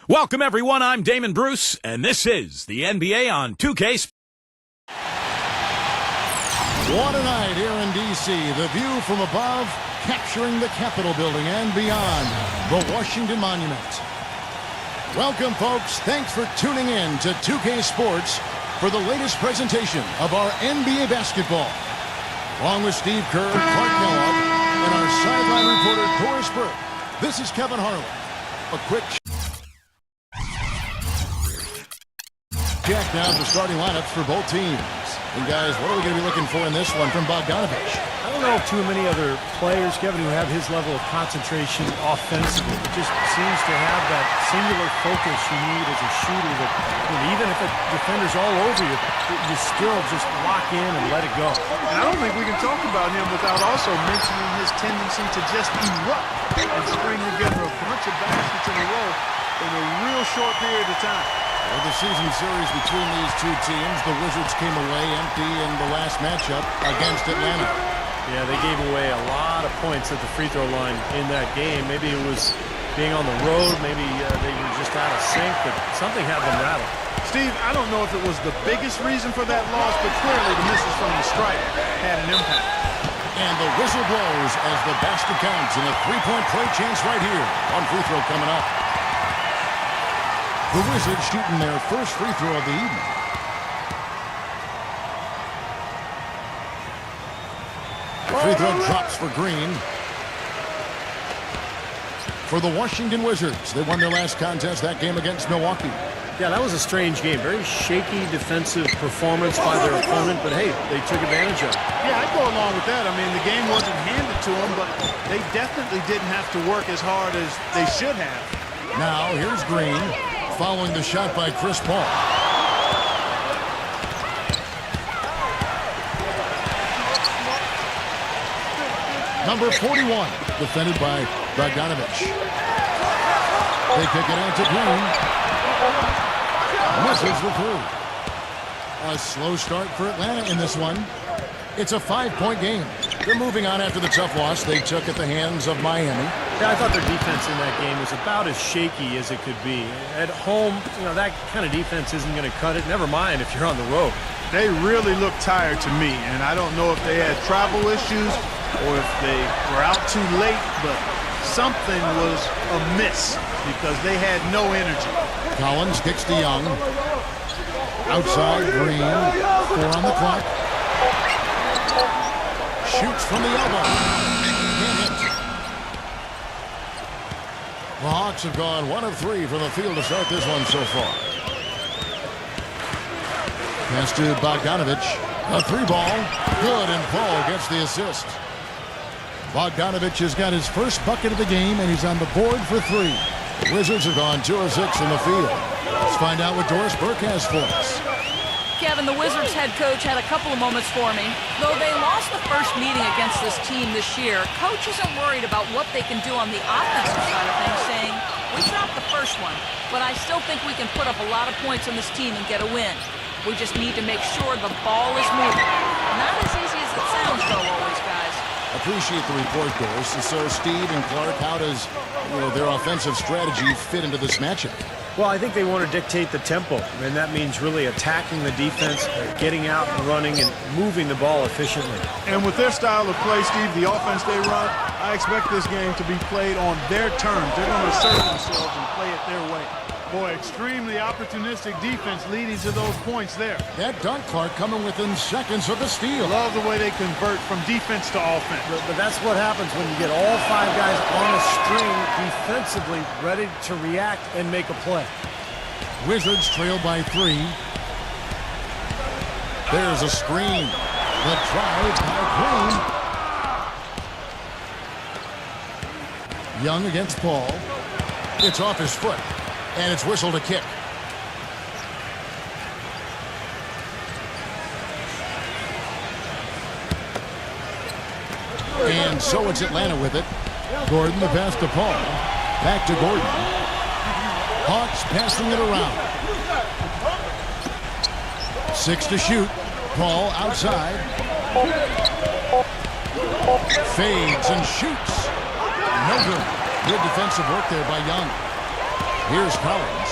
Welcome, everyone. I'm Damon Bruce, and this is the NBA on 2K. What a night here in D.C. The view from above, capturing the Capitol building and beyond the Washington Monument. Welcome, folks. Thanks for tuning in to 2K Sports for the latest presentation of our NBA basketball. Along with Steve Kerr, Clark Kellogg, and our sideline reporter, Doris Burke, this is Kevin Harlan. A quick check now the starting lineups for both teams. And guys, what are we going to be looking for in this one from Bogdanovich? I don't know of too many other players, Kevin, who have his level of concentration offensively. It just seems to have that singular focus you need as a shooter that, even if a defender's all over you, you still just lock in and let it go. And I don't think we can talk about him without also mentioning his tendency to just erupt and string together a bunch of baskets in a row in a real short period of time. Well, the season series between these two teams, the Wizards came away empty in the last matchup against Atlanta. Yeah, they gave away a lot of points at the free throw line in that game. Maybe it was being on the road, maybe they were just out of sync, but something had them rattled. Steve, I don't know if it was the biggest reason for that loss, but clearly the misses from the stripe had an impact. And the whistle blows as the basket counts, and a three-point play chance right here. One free throw coming up. The Wizards shooting their first free throw of the evening. Free throw drops for Green. For the Washington Wizards, they won their last contest, that game against Milwaukee. Yeah, that was a strange game. Very shaky defensive performance by their opponent, but hey, they took advantage of it. Yeah, I'd go along with that. I mean, the game wasn't handed to them, but they definitely didn't have to work as hard as they should have. Now, here's Green, following the shot by Chris Paul. Number 41, defended by Bogdanovich. They kick it out to Green. Misses the three. A slow start for Atlanta in this one. It's a 5-point game. They're moving on after the tough loss they took at the hands of Miami. Yeah, I thought their defense in that game was about as shaky as it could be. At home, that kind of defense isn't going to cut it. Never mind if you're on the road. They really looked tired to me, and I don't know if they had travel issues or if they were out too late, but something was amiss because they had no energy. Collins kicks to Young. Outside, Green. 4 on the clock. Shoots from the elbow. Can't hit. The Hawks have gone 1 of 3 from the field to start this one so far. Pass to Bogdanovich. A 3-ball. Good, and Paul gets the assist. Bogdanovich has got his first bucket of the game, and he's on the board for 3. Wizards have gone 2 of 6 in the field. Let's find out what Doris Burke has for us. Kevin, the Wizards head coach had a couple of moments for me. Though they lost the first meeting against this team this year, coach isn't worried about what they can do on the offensive side of things, saying, we dropped the first one, but I still think we can put up a lot of points on this team and get a win. We just need to make sure the ball is moving. Not as easy as it sounds, though, always, guys. Appreciate the report, Doris. So, Steve and Clark, how does their offensive strategy fit into this matchup? Well, I think they want to dictate the tempo, and that means really attacking the defense, getting out and running, and moving the ball efficiently. And with their style of play, Steve, the offense they run, I expect this game to be played on their terms. They're going to assert themselves and play it their way. Boy, extremely opportunistic defense leading to those points there. That dunk, Clark, coming within seconds of the steal. Love the way they convert from defense to offense. But that's what happens when you get all 5 guys on a string defensively ready to react and make a play. Wizards trail by 3. There's a screen. The drive by Green. Young against Paul. It's off his foot. And it's whistled a kick. And so it's Atlanta with it. Gordon, the pass to Paul. Back to Gordon. Hawks passing it around. 6 to shoot. Paul outside. Fades and shoots. No good. Good defensive work there by Young. Here's Collins.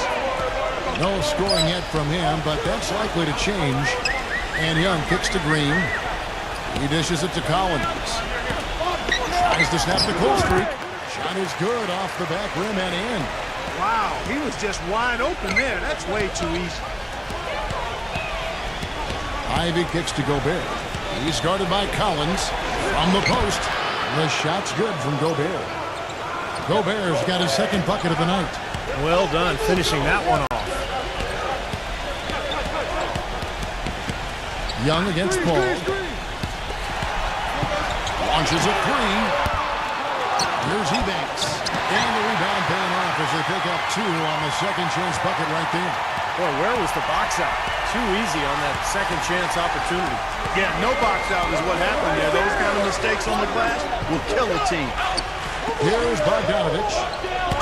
No scoring yet from him, but that's likely to change. And Young kicks to Green. He dishes it to Collins. Tries to snap the cold streak. Shot is good off the back rim and in. Wow, he was just wide open there. That's way too easy. Ivy kicks to Gobert. He's guarded by Collins. From the post. The shot's good from Gobert. Gobert's got his second bucket of the night. Well done, finishing that one off. Young against Paul. Launches a three. Here's Ebanks. And the rebound paying off as they pick up 2 on the second chance bucket right there. Boy, where was the box out? Too easy on that second chance opportunity. Yeah, no box out is what happened there. Those kind of mistakes on the glass will kill a team. Here's Bogdanovich.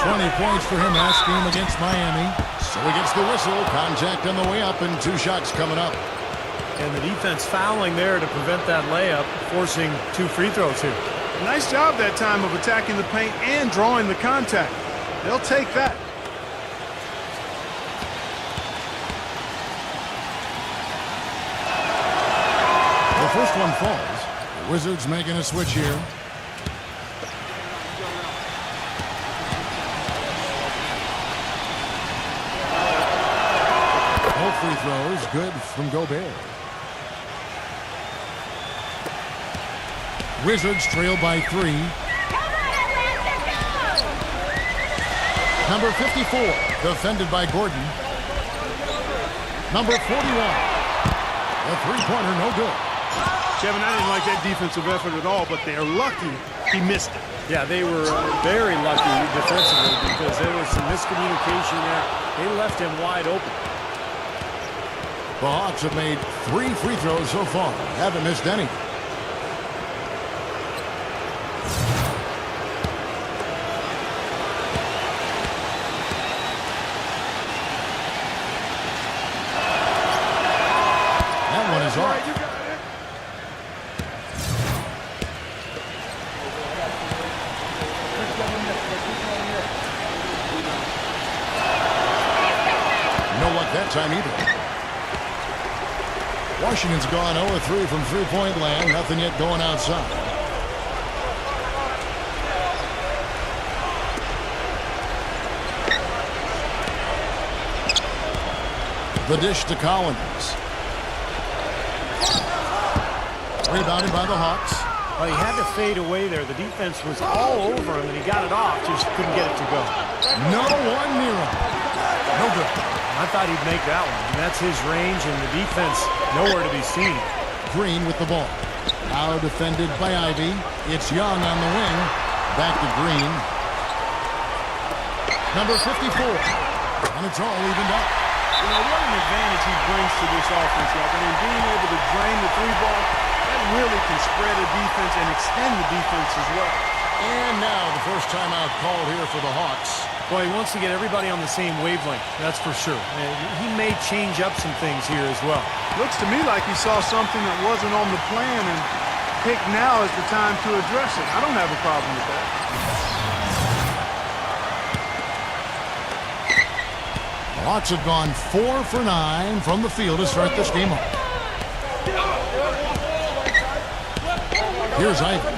20 points for him last game against Miami. So he gets the whistle. Contact on the way up and 2 shots coming up. And the defense fouling there to prevent that layup, forcing 2 free throws here. Nice job that time of attacking the paint and drawing the contact. They'll take that. The first one falls. The Wizards making a switch here. Both free throws good from Gobert. Wizards trail by 3. Number 54, defended by Gordon. Number 41. A three-pointer, no good. Kevin, I didn't like that defensive effort at all, but they're lucky he missed it. Yeah, they were very lucky defensively because there was some miscommunication there. They left him wide open. The Hawks have made 3 free throws so far. Haven't missed any. That one is off. No luck that time either. Washington's gone 0-3 from three-point land. Nothing yet going outside. The dish to Collins. Rebounded by the Hawks. Well, he had to fade away there. The defense was all over him, and he got it off. Just couldn't get it to go. No one near him. No good. I thought he'd make that one. And that's his range, and the defense nowhere to be seen. Green with the ball. Now defended by Ivy. It's Young on the wing. Back to Green. Number 54. And it's all evened up. You know, what an advantage he brings to this offense. Like, I mean, being able to drain the 3-ball, that really can spread a defense and extend the defense as well. And now the first timeout called here for the Hawks. Boy, he wants to get everybody on the same wavelength, that's for sure. And he may change up some things here as well. Looks to me like he saw something that wasn't on the plan and picked now as the time to address it. I don't have a problem with that. The Hawks have gone 4 for 9 from the field to start this game off. Here's Ivy.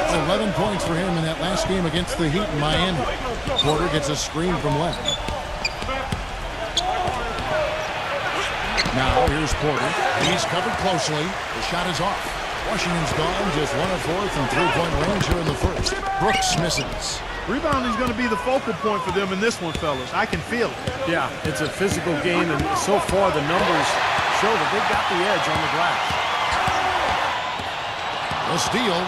11 points for him in that last game against the Heat in Miami. Porter gets a screen from left. Now here's Porter. He's covered closely. The shot is off. Washington's gone just 1 of 4 from three-point range here in the first. Brooks misses. Rebounding is going to be the focal point for them in this one, fellas. I can feel it. Yeah, it's a physical game, and so far the numbers show that they've got the edge on the glass. The steal.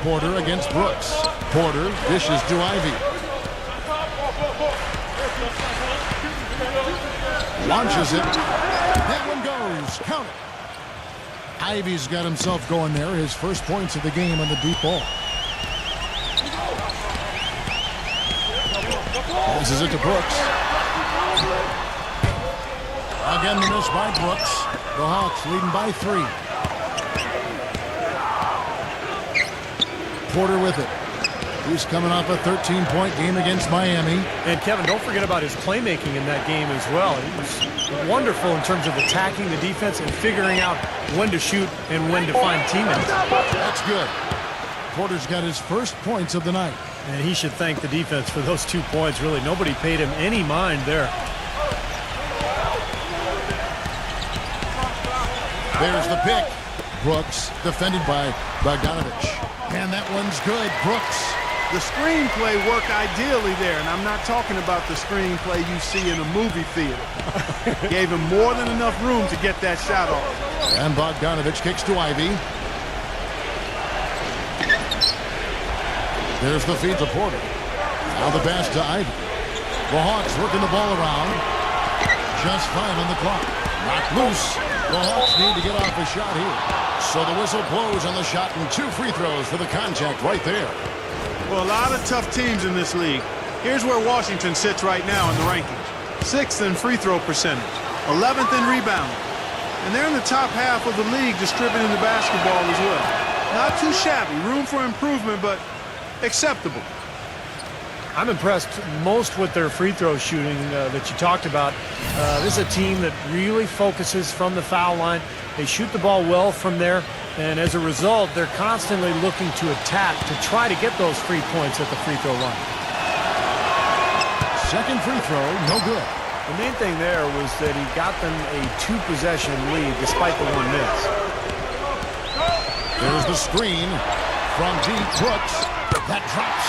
Porter against Brooks. Porter dishes to Ivy. Launches it. That one goes. Count it. Ivy's got himself going there. His first points of the game on the deep ball. Passes it to Brooks. Again, the miss by Brooks. The Hawks leading by 3. Porter with it. He's coming off a 13-point game against Miami. And Kevin, don't forget about his playmaking in that game as well. He was wonderful in terms of attacking the defense and figuring out when to shoot and when to find teammates. That's good. Porter's got his first points of the night. And he should thank the defense for those 2 points. Really, nobody paid him any mind there. There's the pick. Brooks, defended by Bogdanovich. And that one's good. Brooks. The screenplay worked ideally there, and I'm not talking about the screenplay you see in a movie theater. Gave him more than enough room to get that shot off. And Bogdanovich kicks to Ivy. There's the feed to Porter. Now the pass to Ivy. The Hawks working the ball around. Just 5 on the clock. Knocked loose. The Hawks need to get off a shot here. So the whistle blows on the shot and 2 free throws for the contact right there. Well, a lot of tough teams in this league. Here's where Washington sits right now in the rankings. 6th in free throw percentage. 11th in rebounding. And they're in the top half of the league distributing the basketball as well. Not too shabby. Room for improvement, but acceptable. I'm impressed most with their free throw shooting that you talked about. This is a team that really focuses from the foul line. They shoot the ball well from there, and as a result, they're constantly looking to attack to try to get those free points at the free throw line. Second free throw, no good. The main thing there was that he got them a 2-possession lead despite the 1 miss. There's the screen from deep. Brooks. That drops.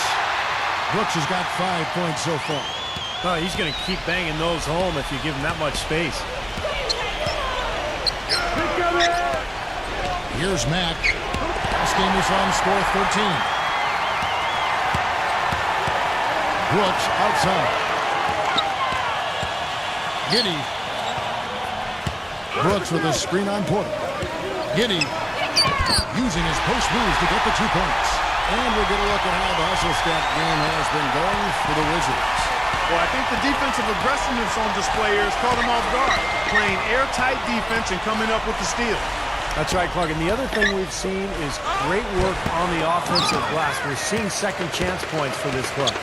Brooks has got 5 points so far. Oh, he's going to keep banging those home if you give him that much space. Here's Mack. Last game we saw him score 13. Brooks outside. Giddey. Brooks with a screen on Porter. Giddey using his post moves to get the 2 points. And we'll get a look at how the hustle stat game has been going for the Wizards. Well, I think the defensive aggressiveness on display here has caught them off guard. Playing airtight defense and coming up with the steal. That's right, Clark. And the other thing we've seen is great work on the offensive glass. We're seeing second chance points for this club.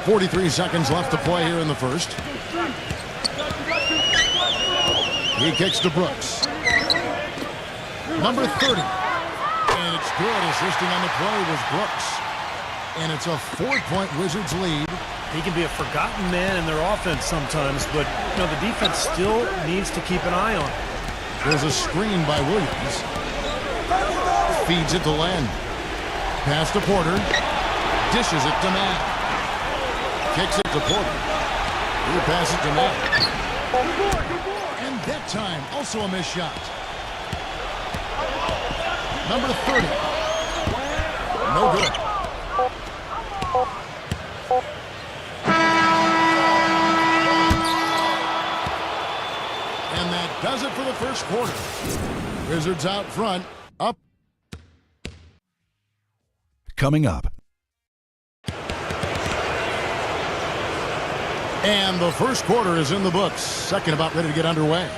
43 seconds left to play here in the first. He kicks to Brooks. Number 30. And it's good. Assisting on the play was Brooks. And it's a 4-point Wizards lead. He can be a forgotten man in their offense sometimes, but the defense still needs to keep an eye on him. There's a screen by Williams. Feeds it to Len. Pass to Porter. Dishes it to Mack. Kicks it to Porter. He passes to Mack. And that time, also a missed shot. Number 30. No good. And that does it for the first quarter. Wizards out front. Up. Coming up. And the first quarter is in the books. Second about ready to get underway.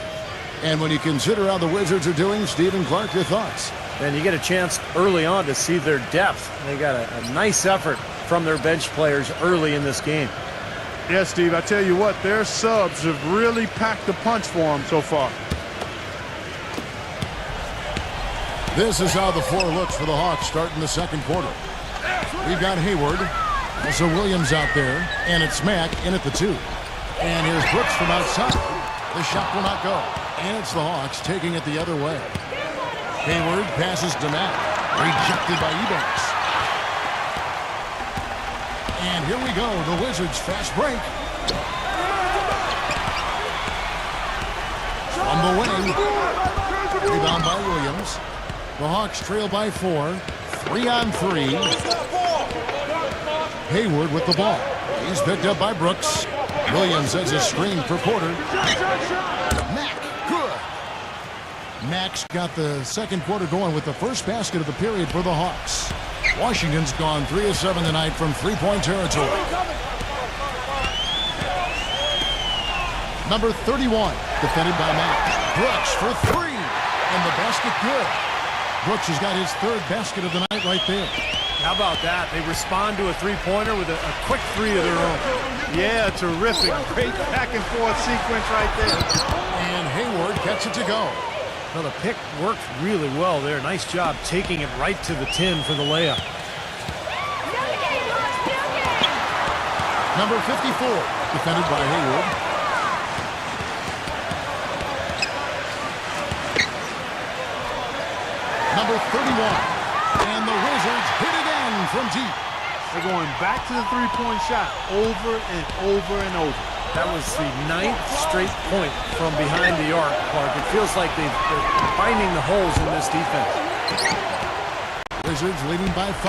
And when you consider how the Wizards are doing, Stephen Clark, your thoughts? And you get a chance early on to see their depth. They got a nice effort from their bench players early in this game. Yes, Steve, I tell you what, their subs have really packed the punch for them so far. This is how the floor looks for the Hawks starting the second quarter. We've got Hayward, also Williams out there, and it's Mack in at the 2. And here's Brooks from outside. The shot will not go. And it's the Hawks taking it the other way. Hayward passes to Mack. Rejected by Eubanks. And here we go, the Wizards fast break. From the wing. Rebound by Williams. The Hawks trail by 4. 3-on-3. Hayward with the ball. He's picked up by Brooks. Williams has a screen for Porter. Mack, good. Mack's got the second quarter going with the first basket of the period for the Hawks. Washington's gone 3 of 7 tonight from three-point territory. Number 31, defended by Mack. Brooks for 3, and the basket good. Brooks has got his third basket of the night right there. How about that? They respond to a three-pointer with a quick three of their own. Yeah, terrific. Great back-and-forth sequence right there. And Hayward gets it to go. Well, the pick worked really well there. Nice job taking it right to the 10 for the layup. Number 54, defended by Hayward. Number 31. And the Wizards hit again from deep. They're going back to the three-point shot over and over and over. That was the 9th straight point from behind the arc, Clark. It feels like they're finding the holes in this defense. Wizards leading by 5.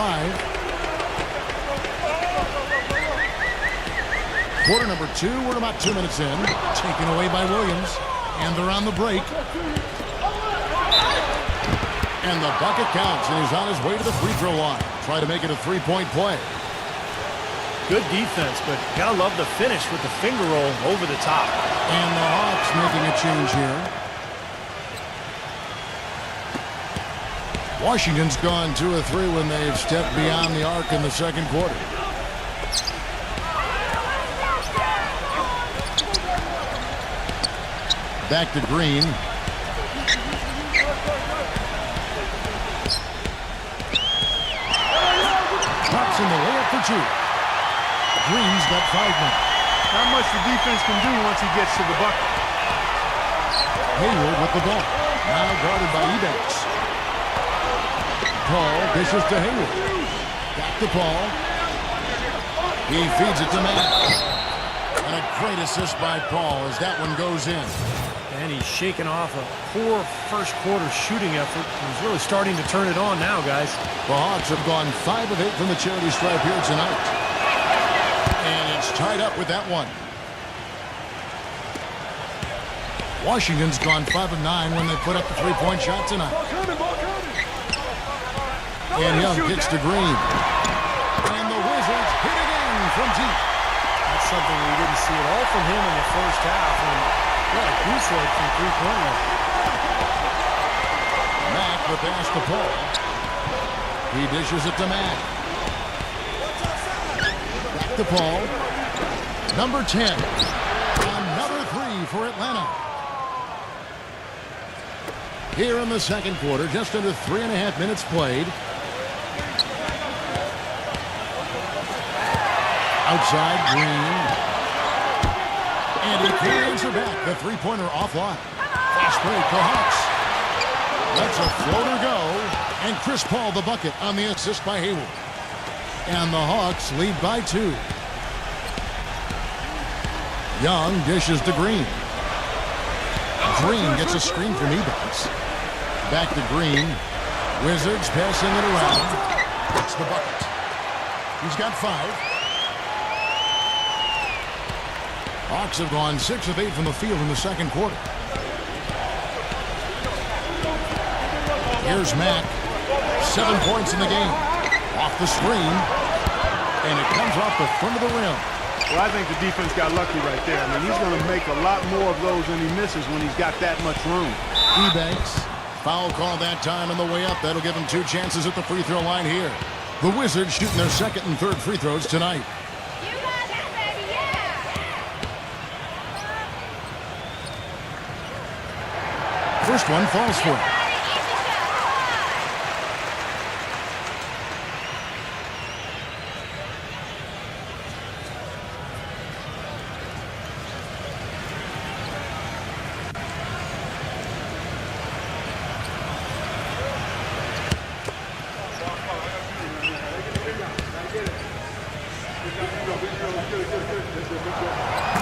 Quarter number 2, we're about 2 minutes in. Taken away by Williams. And they're on the break. And the bucket counts, and he's on his way to the free throw line. Try to make it a three-point play. Good defense, but gotta love the finish with the finger roll over the top. And the Hawks making a change here. Washington's gone 2 of 3 when they've stepped beyond the arc in the second quarter. Back to Green. Pops in the layup for 2. Green's got 5 men. Not much the defense can do once he gets to the bucket. Hayward with the ball. Now guarded by Ebanks. Paul dishes to Hayward. Got the ball. He feeds it to Matt. And a great assist by Paul as that one goes in. And he's shaking off a poor first quarter shooting effort. He's really starting to turn it on now, guys. The Hawks have gone 5 of 8 from the charity stripe here tonight. And it's tied up with that one. Washington's gone 5 of 9 when they put up the three-point shot tonight. And Young gets to Green. And the Wizards hit again from deep. That's something we didn't see at all from him in the first half. And what a goose egg from three-point line. Mack the pass to Paul. He dishes it to Mack. Back to Paul. Number 10. Another 3 for Atlanta. Here in the second quarter, just under 3.5 minutes played. Outside, Green. And he can't answer back. The three-pointer offline. Fast break, the Hawks. Lets a floater go. And Chris Paul the bucket on the assist by Hayward. And the Hawks lead by 2. Young dishes to Green. Green gets a screen from Ebanks. Back to Green. Wizards passing it around. Gets the bucket. He's got 5. Hawks have gone 6 of 8 from the field in the second quarter. Here's Mack. 7 points in the game. Off the screen. And it comes off the front of the rim. Well, I think the defense got lucky right there. I mean, he's going to make a lot more of those than he misses when he's got that much room. Ebanks. Foul call that time on the way up. That'll give him 2 chances at the free throw line here. The Wizards shooting their second and third free throws tonight. First one falls for him.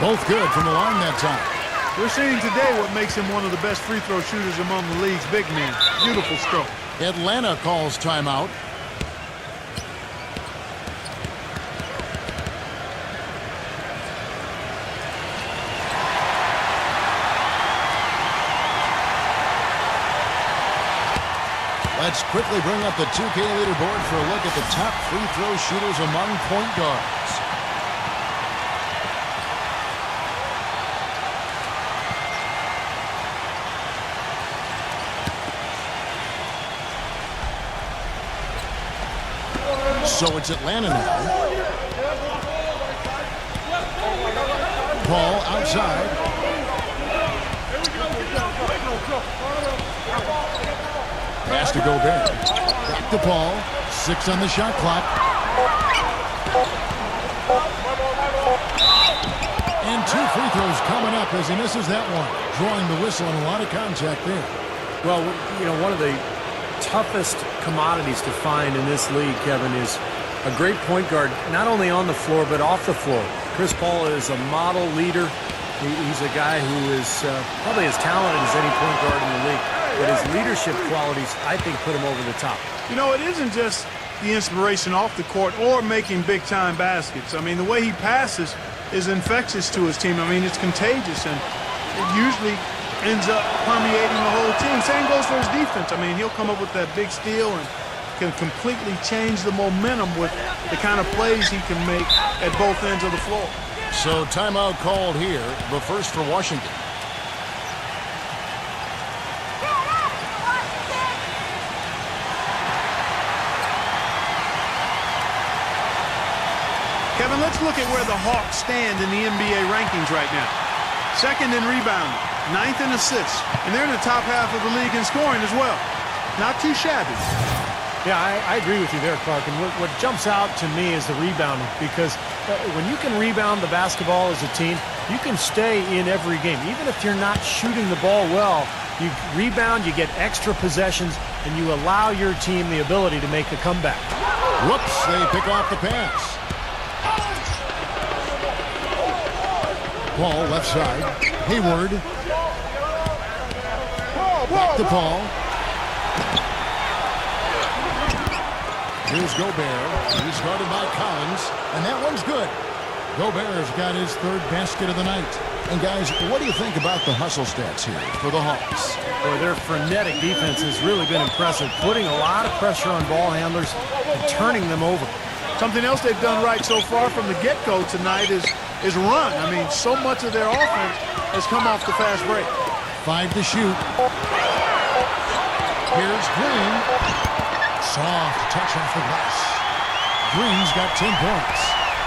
Both good from the line that time. We're seeing today what makes him one of the best free throw shooters among the league's big men. Beautiful stroke. Atlanta calls timeout. Let's quickly bring up the 2K leaderboard for a look at the top free throw shooters among point guards. So it's Atlanta now. Ball outside. Pass to Gobert. Back to Paul. 6 on the shot clock. And 2 free throws coming up as he misses that one. Drawing the whistle and a lot of contact there. Well, you know, one of the toughest commodities to find in this league, Kevin, is a great point guard, not only on the floor, but off the floor. Chris Paul is a model leader. He's a guy who is probably as talented as any point guard in the league. But his leadership qualities, I think, put him over the top. You know, it isn't just the inspiration off the court or making big-time baskets. I mean, the way he passes is infectious to his team. I mean, it's contagious, and it usually ends up permeating the whole team. Same goes for his defense. I mean, he'll come up with that big steal and can completely change the momentum with the kind of plays he can make at both ends of the floor. So timeout called here, but first for Washington. Kevin, let's look at where the Hawks stand in the NBA rankings right now. Second in rebounding, 9th in assists, and they're in the top half of the league in scoring as well. Not too shabby. Yeah, I agree with you there, Clark. And what jumps out to me is the rebounding, because when you can rebound the basketball as a team, you can stay in every game. Even if you're not shooting the ball well, you rebound, you get extra possessions, and you allow your team the ability to make a comeback. Whoops, they pick off the pass. Paul left side. Hayward. Back to Paul. Here's Gobert. He's guarded by Collins, and that one's good. Gobert's got his 3rd basket of the night. And guys, what do you think about the hustle stats here for the Hawks? Boy, their frenetic defense has really been impressive, putting a lot of pressure on ball handlers and turning them over. Something else they've done right so far from the get-go tonight is run. I mean, so much of their offense has come off the fast break. 5 to shoot. Here's Green. Soft touch off the glass. Green's got 10 points.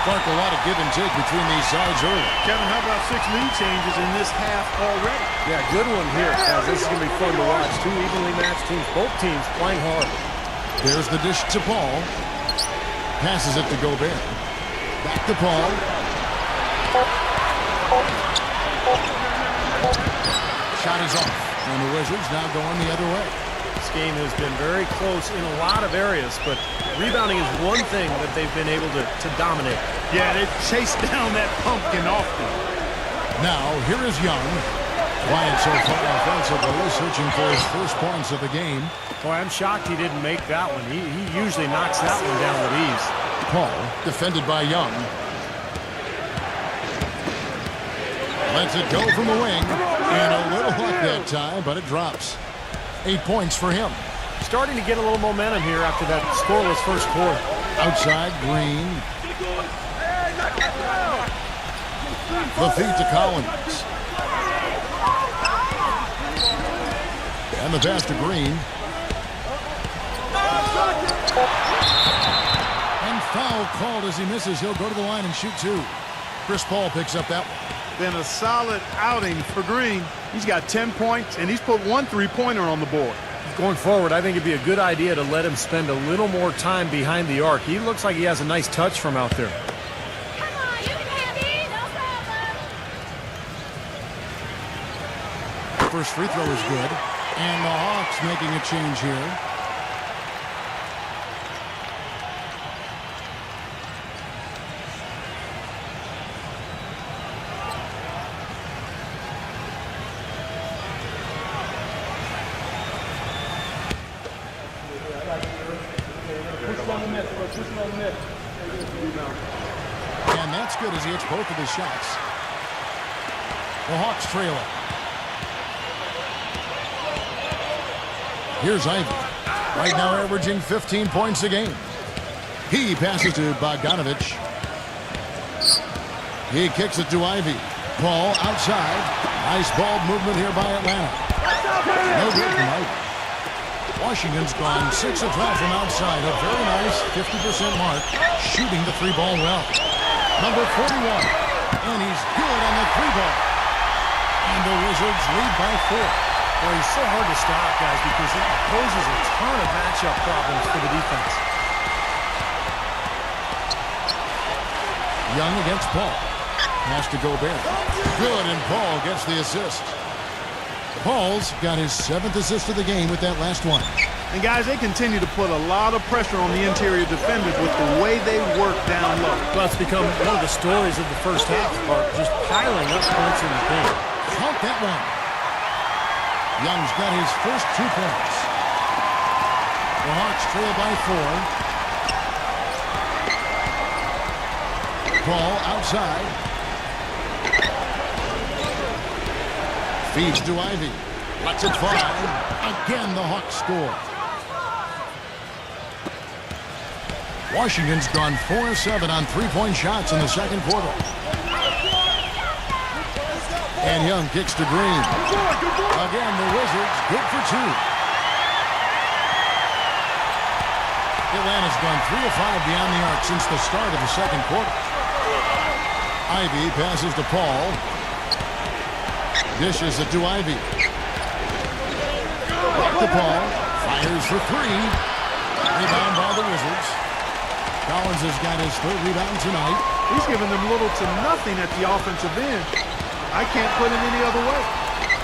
Clark, a lot of give and take between these sides early. Kevin, how about 6 lead changes in this half already? Yeah, good one here, guys. This is going to be fun to watch. 2 evenly matched teams, both teams playing hard. There's the dish to Paul. Passes it to Gobert. Back to Paul. Shot is off. And the Wizards now going the other way. This game has been very close in a lot of areas, but rebounding is one thing that they've been able to dominate. Yeah, they've chased down that pumpkin often. Now, here is Young. Quiet so far offensively, searching for his first points of the game. Boy, I'm shocked he didn't make that one. He usually knocks that one down with ease. Paul, defended by Young. Lets it go from the wing. And a little luck that time, but it drops. 8 points for him. Starting to get a little momentum here after that scoreless first quarter. Outside, Green. The feed to Collins. And the pass to Green. And foul called as he misses. He'll go to the line and shoot 2. Chris Paul picks up that one. Been a solid outing for Green. He's got 10 points, and he's put 1 3-pointer on the board. Going forward, I think it'd be a good idea to let him spend a little more time behind the arc. He looks like he has a nice touch from out there. First free throw is good. And the Hawks making a change here. And that's good as he hits both of his shots. The Hawks trail it. Here's Ivy. Right now averaging 15 points a game. He passes to Bogdanovich. He kicks it to Ivy. Paul outside. Nice ball movement here by Atlanta. No good from Ivy. Washington's gone 6 of 12 from outside. A very nice 50% mark, shooting the 3-ball well. Number 41, and he's good on the 3-ball. And the Wizards lead by 4. Well, he's so hard to stop, guys, because it poses a ton of matchup problems for the defense. Young against Paul. Has to go back. Good, and Paul gets the assist. Paul's got his 7th assist of the game with that last one. And guys, they continue to put a lot of pressure on the interior defenders with the way they work down low. Well, it's become one of the stories of the first half, Mark, just piling up points in the paint. Count that one. Young's got his first 2 points. The Hawks trail by 4. Paul outside. Feeds to Ivy. Lets it fly. Again, the Hawks score. Washington's gone 4 of 7 on 3-point shots in the second quarter. And Young kicks to Green. Again, the Wizards good for 2. Atlanta's gone 3 of 5 beyond the arc since the start of the second quarter. Ivy passes to Paul. Dishes it to Ivy. Back to Paul. Fires for 3. Rebound by the Wizards. Collins has got his 3rd rebound tonight. He's giving them little to nothing at the offensive end. I can't put it any other way.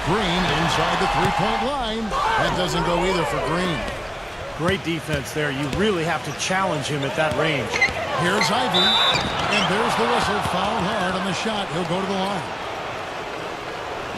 Green inside the 3-point line. That doesn't go either for Green. Great defense there. You really have to challenge him at that range. Here's Ivy. And there's the whistle. Fouled hard on the shot. He'll go to the line.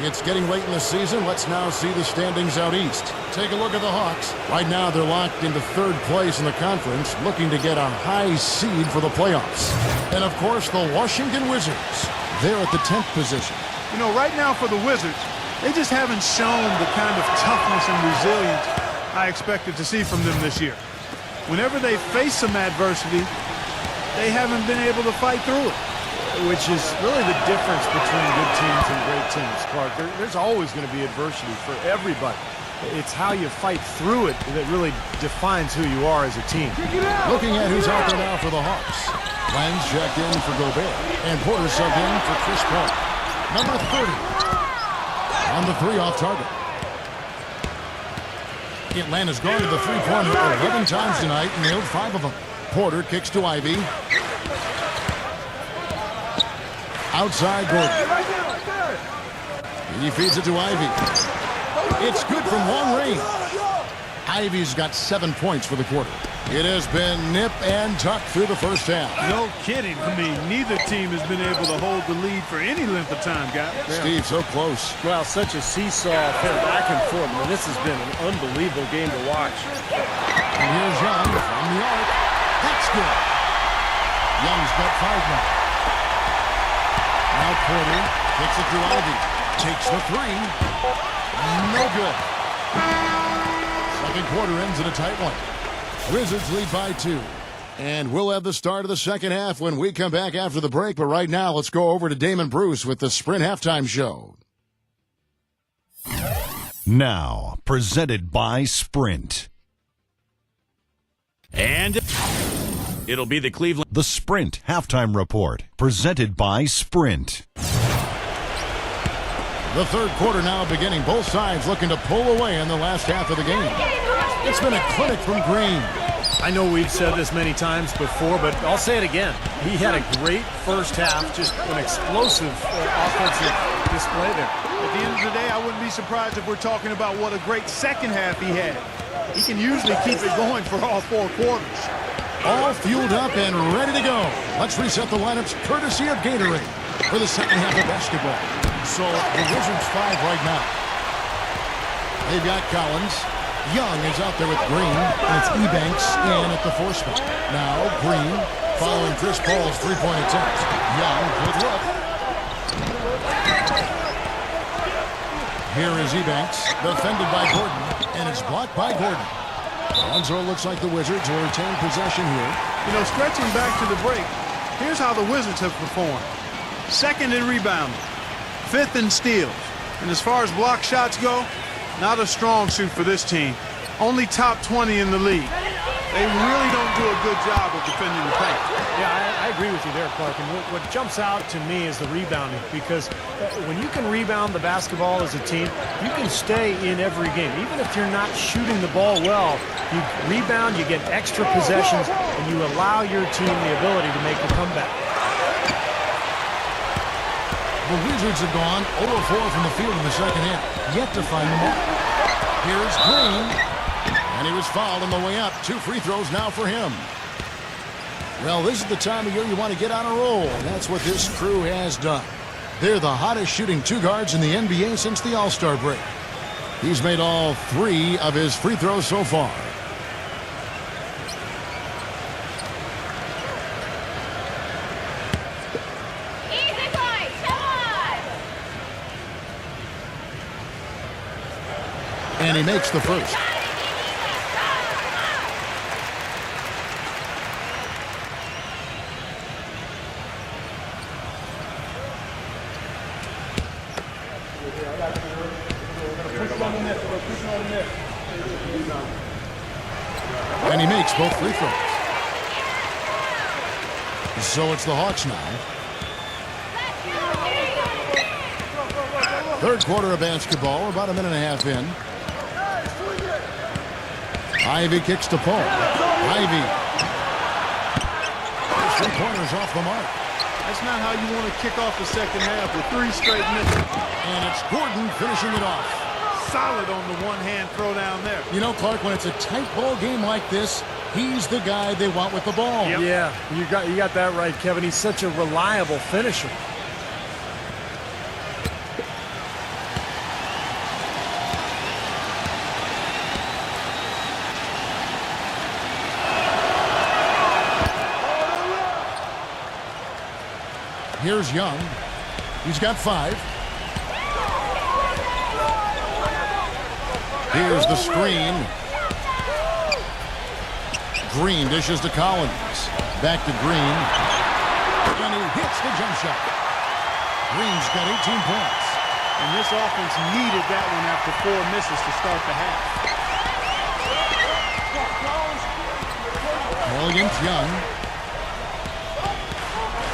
It's getting late in the season. Let's now see the standings out east. Take a look at the Hawks. Right now, they're locked into 3rd place in the conference, looking to get a high seed for the playoffs. And, of course, the Washington Wizards. They're at the 10th position. You know, right now for the Wizards, they just haven't shown the kind of toughness and resilience I expected to see from them this year. Whenever they face some adversity, they haven't been able to fight through it. Which is really the difference between good teams and great teams, Clark. There's always going to be adversity for everybody. It's how you fight through it that really defines who you are as a team. Looking at who's out there now for the Hawks. Lang's checked in for Gobert, and Porter subbed in for Chris Paul. Number 30 on the 3 off target. Atlanta's gone to the 3-pointer 11 times tonight and nailed 5 of them. Porter kicks to Ivy. Outside Gordon. He feeds it to Ivy. It's good from long range. Ivy's got 7 points for the quarter. It has been nip and tuck through the first half. No kidding. I mean, neither team has been able to hold the lead for any length of time, guys. Steve, so close. Well, such a seesaw affair back and forth. I mean, this has been an unbelievable game to watch. And here's Young from the arc. That's good. Young's got 5 now. Now Porter kicks it to Ivy. Takes the 3. No good. Second quarter ends in a tight one. Wizards lead by 2. And we'll have the start of the second half when we come back after the break. But right now, let's go over to Damon Bruce with the Sprint Halftime Show. Now, presented by Sprint. And it'll be the Cleveland. The Sprint Halftime Report, presented by Sprint. The third quarter now beginning. Both sides looking to pull away in the last half of the game. It's been a clinic from Green. I know we've said this many times before, but I'll say it again. He had a great first half, just an explosive offensive display there. At the end of the day, I wouldn't be surprised if we're talking about what a great second half he had. He can usually keep it going for all 4 quarters. All fueled up and ready to go. Let's reset the lineups courtesy of Gatorade for the second half of basketball. So the Wizards 5 right now. They've got Collins. Young is out there with Green, and it's Ebanks in at the 4 spot. Now Green following Chris Paul's 3-point attempt. Young, good look. Here is Ebanks, defended by Gordon, and it's blocked by Gordon. Alonzo looks like the Wizards will retain possession here. You know, stretching back to the break, here's how the Wizards have performed. 2nd in rebounding, 5th in steals. And as far as block shots go, not a strong suit for this team. only top 20 in the league. They really don't do a good job of defending the paint. Yeah, I agree with you there, Clark. And what jumps out to me is the rebounding, because when you can rebound the basketball as a team, you can stay in every game. Even if you're not shooting the ball well, you rebound, you get extra possessions, and you allow your team the ability to make a comeback. The Wizards have gone 0-4 from the field in the second half, yet to find the mark. Here's Green. And he was fouled on the way up. 2 free throws now for him. Well, this is the time of year you want to get on a roll, and that's what this crew has done. They're the hottest shooting 2 guards in the NBA since the All-Star break. He's made all 3 of his free throws so far. Easy boy, come on! And he makes the first. And he makes both free throws. So it's the Hawks now. Third quarter of basketball. We're about a minute and a half in. Ivy kicks to Paul. Ivy. 3 pointers off the mark. That's not how you want to kick off the second half with 3 straight misses. And it's Gordon finishing it off. Solid on the one-hand throw down there. You know, Clark, when it's a tight ball game like this, he's the guy they want with the ball. Yep. Yeah, you got that right, Kevin. He's such a reliable finisher. Here's Young. He's got 5. Here's the screen. Green dishes to Collins. Back to Green. And he hits the jump shot. Green's got 18 points. And this offense needed that one after 4 misses to start the half. Ball against Young.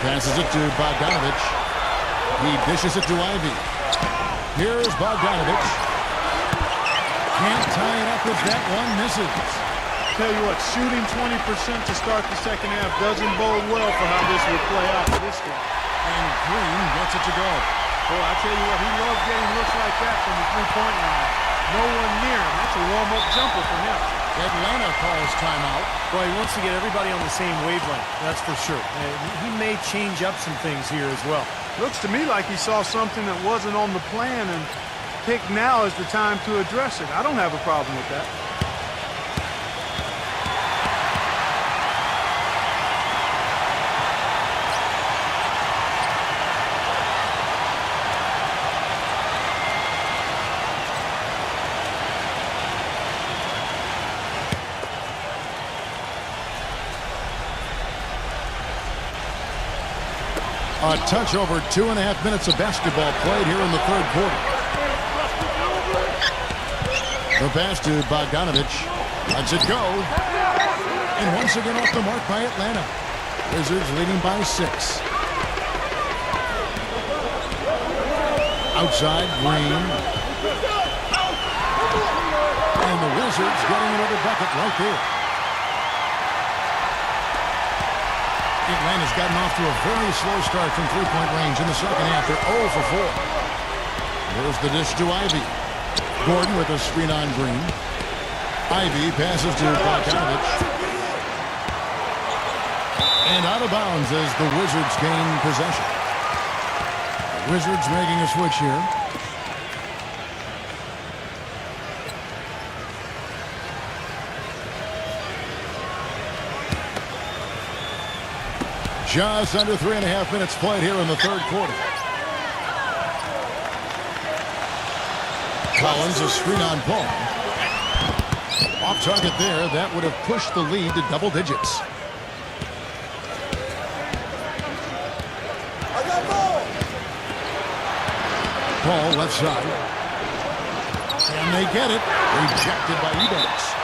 Passes it to Bogdanovich. He dishes it to Ivy. Here's Bogdanovich. Can't tie it up with that one. Misses. Tell you what, shooting 20% to start the second half doesn't bode well for how this will play out for this game. And Green gets it to go. Boy, I tell you what, he loves getting looks like that from the 3-point line. No one near him. That's a warm-up jumper for him. Atlanta calls timeout. Well, he wants to get everybody on the same wavelength, that's for sure. He may change up some things here as well. Looks to me like he saw something that wasn't on the plan and picked now as the time to address it. I don't have a problem with that. A touch over 2.5 minutes of basketball played here in the third quarter. The pass to Bogdanovich. Lets it go. And once again off the mark by Atlanta. Wizards leading by 6. Outside, Green. And the Wizards getting another bucket right there. Atlanta's gotten off to a very slow start from 3-point range in the second half. They're 0 for 4. There's the dish to Ivy. Gordon with a screen on Green. Ivy passes to Bogdanovich. And out of bounds as the Wizards gain possession. The Wizards making a switch here. Just under 3.5 minutes played here in the third quarter. Collins, a screen on Paul. Off target there. That would have pushed the lead to double digits. Paul left side. And they get it. Rejected by Eubanks.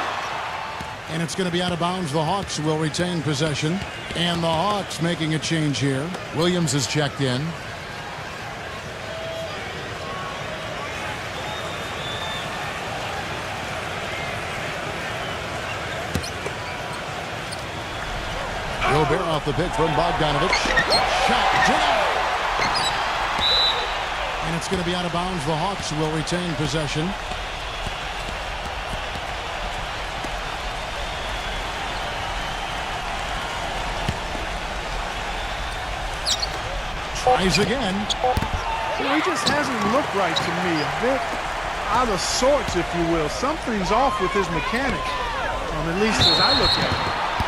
And it's going to be out of bounds. The Hawks will retain possession. And the Hawks making a change here. Williams is checked in. Gobert off the pick from Bogdanovich. Shot denied. And it's going to be out of bounds. The Hawks will retain possession. Tries again. He just hasn't looked right to me. A bit out of sorts, if you will. Something's off with his mechanics, at least as I look at it.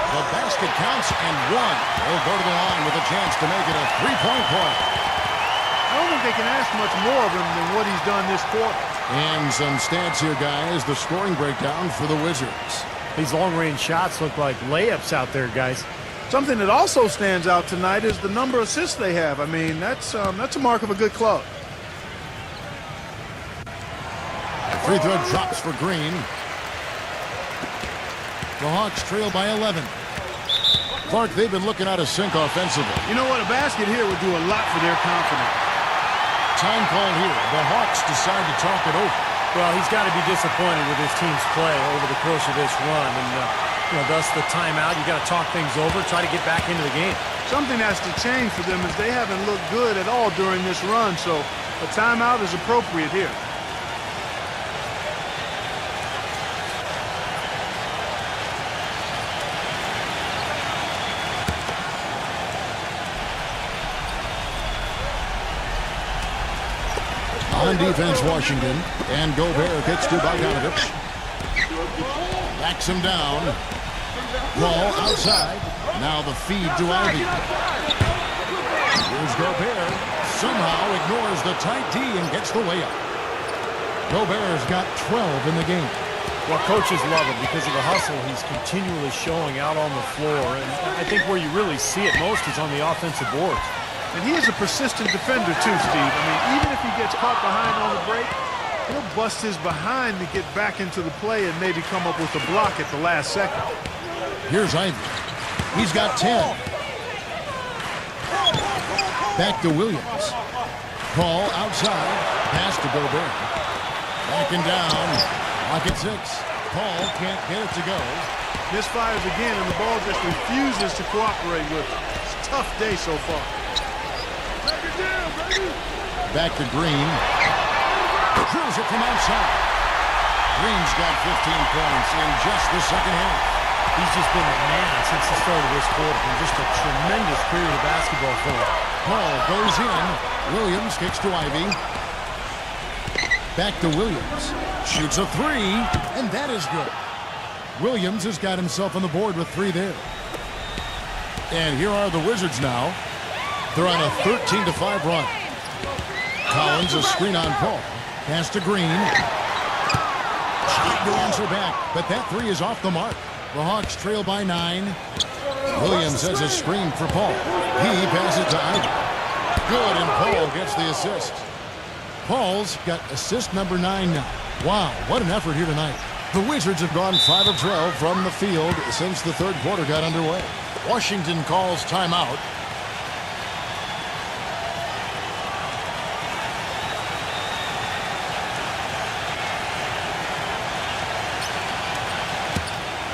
The basket counts and one. He'll go to the line with a chance to make it a three-point play. I don't think they can ask much more of him than what he's done this quarter. And some stats here, guys. The scoring breakdown for the Wizards. These long-range shots look like layups out there, guys. Something that also stands out tonight is the number of assists they have. I mean, that's a mark of a good club. Free throw drops for Green. The Hawks trail by 11. Clark, they've been looking out of sync offensively. You know what? A basket here would do a lot for their confidence. Time called here. The Hawks decide to talk it over. Well, he's got to be disappointed with his team's play over the course of this run. And, thus the timeout. You got to talk things over, try to get back into the game. Something has to change for them as they haven't looked good at all during this run. So a timeout is appropriate here. On defense, Washington. And Gobert gets to Bogdanovich. Backs him down. Ball outside. Now the feed to Ivy. Here's Gobert. Somehow ignores the tight D and gets the layup. Gobert's got 12 in the game. Well, coaches love him because of the hustle he's continually showing out on the floor. And I think where you really see it most is on the offensive boards. And he is a persistent defender too, Steve. I mean, even if he gets caught behind on the break, he'll bust his behind to get back into the play and maybe come up with a block at the last second. Here's Ivy. He's got 10. Back to Williams. Ball outside. Pass to Gobert. Backing down. Lock at 6. Paul can't get it to go. Misfires again, and the ball just refuses to cooperate with him. It's a tough day so far. Back to Green. Drills it from outside. Green's got 15 points in just the second half. He's just been the man since the start of this quarter. And just a tremendous period of basketball for him. Paul goes in. Williams kicks to Ivy. Back to Williams. Shoots a three, and that is good. Williams has got himself on the board with 3 there. And here are the Wizards now. They're on a 13-5 run. Collins, a screen on Paul. Pass to Green. Trying to answer back, but that 3 is off the mark. The Hawks trail by 9. Williams has a screen for Paul. He passes to Ivy. Good, and Paul gets the assist. Paul's got assist number 9 now. Wow, what an effort here tonight. The Wizards have gone 5 of 12 from the field since the third quarter got underway. Washington calls timeout.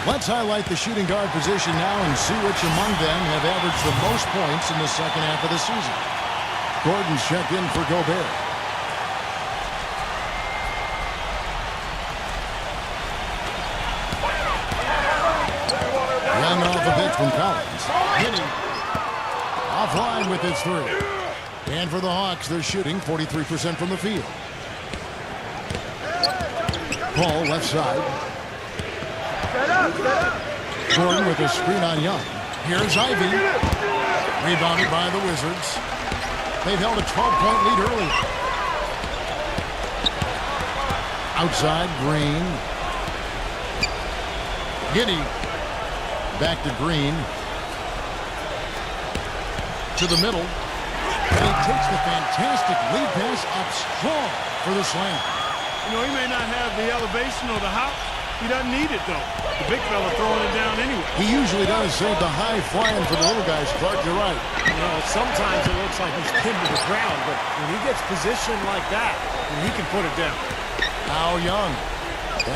Let's highlight the shooting guard position now and see which among them have averaged the most points in the second half of the season. Gordon's checked in for Gobert. Young off the pitch from Collins. Hitting. Offline with his 3. And for the Hawks, they're shooting 43% from the field. Paul left side. Gordon with a screen on Young. Here's Ivy. Rebounded by the Wizards. They've held a 12-point lead early. Outside, Green. Giddey. Back to Green. To the middle. And he takes the fantastic lead pass up strong for the slam. You know, he may not have the elevation or the hop, He doesn't need it, though. The big fella throwing it down anyway. He usually does save the high flying for the little guys, Clark. You're right. You know, sometimes it looks like he's pinned to the ground, but when he gets positioned like that, then he can put it down. Now Young,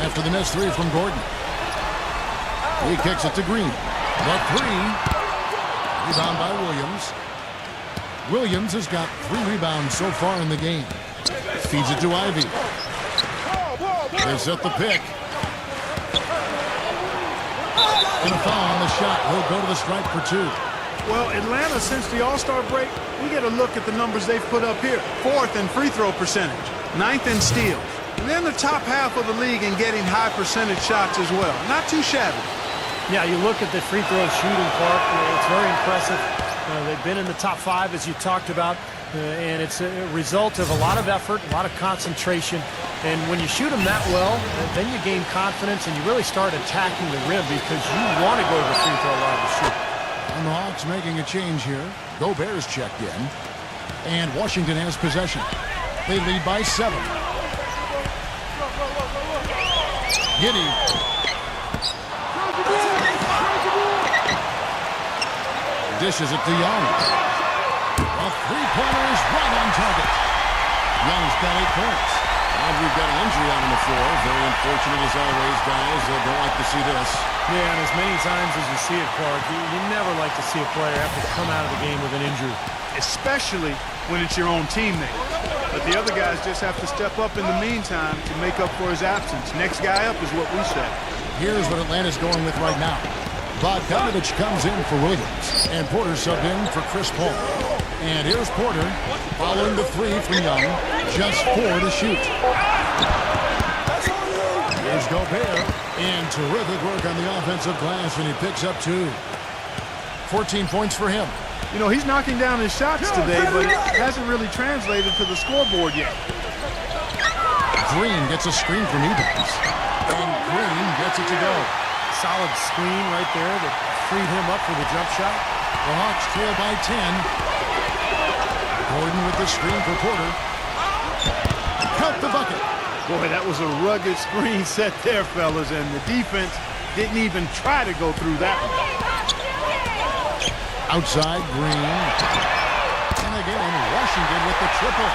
after the missed three from Gordon. He kicks it to Green. The three. Rebound by Williams. Williams has got 3 rebounds so far in the game. Feeds it to Ivy. They set the pick. And a foul on the shot. He'll go to the stripe for 2. Well, Atlanta, since the All-Star break, we get a look at the numbers they've put up here. 4th in free throw percentage, 9th in steals. And then the top half of the league in getting high percentage shots as well. Not too shabby. Yeah, you look at the free throw shooting, Clark. It's very impressive. They've been in the top 5, as you talked about, and it's a result of a lot of effort, a lot of concentration. And when you shoot them that well, then you gain confidence and you really start attacking the rim because you want to go to the free throw line to shoot. And the Hawks making a change here. Gobert's checked in. And Washington has possession. They lead by 7. Giddey. Dishes it to Young. A three-pointer is right on target. Young's got 8 points. And we've got an injury out on the floor. Very unfortunate as always, guys. Don't like to see this. Yeah, and as many times as you see it, Clark, you never like to see a player have to come out of the game with an injury. Especially when it's your own teammate. But the other guys just have to step up in the meantime to make up for his absence. Next guy up is what we say. Here's what Atlanta's going with right now. Bogdanovich comes in for Williams. And Porter subbed in for Chris Paul. And here's Porter following the 3 from Young. Just 4 to shoot. Here's Gobert. And terrific work on the offensive glass, and he picks up 2. 14 points for him. You know, he's knocking down his shots today, but it hasn't really translated to the scoreboard yet. Green gets a screen from Evans. And Green gets it to go. Solid screen right there that freed him up for the jump shot. The Hawks trail by 10. Gordon with the screen for Porter. Count the bucket. Boy, that was a rugged screen set there, fellas, and the defense didn't even try to go through that one. Outside, Green. And again, Washington with the triple.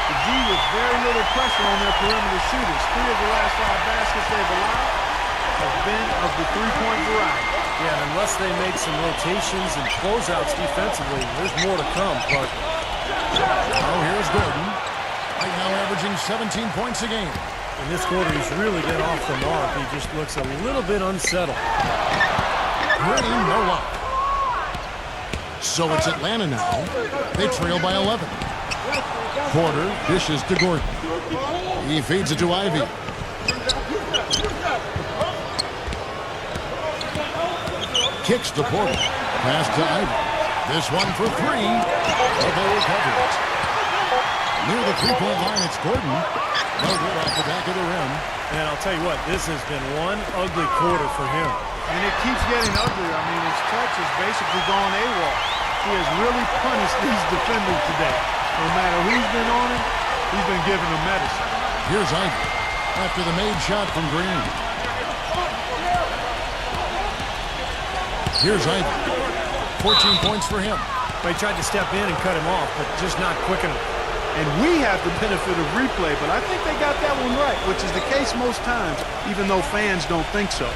The D with very little pressure on their perimeter shooters. 3 of the last 5 baskets they've allowed have been of the three-point variety. Yeah, and unless they make some rotations and closeouts defensively, there's more to come, Clark. Oh, here's Gordon. Right now averaging 17 points a game. In this quarter, he's really getting off the mark. He just looks a little bit unsettled. Green, no luck. So it's Atlanta now. They trail by 11. Porter dishes to Gordon. He feeds it to Ivy. Kicks to Porter. Pass to Ivy. This one for 3. But they recover it. Near the three-point line, it's Gordon. No good off the back of the rim. And I'll tell you what, this has been one ugly quarter for him. And it keeps getting uglier. I mean, his touch has basically gone AWOL. He has really punished these defenders today. No matter who's been on him, he's been giving them medicine. Here's Ivy after the made shot from Green. Here's Ivy. 14 points for him. They tried to step in and cut him off, but just not quick enough. And we have the benefit of replay, but I think they got that one right, which is the case most times, even though fans don't think so.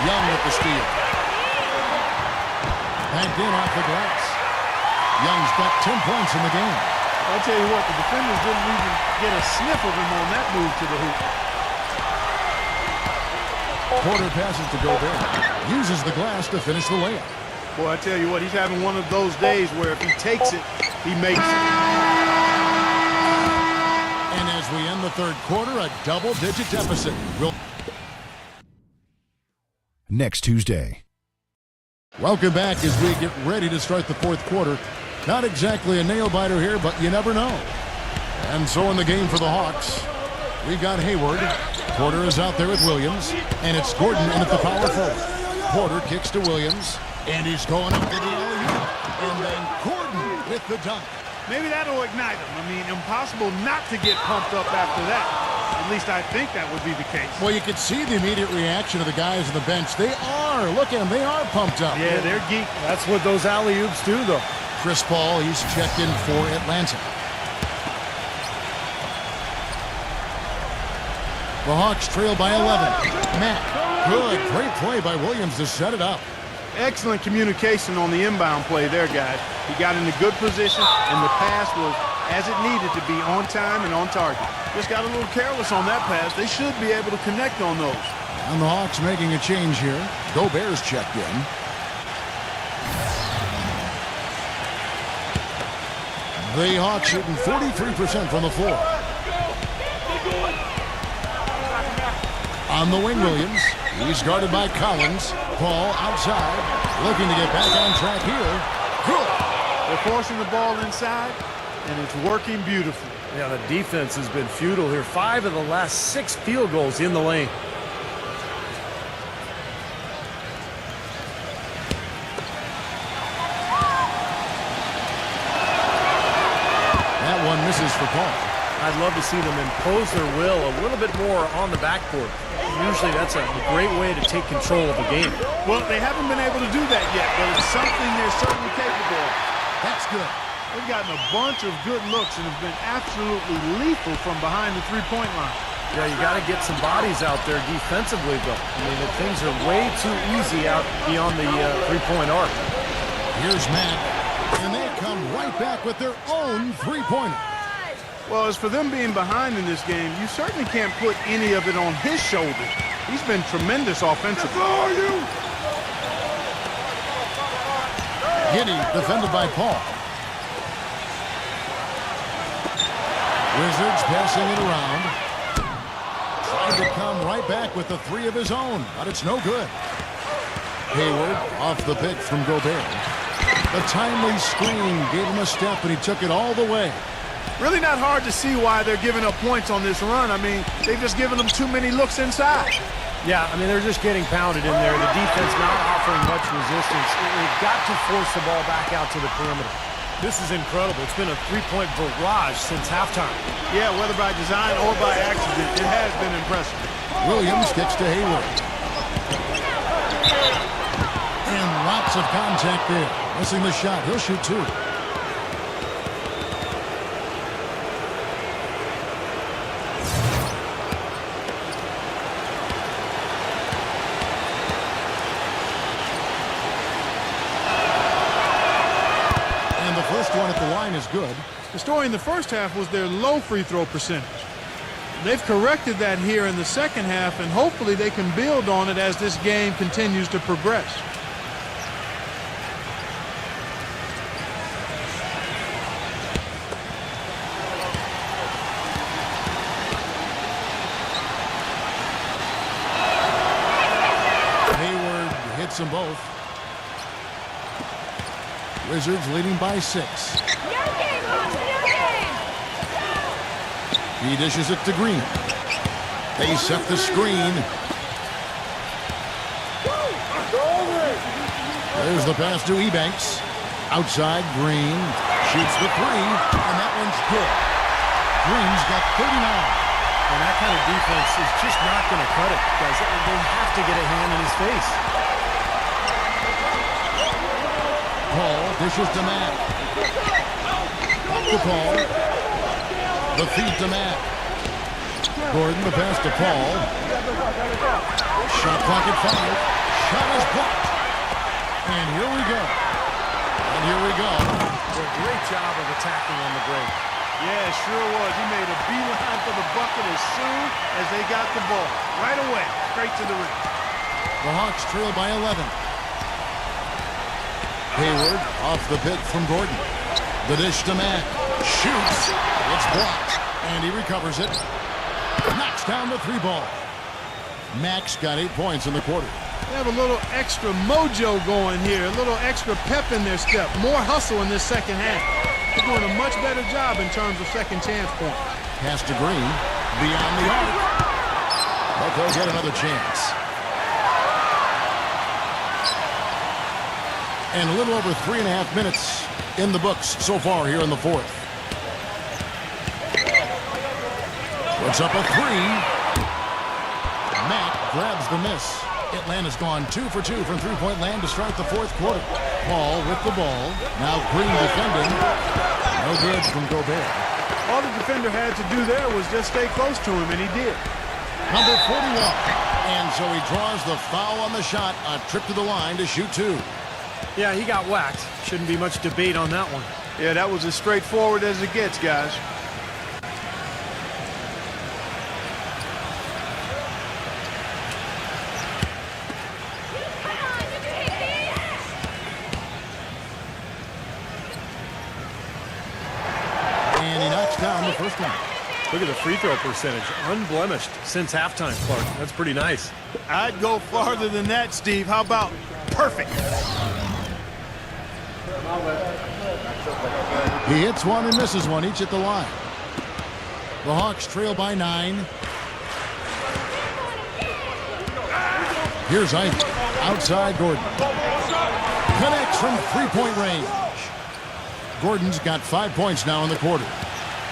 Young with the steal. Banked in off the glass. Young's got 10 points in the game. I'll tell you what, the defenders didn't even get a sniff of him on that move to the hoop. Porter passes to Gobert. Uses the glass to finish the layup. Boy, I tell you what, he's having one of those days where if he takes it, he makes it. And as we end the third quarter, a double-digit deficit. Next Tuesday. Welcome back as we get ready to start the fourth quarter. Not exactly a nail-biter here, but you never know. And so in the game for the Hawks, we got Hayward. Porter is out there with Williams. And it's Gordon in at the power forward. Porter kicks to Williams. And he's going up to the alley-oop. And then Gordon with the dunk. Maybe that'll ignite him. I mean, impossible not to get pumped up after that. At least I think that would be the case. Well, you could see the immediate reaction of the guys on the bench. They are. Look at them. They are pumped up. Yeah, they're geek. That's what those alley-oops do, though. Chris Paul, he's checked in for Atlanta. The Hawks trail by 11. Matt, good. Great play by Williams to set it up. Excellent communication on the inbound play there, guys. He got in a good position, and the pass was as it needed to be, on time and on target. Just got a little careless on that pass. They should be able to connect on those. And the Hawks making a change here. Gobert's checked in. The Hawks shooting 43% from the floor. On the wing, Williams. He's guarded by Collins. Paul outside. Looking to get back on track here. Good. They're forcing the ball inside, and it's working beautifully. Yeah, the defense has been futile here. 5 of the last 6 field goals in the lane. That one misses for Paul. I'd love to see them impose their will a little bit more on the backboard. Usually that's a great way to take control of a game. Well, they haven't been able to do that yet, but it's something they're certainly capable of. That's good. They've gotten a bunch of good looks and have been absolutely lethal from behind the three-point line. Yeah, you got to get some bodies out there defensively, though. I mean, the things are way too easy out beyond the three-point arc. Here's Matt, and they come right back with their own three-pointer. Well, as for them being behind in this game, you certainly can't put any of it on his shoulders. He's been tremendous offensively. Giddey defended by Paul. Wizards passing it around. Trying to come right back with the 3 of his own, but it's no good. Hayward off the pick from Gobert. The timely screen gave him a step, and he took it all the way. Really not hard to see why they're giving up points on this run. I mean, they've just given them too many looks inside. Yeah, I mean, they're just getting pounded in there. The defense not offering much resistance. They've got to force the ball back out to the perimeter. This is incredible. It's been a three-point barrage since halftime. Yeah, whether by design or by accident, it has been impressive. Williams gets to Hayward. And lots of contact there. Missing the shot. He'll shoot 2. One at the line is good. The story in the first half was their low free throw percentage. They've corrected that here in the second half, and hopefully they can build on it as this game continues to progress. Hayward hits them both. Wizards leading by 6. Your game, Hawks, your game! He dishes it to Green. They set the screen. There's the pass to Ebanks. Outside, Green shoots the 3, and that one's good. Green's got 39. And that kind of defense is just not going to cut it, guys. They have to get a hand in his face. Paul dishes to Matt. Up to Paul. The feed to Matt. Gordon, the pass to Paul. Shot clock at 5. Shot is blocked. And here we go. And here we go. A great job of attacking on the break. Yeah, sure was. He made a beeline for the bucket as soon as they got the ball. Right away, straight to the rim. The Hawks trail by 11. Hayward off the pick from Gordon. The dish to Matt. Shoots. It's blocked. And he recovers it. Knocks down the 3 ball. Max got 8 points in the quarter. They have a little extra mojo going here, a little extra pep in their step, more hustle in this second half. They're doing a much better job in terms of second chance points. Pass to Green. Beyond the arc. But they'll get another chance. And a little over 3.5 minutes in the books so far here in the fourth. Puts up a three. Matt grabs the miss. Atlanta's gone 2 for 2 from three-point land to start the fourth quarter. Paul with the ball. Now Green defending. No good from Gobert. All the defender had to do there was just stay close to him, and he did. Number 41. And so he draws the foul on the shot. A trip to the line to shoot two. Yeah, he got whacked. Shouldn't be much debate on that one. Yeah, that was as straightforward as it gets, guys. And he knocks down the first one. Look at the free throw percentage. Unblemished since halftime, Clark. That's pretty nice. I'd go farther than that, Steve. How about perfect? He hits one and misses one, each at the line. The Hawks trail by 9. Here's Ivy. Outside Gordon. Connects from three-point range. Gordon's got 5 points now in the quarter.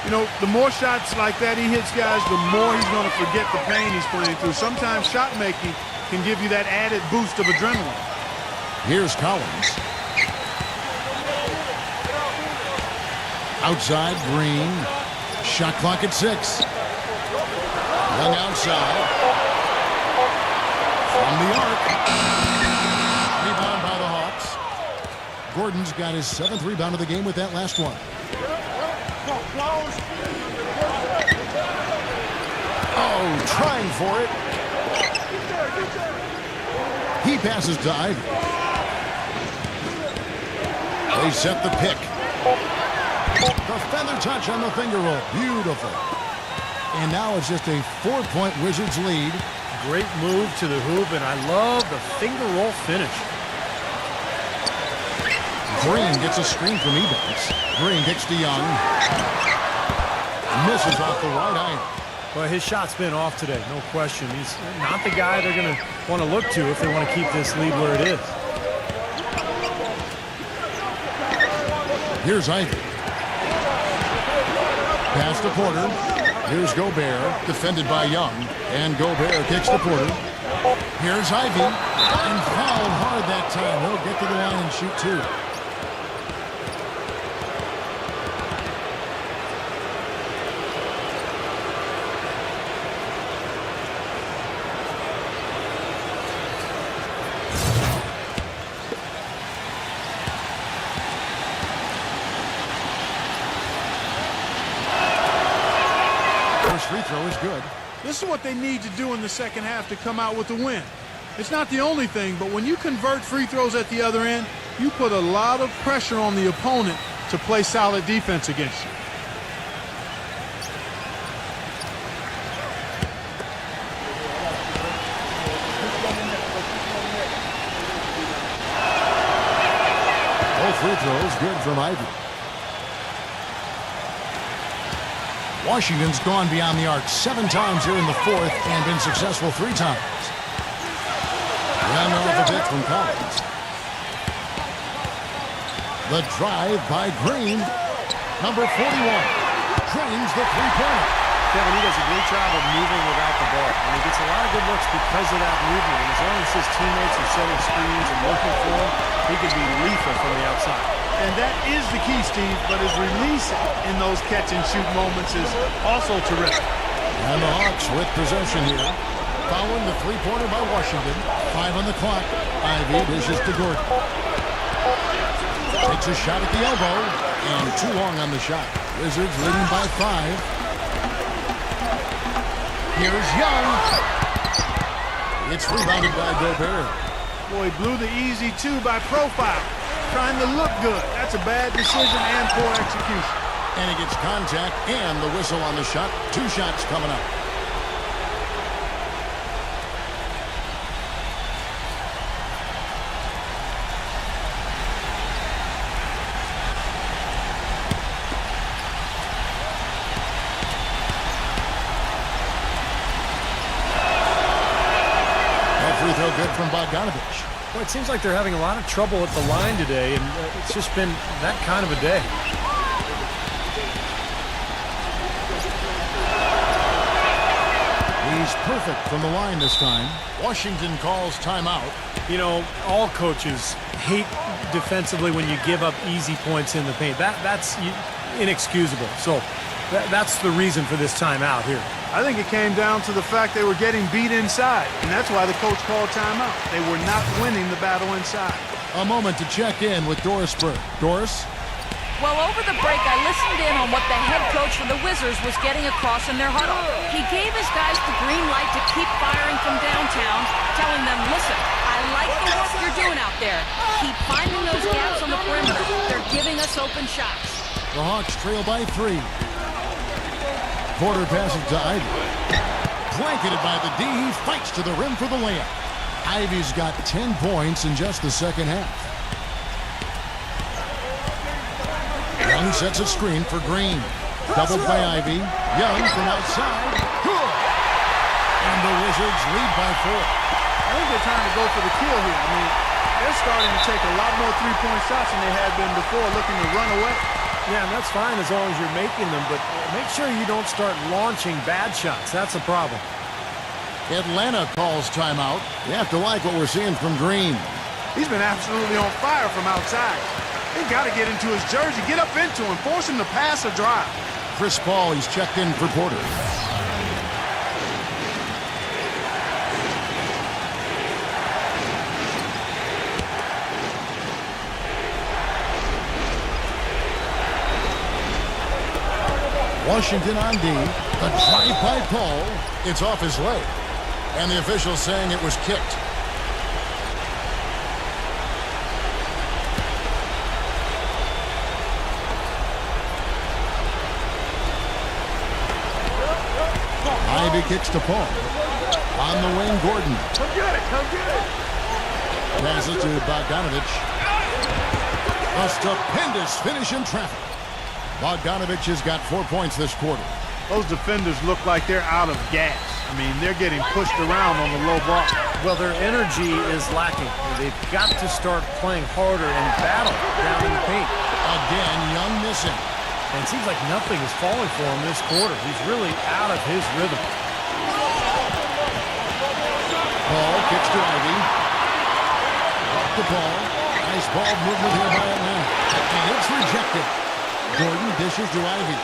You know, the more shots like that he hits, guys, the more he's going to forget the pain he's playing through. Sometimes shot making can give you that added boost of adrenaline. Here's Collins. Outside Green. Shot clock at 6. Young outside. From the arc. Rebound by the Hawks. Gordon's got his 7th rebound of the game with that last one. Oh, trying for it. He passes to Ivy. They set the pick. The feather touch on the finger roll. Beautiful. And now it's just a 4-point Wizards lead. Great move to the hoop, and I love the finger roll finish. Green gets a screen from Evans. Green kicks to Young. Misses off the right iron. Well, his shot's been off today, no question. He's not the guy they're going to want to look to if they want to keep this lead where it is. Here's Ivy. Pass to Porter. Here's Gobert, defended by Young. And Gobert kicks to Porter. Here's Ivy. And fouled hard that time. He'll get to the line and shoot two. Free throw is good. This is what they need to do in the second half to come out with the win. It's not the only thing, but when you convert free throws at the other end, you put a lot of pressure on the opponent to play solid defense against you. Both free throws good from Ivy. Washington's gone beyond the arc 7 times here in the fourth and been successful 3 times. Young off a bit from Collins. The drive by Green. Number 41 drains the three-pointer. Kevin, he does a great job of moving without the ball. And he gets a lot of good looks because of that movement. And as long as his teammates are setting screens and looking for him, he can be lethal from the outside. And that is the key, Steve, but his release in those catch-and-shoot moments is also terrific. And the Hawks with possession here. Following the three-pointer by Washington. 5 on the clock. Ivy dishes to Gordon. Takes a shot at the elbow. And too long on the shot. Wizards leading by 5. Here's Young. It's rebounded by Gobert. Boy, he blew the easy 2 by profile. Trying to look good. That's a bad decision and poor execution. And he gets contact and the whistle on the shot. 2 shots coming up. That free throw good from Bogdanovich. Well, it seems like they're having a lot of trouble at the line today, and it's just been that kind of a day. He's perfect from the line this time. Washington calls timeout. You know, all coaches hate defensively when you give up easy points in the paint. That's inexcusable. So that's the reason for this timeout here. I think it came down to the fact they were getting beat inside, and that's why the coach called timeout. They were not winning the battle inside. A moment to check in with Doris Burke. Doris? Well, over the break, I listened in on what the head coach for the Wizards was getting across in their huddle. He gave his guys the green light to keep firing from downtown, telling them, listen, I like the work you're doing out there. Keep finding those gaps on the perimeter. They're giving us open shots. The Hawks trail by 3. Porter passes to Ivy. Blanketed by the D. He fights to the rim for the layup. Ivy's got 10 points in just the second half. Young sets a screen for Green. Doubled by Ivy. Young from outside. Good. And the Wizards lead by 4. I think they're trying to go for the kill here. I mean, they're starting to take a lot more three-point shots than they had been before, looking to run away. Yeah, and that's fine as long as you're making them, but make sure you don't start launching bad shots. That's a problem. Atlanta calls timeout. You have to like what we're seeing from Green. He's been absolutely on fire from outside. They've got to get into his jersey, get up into him, force him to pass or drive. Chris Paul, he's checked in for Porter. Washington on D. A drive by Paul. It's off his leg. And the official saying it was kicked. Ivy kicks to Paul. On the wing, Gordon. Come get it, come get it. Passes to Bogdanovich. A stupendous finish in traffic. Bogdanovich has got 4 points this quarter. Those defenders look like they're out of gas. I mean, they're getting pushed around on the low block. Well, their energy is lacking. They've got to start playing harder and battle down in the paint. Again, Young missing. And it seems like nothing is falling for him this quarter. He's really out of his rhythm. Paul kicks to Ivy. Off the ball. Nice ball movement here by Atlanta. And it's rejected. Gordon dishes to Ivy.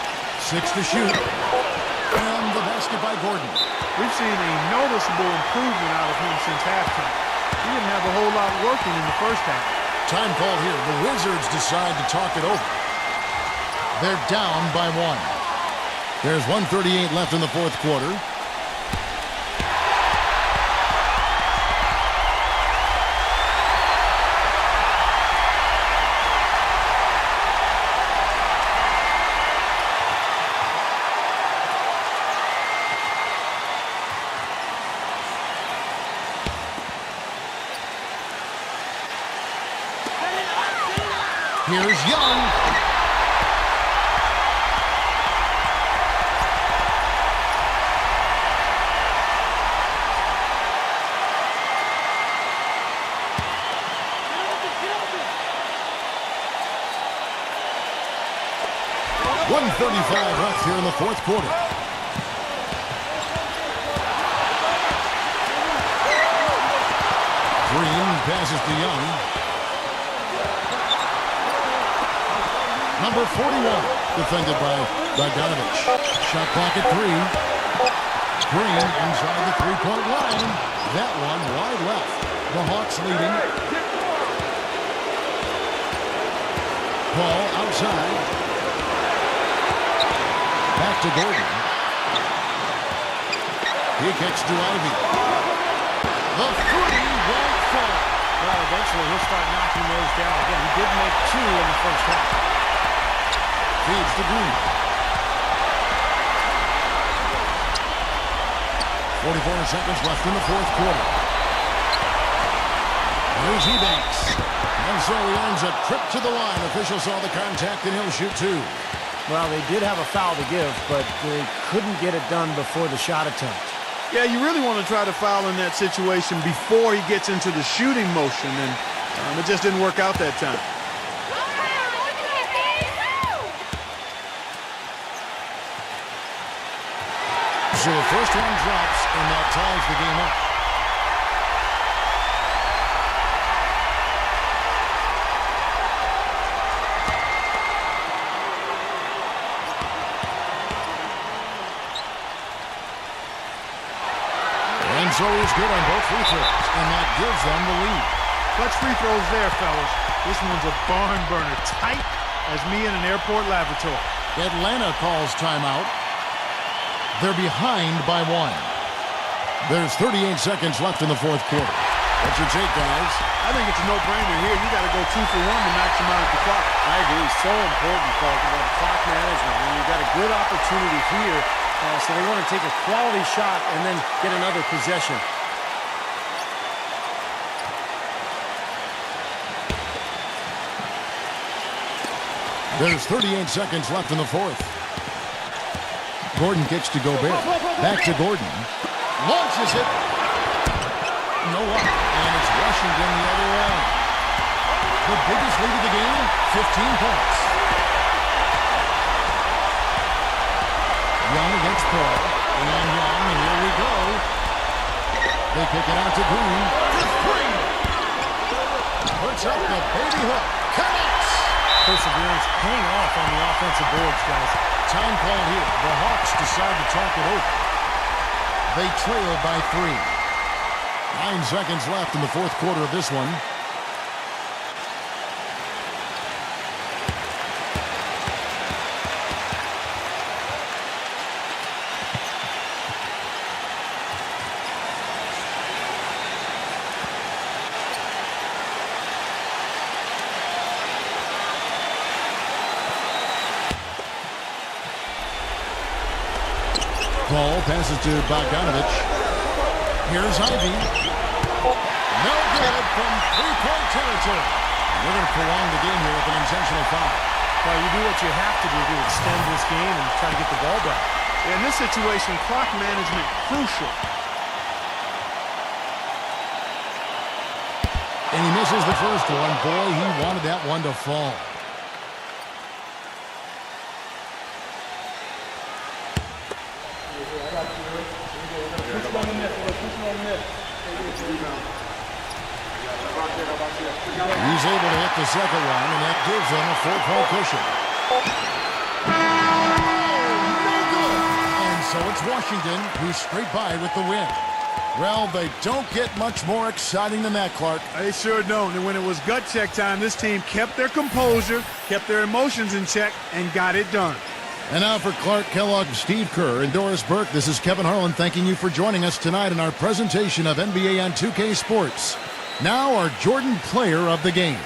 6 to shoot. And the basket by Gordon. We've seen a noticeable improvement out of him since halftime. He didn't have a whole lot working in the first half. Time called here. The Wizards decide to talk it over. They're down by 1. There's 1:38 left in the fourth quarter. Here's Young. .135 left here in the fourth quarter. Green passes to Young. Number 41, defended by Bogdanovich. Shot clock at 3. Green inside the three-point line. That one wide left. The Hawks leading. Paul outside. Back to Gordon. He kicks to Ivy. The three won't fall. Well, eventually he'll start knocking those down again. He did make 2 in the first half. Feeds to Green. 44 seconds left in the fourth quarter. Here's Ebanks. And so he earns a trip to the line. Official saw the contact and he'll shoot 2. Well, they did have a foul to give, but they couldn't get it done before the shot attempt. Yeah, you really want to try to foul in that situation before he gets into the shooting motion, and it just didn't work out that time. So the first one drops, and that ties the game up. And so he's good on both free throws, and that gives them the lead. Clutch free throws there, fellas. This one's a barn burner, tight as me in an airport lavatory. Atlanta calls timeout. They're behind by 1. There's 38 seconds left in the fourth quarter. What's your take, guys? I think it's a no-brainer here. You got to go 2 for 1 to maximize the clock. I agree. So important, Clark, about clock management. And you've got a good opportunity here, so they want to take a quality shot and then get another possession. There's 38 seconds left in the fourth. Gordon kicks to Gobert. Back to Gordon. Launches it. No up. And it's Washington the other way. The biggest lead of the game, 15 points. Young against Paul. And Young, and here we go. They pick it out to Green. Green puts up the baby hook. Connects. Perseverance paying off on the offensive boards, guys. Time called here. The Hawks decide to talk it over. They trail by 3. 9 seconds left in the fourth quarter of this one. Ball passes to Bogdanovich. Here's Ivy. No good from three-point territory. We're going to prolong the game here with an intentional foul. Well, you do what you have to do to extend this game and try to get the ball back. In this situation, clock management crucial. And he misses the first one. Boy, he wanted that one to fall. He's able to hit the second one, and that gives them a 4-point cushion. No good. And so it's Washington who's straight by with the win. Well, they don't get much more exciting than that, Clark. They sure don't. And when it was gut check time, this team kept their composure, kept their emotions in check, and got it done. And now for Clark Kellogg, Steve Kerr, and Doris Burke, this is Kevin Harlan thanking you for joining us tonight in our presentation of NBA on 2K Sports. Now our Jordan Player of the Game.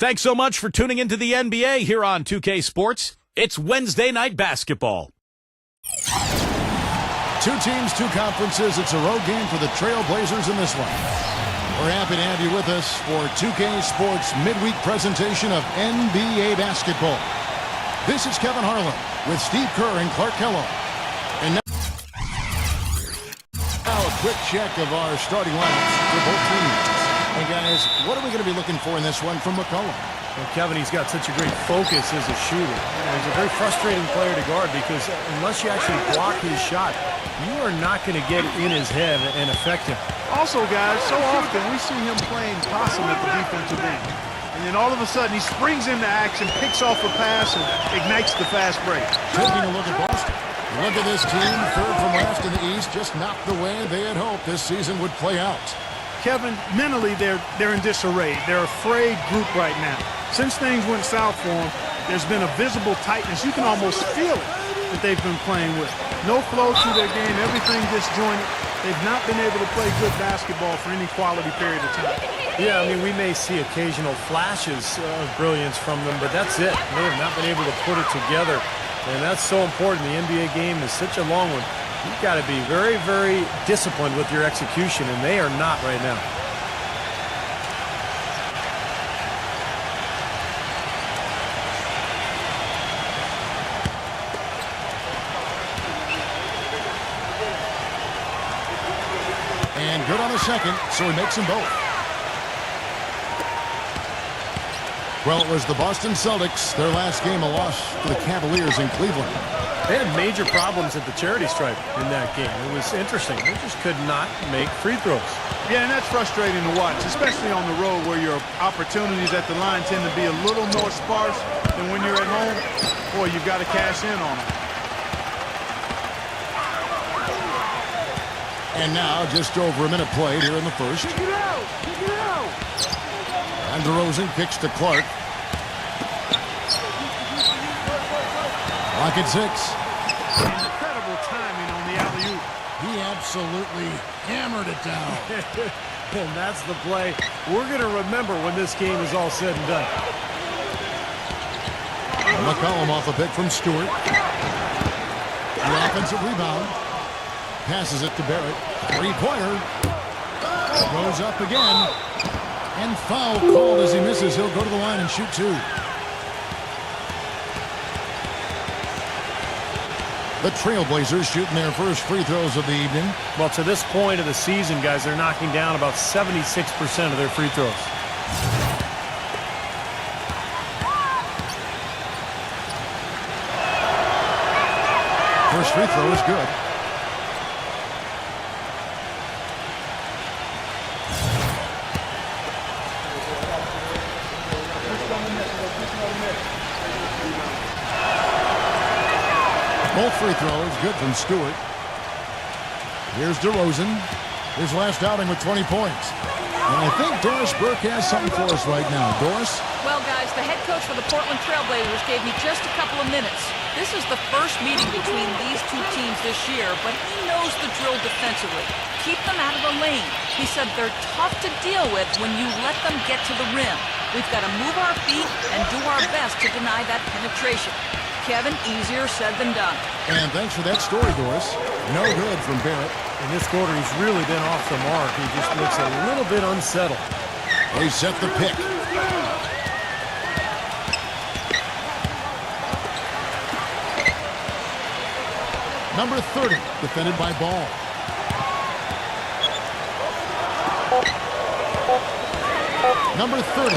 Thanks so much for tuning into the NBA here on 2K Sports. It's Wednesday night basketball. Two teams, two conferences. It's a road game for the Trailblazers in this one. We're happy to have you with us for 2K Sports midweek presentation of NBA basketball. This is Kevin Harlan with Steve Kerr and Clark Kellogg. And now a quick check of our starting lineups for both teams. Hey guys, what are we going to be looking for in this one from McCollum? Well, Kevin, he's got such a great focus as a shooter. He's a very frustrating player to guard because unless you actually block his shot, you are not going to get in his head and affect him. Also, guys, so often we see him playing possum at the defensive end. And then all of a sudden he springs into action, picks off a pass, and ignites the fast break. Taking a look at Boston. Look at this team, third from last in the East, just not the way they had hoped this season would play out. Kevin, mentally they're in disarray. They're a frayed group right now. Since things went south for them, there's been a visible tightness. You can almost feel it that they've been playing with. No flow to their game, everything disjointed. They've not been able to play good basketball for any quality period of time. Yeah, I mean, we may see occasional flashes of brilliance from them, but that's it. They have not been able to put it together, and that's so important. The NBA game is such a long one. You've got to be very, very disciplined with your execution, and they are not right now. And good on the second, so he makes them both. Well, it was the Boston Celtics, their last game a loss to the Cavaliers in Cleveland. They had major problems at the charity stripe in that game. It was interesting. They just could not make free throws. Yeah, and that's frustrating to watch, especially on the road where your opportunities at the line tend to be a little more sparse than when you're at home. Boy, you've got to cash in on them. And now, just over a minute played here in the first. And DeRozan kicks to Clark. Lock at 6. Incredible timing on the alley-oop. He absolutely hammered it down. And that's the play we're going to remember when this game is all said and done. McCollum off a pick from Stewart. The offensive rebound. Passes it to Barrett. Three-pointer. Goes up again. And foul called as he misses. He'll go to the line and shoot 2. The Trailblazers shooting their first free throws of the evening. Well, to this point of the season, guys, they're knocking down about 76% of their free throws. First free throw is good. Both free throws good from Stewart. Here's DeRozan. His last outing with 20 points. And I think Doris Burke has something for us right now. Doris? Well, guys, the head coach for the Portland Trailblazers gave me just a couple of minutes. This is the first meeting between these two teams this year, but he knows the drill defensively. Keep them out of the lane. He said they're tough to deal with when you let them get to the rim. We've got to move our feet and do our best to deny that penetration. Kevin, easier said than done. And thanks for that story, Doris. No good from Barrett. In this quarter, he's really been off the mark. He just looks a little bit unsettled. They set the pick. Number 30, defended by Ball. Number 30.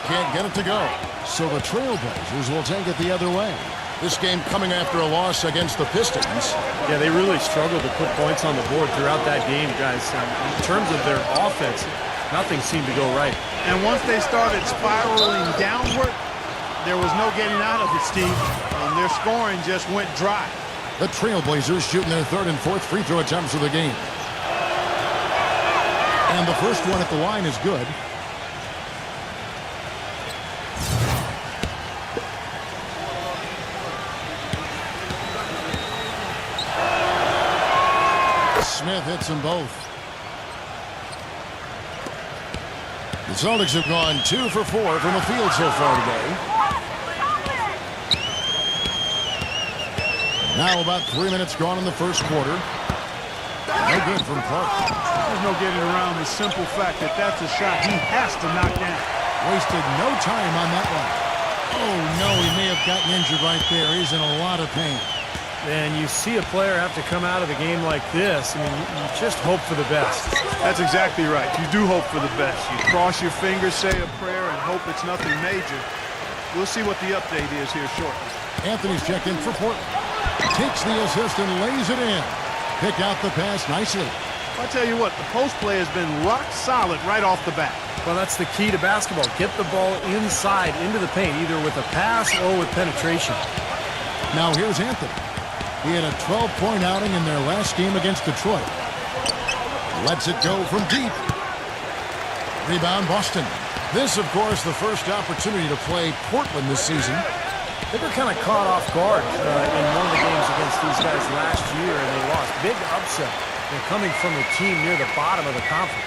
Can't get it to go. So the Trailblazers will take it the other way. This game coming after a loss against the Pistons. Yeah, they really struggled to put points on the board throughout that game, guys. In terms of their offense, nothing seemed to go right. And once they started spiraling downward, there was no getting out of it, Steve. And their scoring just went dry. The Trailblazers shooting their third and fourth free throw attempts of the game. And the first one at the line is good. Smith hits them both. The Celtics have gone 2 for 4 from the field so far today. Now about 3 minutes gone in the first quarter. No good from Clark. There's no getting around the simple fact that that's a shot he has to knock down. Wasted no time on that one. Oh, no, he may have gotten injured right there. He's in a lot of pain. And you see a player have to come out of a game like this. I mean, you just hope for the best. That's exactly right. You do hope for the best. You cross your fingers, say a prayer, and hope it's nothing major. We'll see what the update is here shortly. Anthony's checked in for Portland. Takes the assist and lays it in. Pick out the pass nicely. I'll tell you what, the post play has been rock solid right off the bat. Well, that's the key to basketball. Get the ball inside, into the paint, either with a pass or with penetration. Now here's Anthony. He had a 12-point outing in their last game against Detroit. Lets it go from deep. Rebound Boston. This, of course, the first opportunity to play Portland this season. They were kind of caught off guard in one of the games against these guys last year, and they lost. Big upset. They're coming from a team near the bottom of the conference.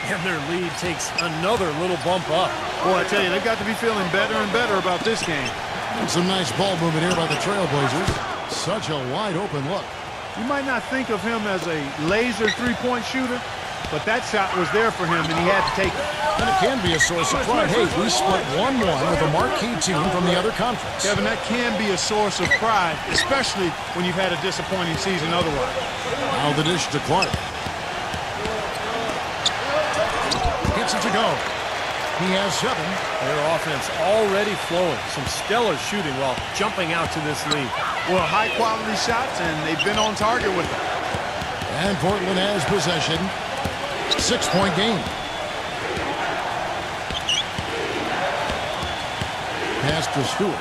And their lead takes another little bump up. Boy, I tell you, they've got to be feeling better and better about this game. And some nice ball movement here by the Trailblazers. Such a wide-open look. You might not think of him as a laser three-point shooter, but that shot was there for him, and he had to take it. And it can be a source of pride. Hey, we split 1-1 with a marquee team from the other conference. Kevin, that can be a source of pride, especially when you've had a disappointing season otherwise. Now the dish to Clark. Gets it to go. He has 7. Their offense already flowing. Some stellar shooting while jumping out to this lead. Well, high-quality shots, and they've been on target with them. And Portland has possession. 6-point game. Pass to Stewart.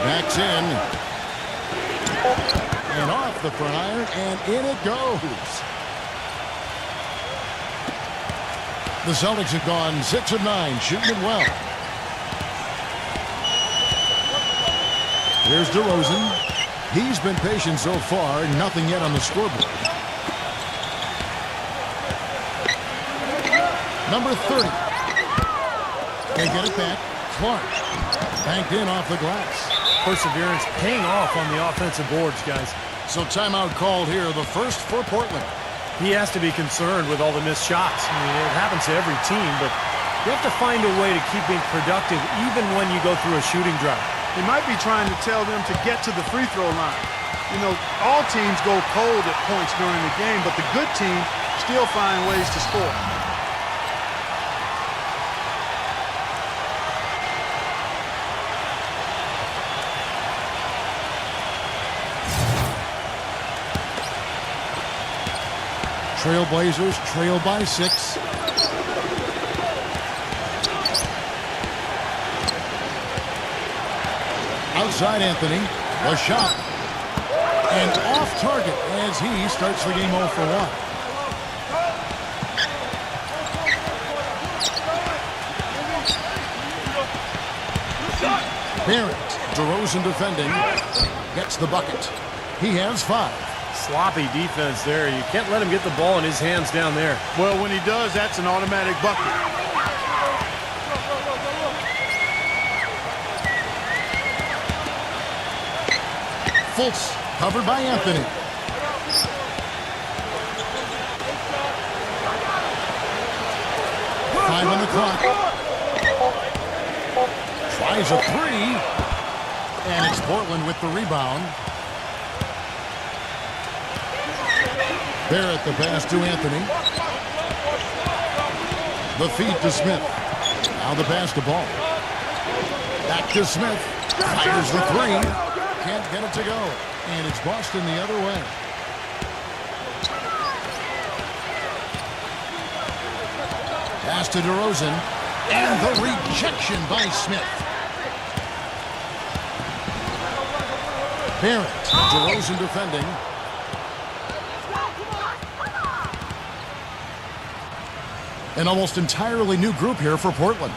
Backs in. And off the front iron, and in it goes. The Celtics have gone 6 of 9, shooting it well. Here's DeRozan. He's been patient so far, nothing yet on the scoreboard. Number 30. They get it back. Clark. Banked in off the glass. Perseverance paying off on the offensive boards, guys. So timeout called here, the first for Portland. He has to be concerned with all the missed shots. I mean, it happens to every team, but you have to find a way to keep being productive even when you go through a shooting drought. He might be trying to tell them to get to the free throw line. You know, all teams go cold at points during the game, but the good team still find ways to score. Trailblazers trail by 6. Outside Anthony, the shot. And off target as he starts the game 0 for 1. Barrett, DeRozan defending, gets the bucket. He has 5. Sloppy defense there. You can't let him get the ball in his hands down there. Well, when he does, that's an automatic bucket. Fultz, covered by Anthony. Time on the clock. Tries a 3. And it's Portland with the rebound. Barrett the pass to Anthony. The feed to Smith. Now the pass to Ball. Back to Smith. Fires the 3. Can't get it to go. And it's Boston the other way. Pass to DeRozan. And the rejection by Smith. Barrett. DeRozan defending. An almost entirely new group here for Portland.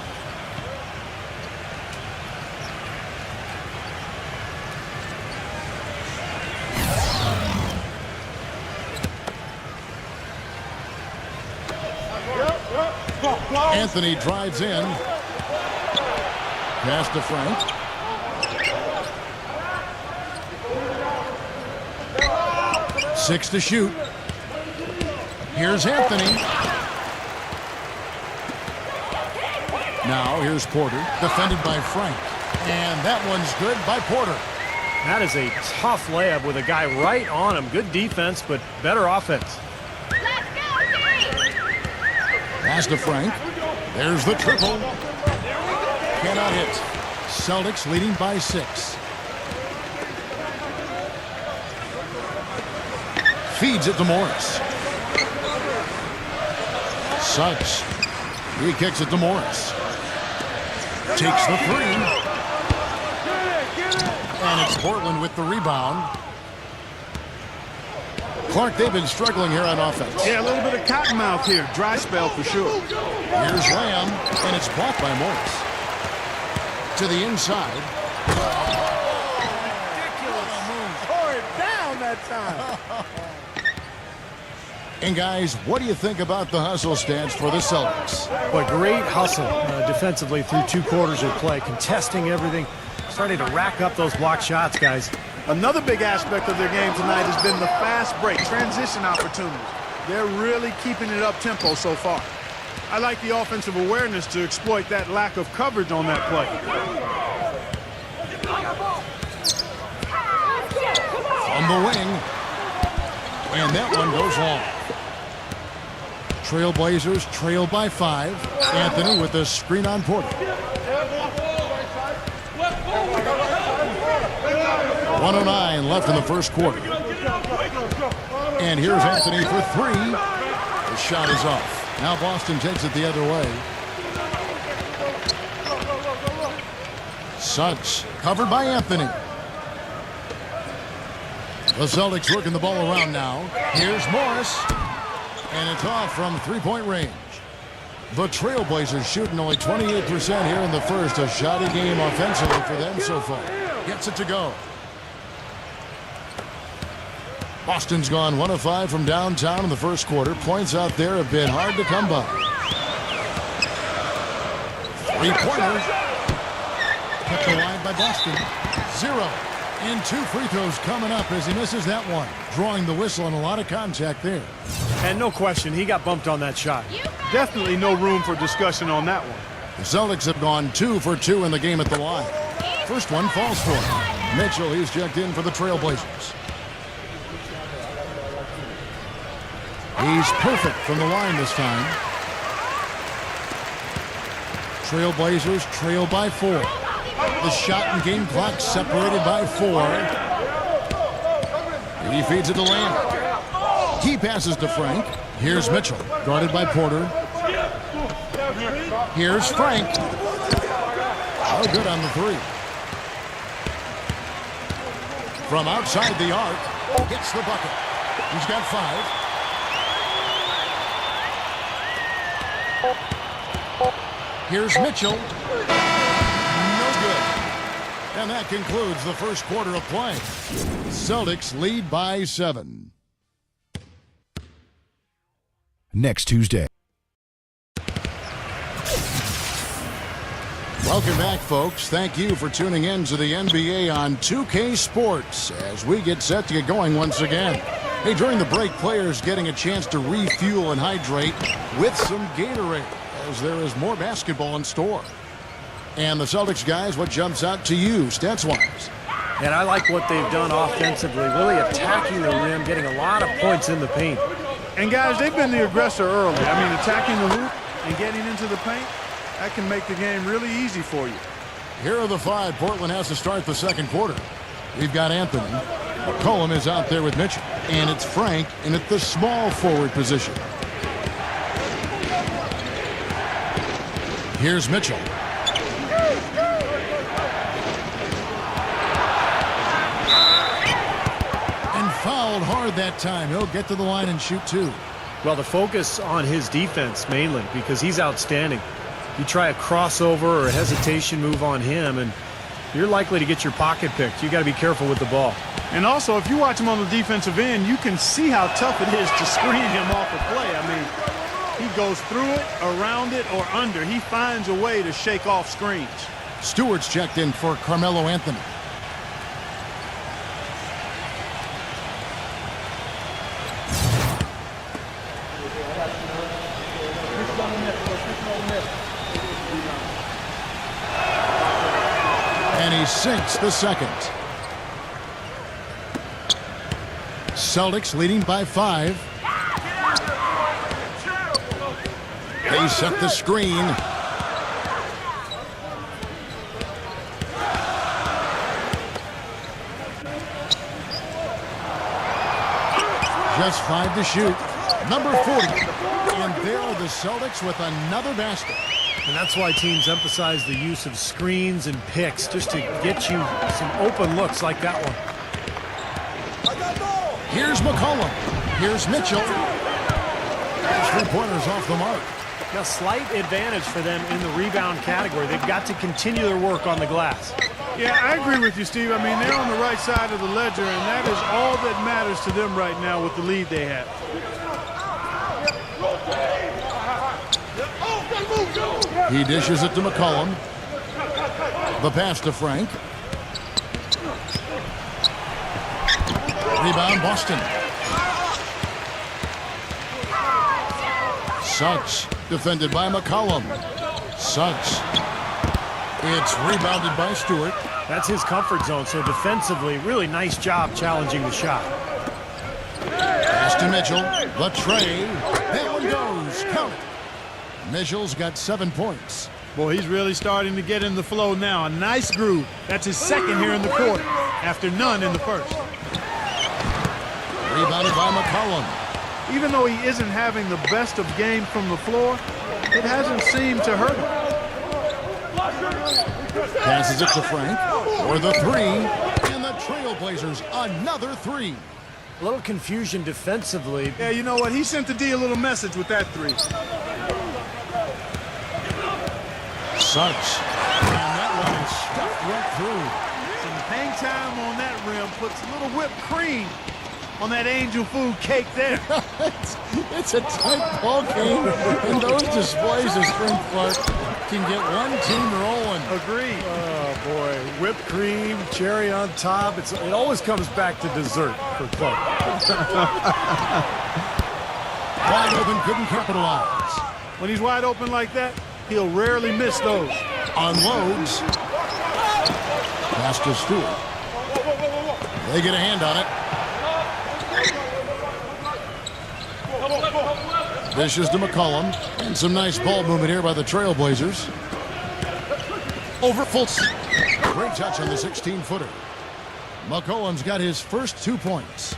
Anthony drives in. Pass to Frank. Six to shoot. Here's Anthony. Now here's Porter, defended by Frank. And that one's good by Porter. That is a tough layup with a guy right on him. Good defense, but better offense. Let's go, team! Pass to Frank. There's the triple. Cannot hit. Celtics leading by 6. Feeds it to Morris. Suggs. He kicks it to Morris. Takes the 3. And it's Portland with the rebound. Clark, they've been struggling here on offense. Yeah, a little bit of cottonmouth here. Dry spell for sure. Here's Lamb, and it's blocked by Morris. To the inside. Tore it down that time. And guys, what do you think about the hustle stats for the Celtics? But great hustle defensively through 2 quarters of play, contesting everything, starting to rack up those block shots, guys. Another big aspect of their game tonight has been the fast break, transition opportunities. They're really keeping it up-tempo so far. I like the offensive awareness to exploit that lack of coverage on that play. On the wing. And that one goes long. Trailblazers trail by 5. Anthony with the screen on Porter. 1:09 left in the first quarter. And here's Anthony for 3. The shot is off. Now Boston takes it the other way. Suggs covered by Anthony. The Celtics working the ball around now. Here's Morris. And it's off from 3-point range. The Trailblazers shooting only 28% here in the first. A shoddy game offensively for them so far. Gets it to go. Boston's gone 1 of 5 from downtown in the first quarter. Points out there have been hard to come by. 3-pointer. Put the line by Boston. 0. And 2 free throws coming up as he misses that one. Drawing the whistle and a lot of contact there. And no question, he got bumped on that shot. Definitely no room for discussion on that one. The Celtics have gone 2 for 2 in the game at the line. First one falls for him. Mitchell, he's checked in for the Trailblazers. He's perfect from the line this time. Trailblazers trail by 4. The shot and game clock separated by 4. He feeds it to Lamb. He passes to Frank. Here's Mitchell, guarded by Porter. Here's Frank. Oh, good on the 3. From outside the arc, hits the bucket. He's got 5. Here's Mitchell. No good. And that concludes the first quarter of play. Celtics lead by 7. Next Tuesday. Welcome back, folks. Thank you for tuning in to the NBA on 2K Sports as we get set to get going once again. Hey, during the break, players getting a chance to refuel and hydrate with some Gatorade as there is more basketball in store. And the Celtics guys, what jumps out to you stats-wise? And I like what they've done offensively, really attacking the rim, getting a lot of points in the paint. And guys, they've been the aggressor early. I mean, attacking the hoop and getting into the paint, that can make the game really easy for you. Here are the 5 Portland has to start the second quarter. We've got Anthony. McCollum is out there with Mitchell. And it's Frank in at the small forward position. Here's Mitchell. And fouled hard that time. He'll get to the line and shoot 2. Well, the focus on his defense mainly because he's outstanding. You try a crossover or a hesitation move on him, and you're likely to get your pocket picked. You got to be careful with the ball. And also, if you watch him on the defensive end, you can see how tough it is to screen him off the play. I mean, He goes through it, around it, or under. He finds a way to shake off screens. Stewart's checked in for Carmelo Anthony. And he sinks the second. Celtics leading by 5. They set the screen. Just 5 to shoot. Number 40. And there are the Celtics with another basket. And that's why teams emphasize the use of screens and picks, just to get you some open looks like that one. Here's McCollum. Here's Mitchell. 3-pointers off the mark. A slight advantage for them in the rebound category. They've got to continue their work on the glass. Yeah, I agree with you, Steve. I mean, they're on the right side of the ledger, and that is all that matters to them right now with the lead they have. He dishes it to McCollum. The pass to Frank. Rebound, Boston. Suggs, defended by McCollum. Suggs. It's rebounded by Stewart. That's his comfort zone, so defensively, really nice job challenging the shot. Pass to Mitchell. The tray. That one goes. Count it. Mitchell's got 7 points. Boy, he's really starting to get in the flow now. A nice groove. That's his second here in the quarter, after none in the first. Rebounded by McCollum. Even though he isn't having the best of game from the floor, it hasn't seemed to hurt him. Passes it to Frank for the 3. And the Trailblazers, another 3. A little confusion defensively. Yeah, you know what? He sent the D a little message with that 3. Suggs. And that one is stuffed right through. Some hang time on that rim puts a little whipped cream on that angel food cake there. It's a tight ball game, and those displays of strength, Clark, can get one team rolling. Agreed. Oh, boy. Whipped cream, cherry on top. It always comes back to dessert for Clark. Wide open, couldn't capitalize. When he's wide open like that, he'll rarely miss those. Unloads. Pass to Stewart. They get a hand on it. Dishes to McCollum. And some nice ball movement here by the Trailblazers. Over Fultz. Great touch on the 16-footer. McCollum's got his first 2 points.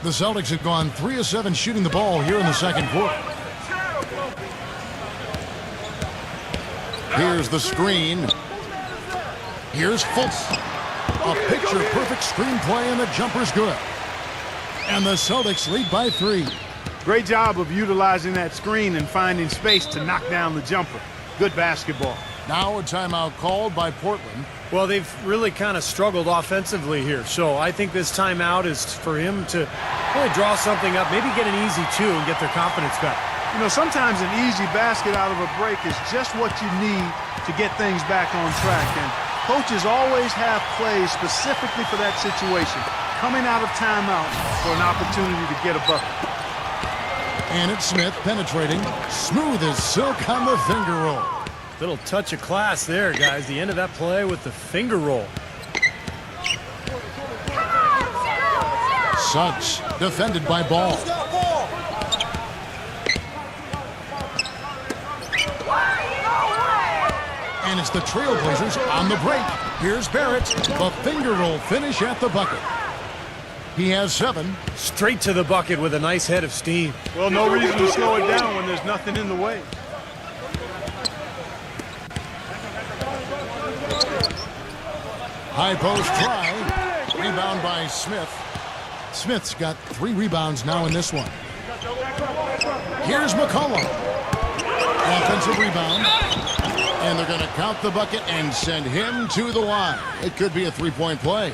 The Celtics have gone 3 of 7 shooting the ball here in the second quarter. Here's the screen. Here's Fultz. A picture-perfect screenplay, and the jumper's good. And the Celtics lead by 3. Great job of utilizing that screen and finding space to knock down the jumper. Good basketball. Now a timeout called by Portland. Well, they've really kind of struggled offensively here, so I think this timeout is for him to really draw something up, maybe get an easy 2 and get their confidence back. You know, sometimes an easy basket out of a break is just what you need to get things back on track. And coaches always have plays specifically for that situation, coming out of timeout for an opportunity to get a bucket. And it's Smith penetrating. Smooth as silk on the finger roll. Little touch of class there, guys. The end of that play with the finger roll. Suggs defended by Ball. And it's the Trailblazers on the break. Here's Barrett. The finger roll finish at the bucket. He has 7. Straight to the bucket with a nice head of steam. Well, no reason to slow it down when there's nothing in the way. High post try. Rebound by Smith. Smith's got 3 rebounds now in this one. Here's McCollum. Offensive rebound. And they're going to count the bucket and send him to the line. It could be a 3-point play.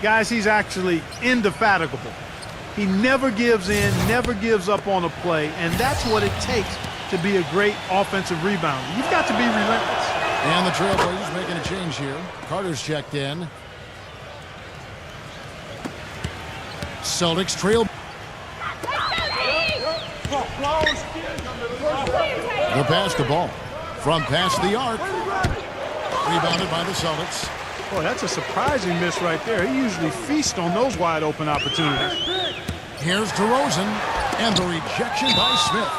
Guys, he's actually indefatigable. He never gives in, never gives up on a play, and that's what it takes to be a great offensive rebounder. You've got to be relentless. And the Trailblazers making a change here. Carter's checked in. Celtics trail. The basketball from past the arc. Rebounded by the Celtics. Boy, that's a surprising miss right there. He usually feasts on those wide open opportunities. Here's DeRozan, and the rejection by Smith.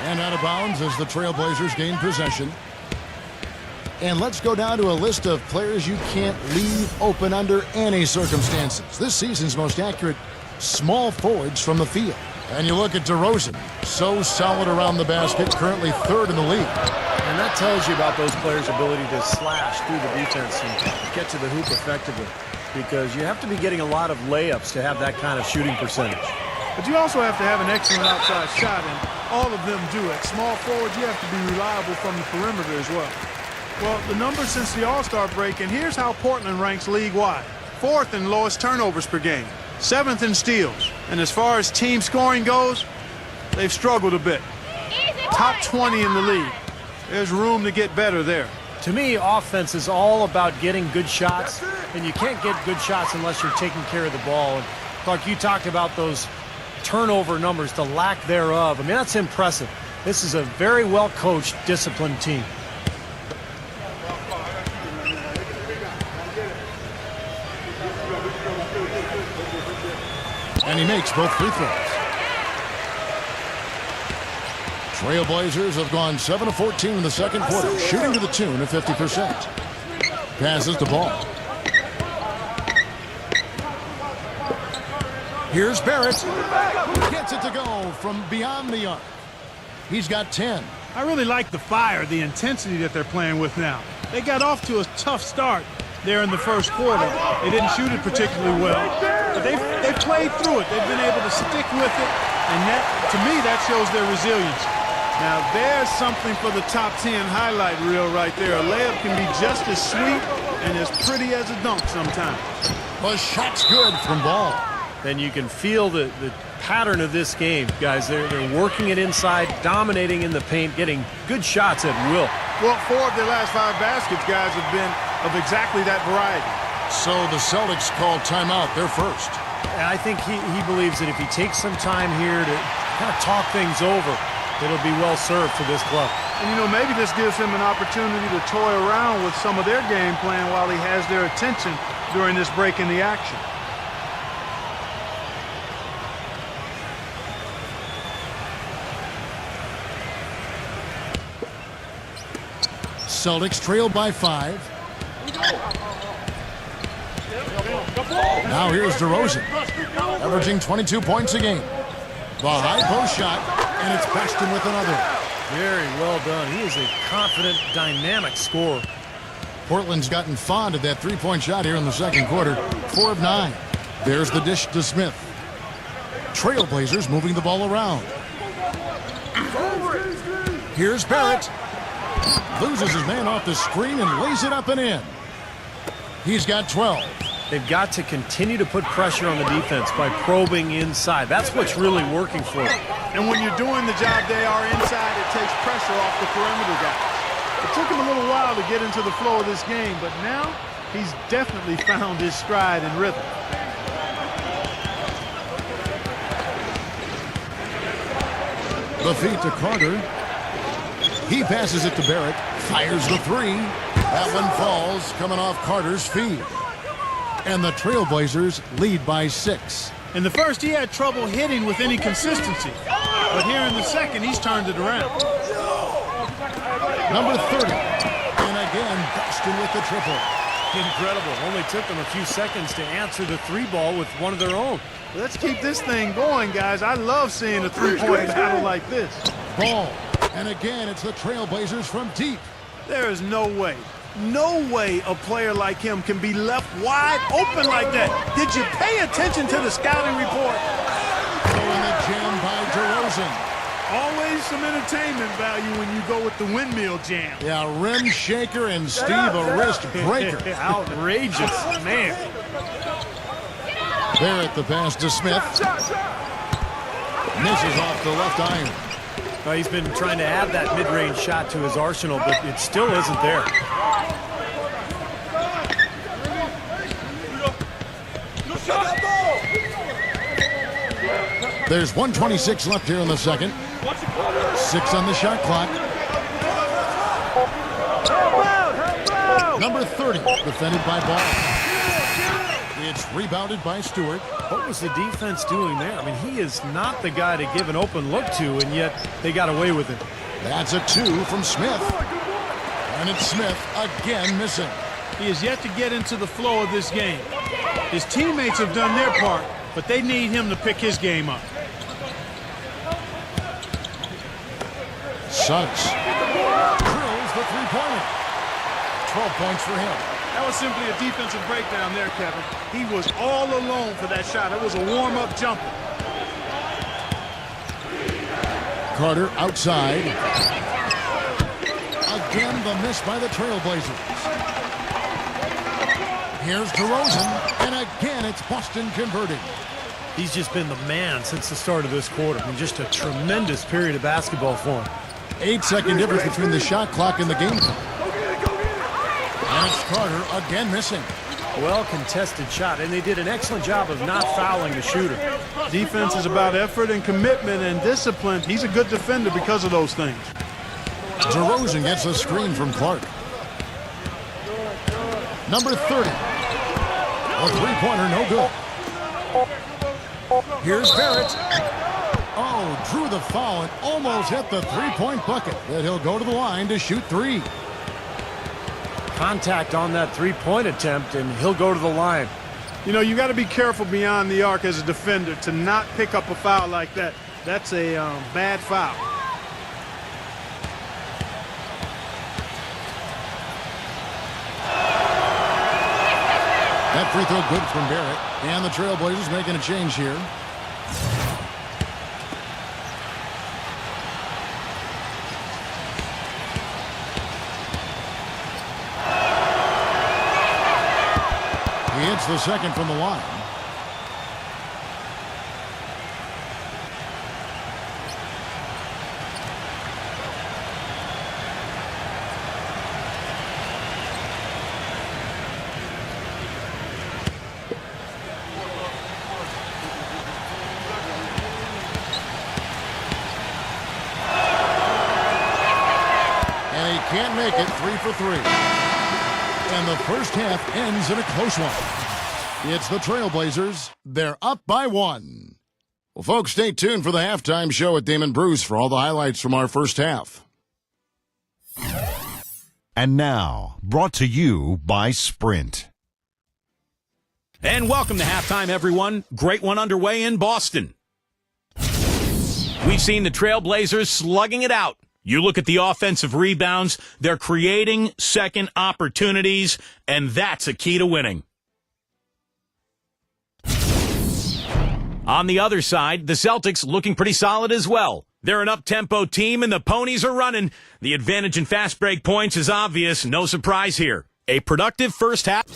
And out of bounds as the Trailblazers gain possession. And let's go down to a list of players you can't leave open under any circumstances. This season's most accurate small forwards from the field. And you look at DeRozan, so solid around the basket, currently third in the league. And that tells you about those players' ability to slash through the defense and get to the hoop effectively. Because you have to be getting a lot of layups to have that kind of shooting percentage. But you also have to have an excellent outside shot, and all of them do it. Small forwards, you have to be reliable from the perimeter as well. Well, the numbers since the All-Star break, and here's how Portland ranks league-wide. 4th in lowest turnovers per game, 7th in steals. And as far as team scoring goes, they've struggled a bit. Top 20 in the league. There's room to get better there. To me, offense is all about getting good shots, and you can't get good shots unless you're taking care of the ball. And Clark, you talked about those turnover numbers, the lack thereof. I mean, that's impressive. This is a very well-coached, disciplined team. And he makes both free throws. Trailblazers have gone 7 of 14 in the second quarter, shooting to the tune of 50%. Passes the ball. Here's Barrett. Gets it to go from beyond the arc. He's got 10. I really like the fire, the intensity that they're playing with now. They got off to a tough start there in the first quarter. They didn't shoot it particularly well, but they played through it. They've been able to stick with it, and that, to me, that shows their resilience. Now, there's something for the top 10 highlight reel right there. A layup can be just as sweet and as pretty as a dunk sometimes. The shot's good from Ball. Then you can feel the pattern of this game, guys. They're working it inside, dominating in the paint, getting good shots at will. Well, 4 of their last 5 baskets, guys, have been of exactly that variety. So the Celtics call timeout. They're first. And I think he believes that if he takes some time here to kind of talk things over, it'll be well served for this club. And, you know, maybe this gives him an opportunity to toy around with some of their game plan while he has their attention during this break in the action. Celtics trail by 5. Now here's DeRozan, averaging 22 points a game. The high post shot, and it's Baston with another. Very well done. He is a confident, dynamic scorer. Portland's gotten fond of that three-point shot here in the second quarter. 4 of 9. There's the dish to Smith. Trailblazers moving the ball around. Here's Barrett. Loses his man off the screen and lays it up and in. He's got 12. They've got to continue to put pressure on the defense by probing inside. That's what's really working for them. And when you're doing the job they are inside, it takes pressure off the perimeter guys. It took him a little while to get into the flow of this game, but now he's definitely found his stride and rhythm. The feed to Carter. He passes it to Barrett. Fires the 3. That one falls, coming off Carter's feed. And the Trailblazers lead by 6. In the first, he had trouble hitting with any consistency. But here in the second, he's turned it around. Number 30. And again, Boston with the triple. Incredible. Only took them a few seconds to answer the 3-ball with one of their own. Let's keep this thing going, guys. I love seeing a three-point battle like this. Ball. And again, it's the Trailblazers from deep. There is no way a player like him can be left wide open like that. Did you pay attention to the scouting report? Throwing the jam by DeRozan. Always some entertainment value when you go with the windmill jam. Yeah, rim shaker and Steve a wrist breaker. Outrageous, man. Barrett the pass to Smith. Misses off the left iron. Well, he's been trying to add that mid-range shot to his arsenal, but it still isn't there. There's 1:26 left here in the second. 6 on the shot clock. Number 30, defended by Ball. It's rebounded by Stewart. What was the defense doing there? I mean, he is not the guy to give an open look to, and yet they got away with it. That's a 2 from Smith. And it's Smith again missing. He is yet to get into the flow of this game. His teammates have done their part, but they need him to pick his game up. Suggs drills the three-pointer. 12 points for him. That was simply a defensive breakdown there, Kevin. He was all alone for that shot. It was a warm-up jumper. Carter outside. Again, the miss by the Trailblazers. Here's DeRozan, and again, it's Boston converting. He's just been the man since the start of this quarter. I mean, just a tremendous period of basketball for him. 8-second difference between the shot clock and the game clock. And it's Carter again missing. Well-contested shot, and they did an excellent job of not fouling the shooter. Defense is about effort and commitment and discipline. He's a good defender because of those things. DeRozan gets a screen from Clark. Number 30. A three-pointer, no good. Here's Barrett. Oh, drew the foul and almost hit the three-point bucket. But he'll go to the line to shoot 3. Contact on that three-point attempt, and he'll go to the line. You know, you got to be careful beyond the arc as a defender to not pick up a foul like that. That's a bad foul. That free throw good from Barrett. And the Trailblazers making a change here. He hits the second from the line. And he can't make it. 3 for 3. And the first half ends in a close one. It's the Trailblazers. They're up by 1. Well, folks, stay tuned for the halftime show at Damon Bruce for all the highlights from our first half. And now, brought to you by Sprint. And welcome to halftime, everyone. Great one underway in Boston. We've seen the Trailblazers slugging it out. You look at the offensive rebounds, they're creating second opportunities, and that's a key to winning. On the other side, the Celtics looking pretty solid as well. They're an up-tempo team, and the ponies are running. The advantage in fast break points is obvious. No surprise here. A productive first half.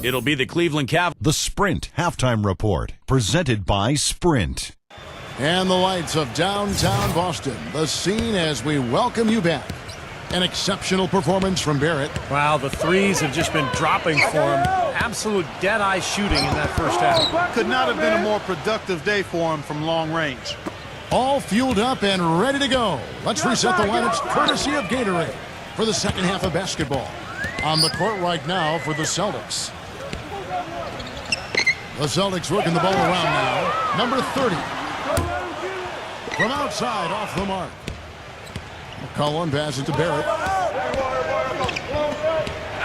It'll be the Cleveland Cavaliers. The Sprint Halftime Report, presented by Sprint. And the lights of downtown Boston, the scene as we welcome you back. An exceptional performance from Barrett. Wow, the threes have just been dropping for him. Absolute dead-eye shooting in that first half. Could not have been a more productive day for him from long range. All fueled up and ready to go. Let's reset the lineups courtesy of Gatorade for the second half of basketball. On the court right now for the Celtics. The Celtics working the ball around now. Number 30. From outside, off the mark. McCollum passes to Barrett.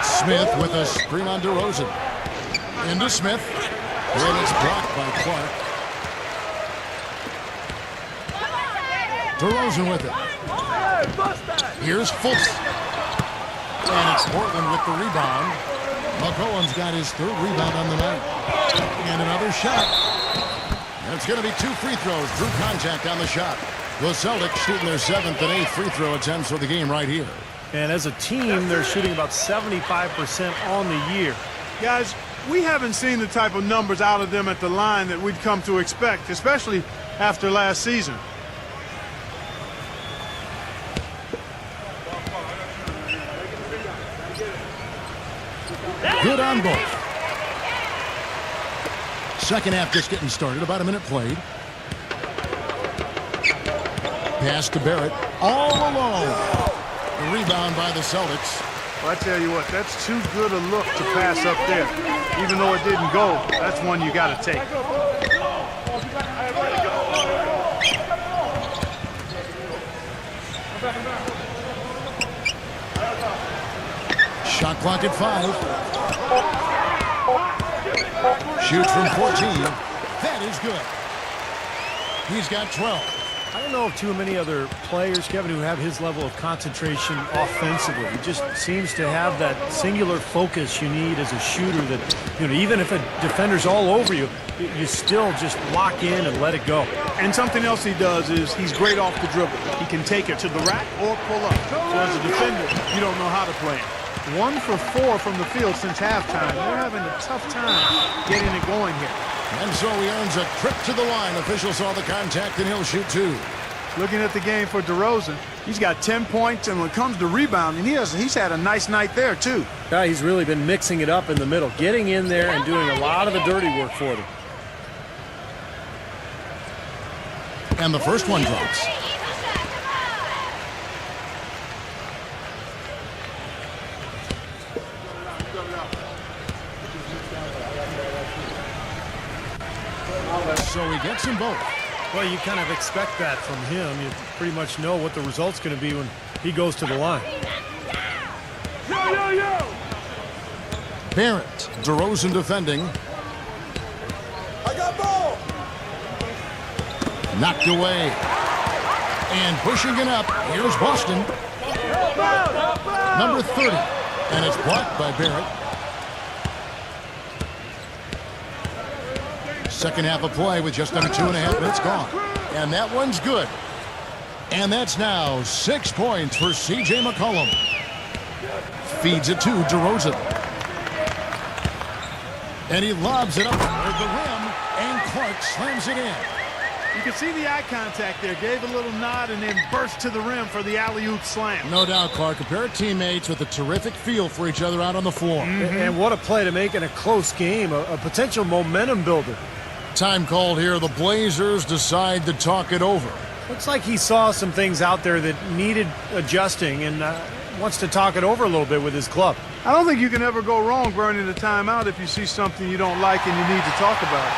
Smith with a screen on DeRozan. Into Smith. And it's blocked by Clark. DeRozan with it. Here's Fultz. And it's Portland with the rebound. McCollum's got his third rebound on the night. And another shot. And it's going to be 2 free throws. Drew contact on the shot. The Celtics shooting their 7th and 8th free throw attempts for the game right here. And as a team, they're shooting about 75% on the year. Guys, we haven't seen the type of numbers out of them at the line that we'd come to expect, especially after last season. Good on both. Second half just getting started. About a minute played. Pass to Barrett. All alone. The rebound by the Celtics. Well, I tell you what, that's too good a look to pass up there. Even though it didn't go, that's one you got to take. Shot clock at 5. Shoots from 14. That is good. He's got 12. I don't know of too many other players, Kevin, who have his level of concentration offensively. He just seems to have that singular focus you need as a shooter that, even if a defender's all over you, you still just lock in and let it go. And something else he does is he's great off the dribble. He can take it to the rack or pull up. So as a defender, you don't know how to play it. 1 for 4 from the field since halftime. They're having a tough time getting it going here. And so he earns a trip to the line. Officials saw the contact, and he'll shoot 2. Looking at the game for DeRozan, he's got 10 points, and when it comes to rebounding, he's had a nice night there, too. Yeah, he's really been mixing it up in the middle, getting in there and doing a lot of the dirty work for them. And the first one drops. So he gets them both. Well, you kind of expect that from him. You pretty much know what the result's going to be when he goes to the line. Barrett, DeRozan defending. I got ball. Knocked away. And pushing it up, here's Boston. Number 30. And it's blocked by Barrett. Second half of play with just under 2.5 minutes gone. And that one's good. And that's now 6 points for C.J. McCollum. Feeds it to DeRozan. And he lobs it up toward the rim. And Clark slams it in. You can see the eye contact there. Gave a little nod and then burst to the rim for the alley-oop slam. No doubt, Clark. A pair of teammates with a terrific feel for each other out on the floor. And what a play to make in a close game. A potential momentum builder. Time called here. The Blazers decide to talk it over. Looks like he saw some things out there that needed adjusting and wants to talk it over a little bit with his club. I don't think you can ever go wrong burning a timeout if you see something you don't like and you need to talk about it.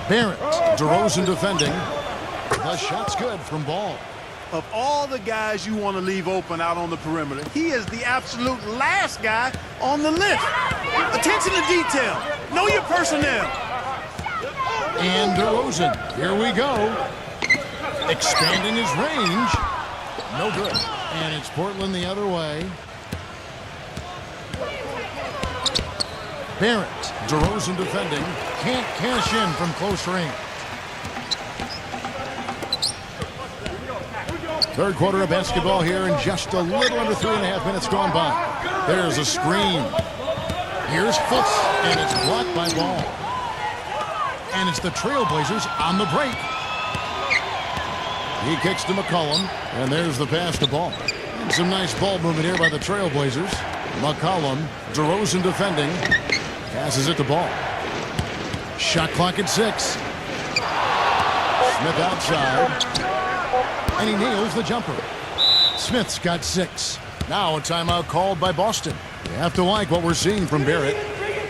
Barrett, DeRozan defending. The shot's good from Ball. Of all the guys you want to leave open out on the perimeter, he is the absolute last guy on the list. Attention to detail. Know your personnel. And DeRozan, here we go. Expanding his range. No good. And it's Portland the other way. Barrett, DeRozan defending. Can't cash in from close range. Third quarter of basketball here, and just a little under 3.5 minutes gone by. There's a screen. Here's Foots, and it's blocked by Ball. And it's the Trailblazers on the break. He kicks to McCollum, and there's the pass to Ball. And some nice ball movement here by the Trailblazers. McCollum, DeRozan defending. Passes it to Ball. Shot clock at 6. Smith outside. And he nails the jumper. Smith's got 6. Now a timeout called by Boston. You have to like what we're seeing from Barrett.